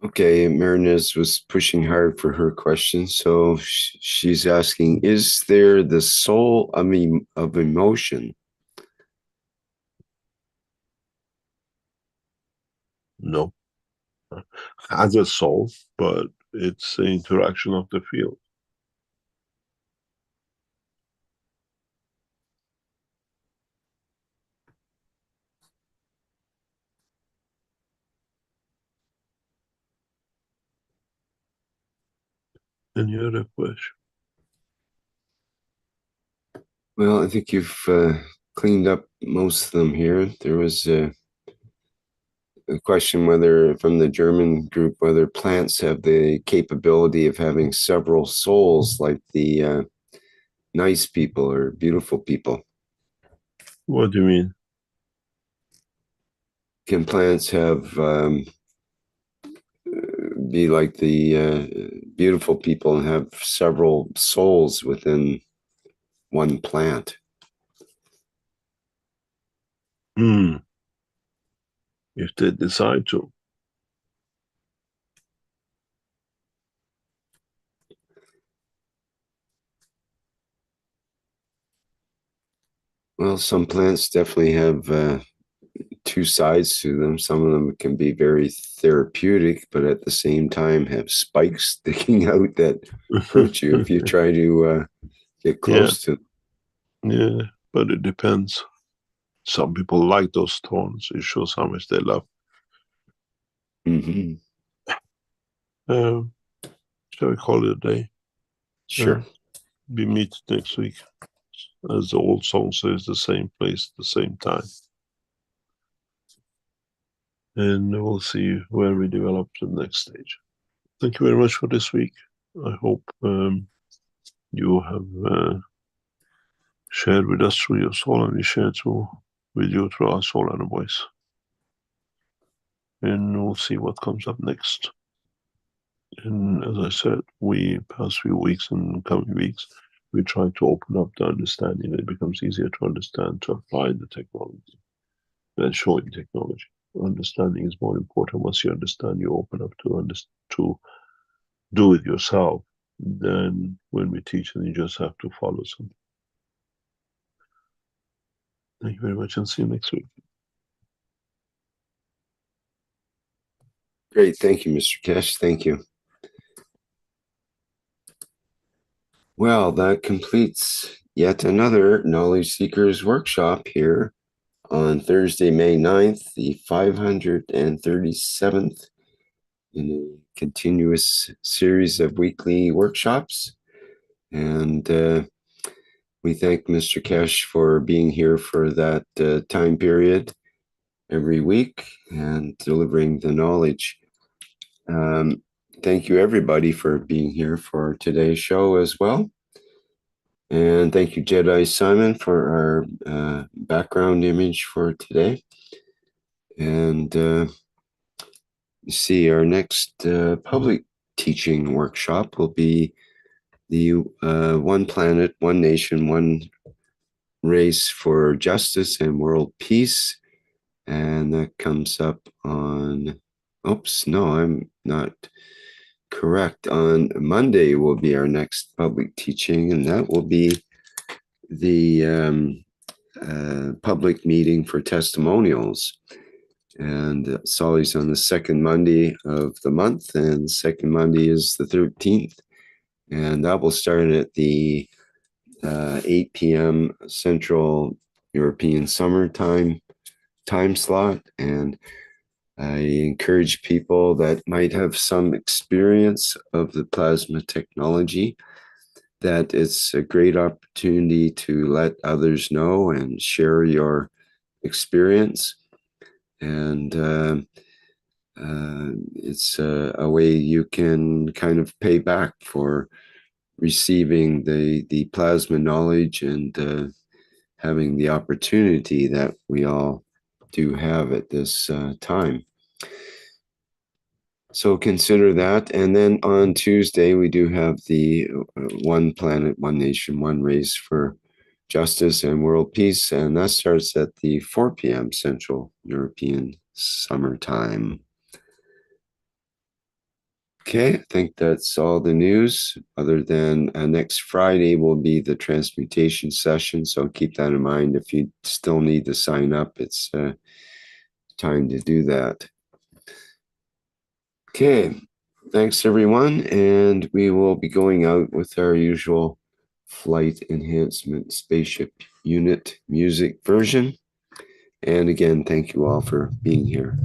Okay, Marinez was pushing hard for her question. So she's asking, is there the soul of emotion? No. Has a soul, but it's the interaction of the field. Any other question? Well, I think you've cleaned up most of them here. There was a question whether, from the German group, whether plants have the capability of having several souls like the nice people or beautiful people. What do you mean? Can plants have be like the beautiful people and have several souls within one plant? If they decide to. Well, some plants definitely have two sides to them. Some of them can be very therapeutic, but at the same time have spikes sticking out that hurt you if you try to get close to them. Yeah, but it depends. Some people like those thorns. It shows how much they love. Mm-hmm. Shall we call it a day? Sure. We meet next week. As the old song says, the same place, the same time. And we'll see where we develop to the next stage. Thank you very much for this week. I hope you have shared with us through your soul, and we share with you through our soul and voice. And we'll see what comes up next. And as I said, past few weeks and coming weeks, we try to open up the understanding. It becomes easier to understand, to apply the technology, and showing technology. Understanding is more important. Once you understand, you open up to do it yourself. Then when we teach, then you just have to follow something. Thank you very much, and see you next week. Great. Thank you, Mr. Keshe. Thank you. Well, that completes yet another Knowledge Seekers workshop here on Thursday, May 9th, the 537th in a continuous series of weekly workshops. And we thank Mr. Keshe for being here for that time period every week and delivering the knowledge. Thank you, everybody, for being here for today's show as well. And thank you, Jedi Simon, for our background image for today. And you see, our next public teaching workshop will be the One Planet, One Nation, One Race for Justice and World Peace. And that comes up on, oops, no, I'm not correct. On Monday will be our next public teaching, and that will be the public meeting for testimonials. And it's always on the second Monday of the month, and the second Monday is the 13th. And that will start at the 8 p.m. Central European Summertime time slot. And I encourage people that might have some experience of the plasma technology that it's a great opportunity to let others know and share your experience. And it's a way you can kind of pay back for receiving the plasma knowledge and having the opportunity that we all do have at this time. So consider that. And then on Tuesday, we do have the One Planet, One Nation, One Race for Justice and World Peace. And that starts at the 4 p.m. Central European Summertime. Okay, I think that's all the news, other than next Friday will be the transmutation session. So keep that in mind. If you still need to sign up, it's time to do that. Okay, thanks everyone. And we will be going out with our usual flight enhancement spaceship unit music version. And again, thank you all for being here.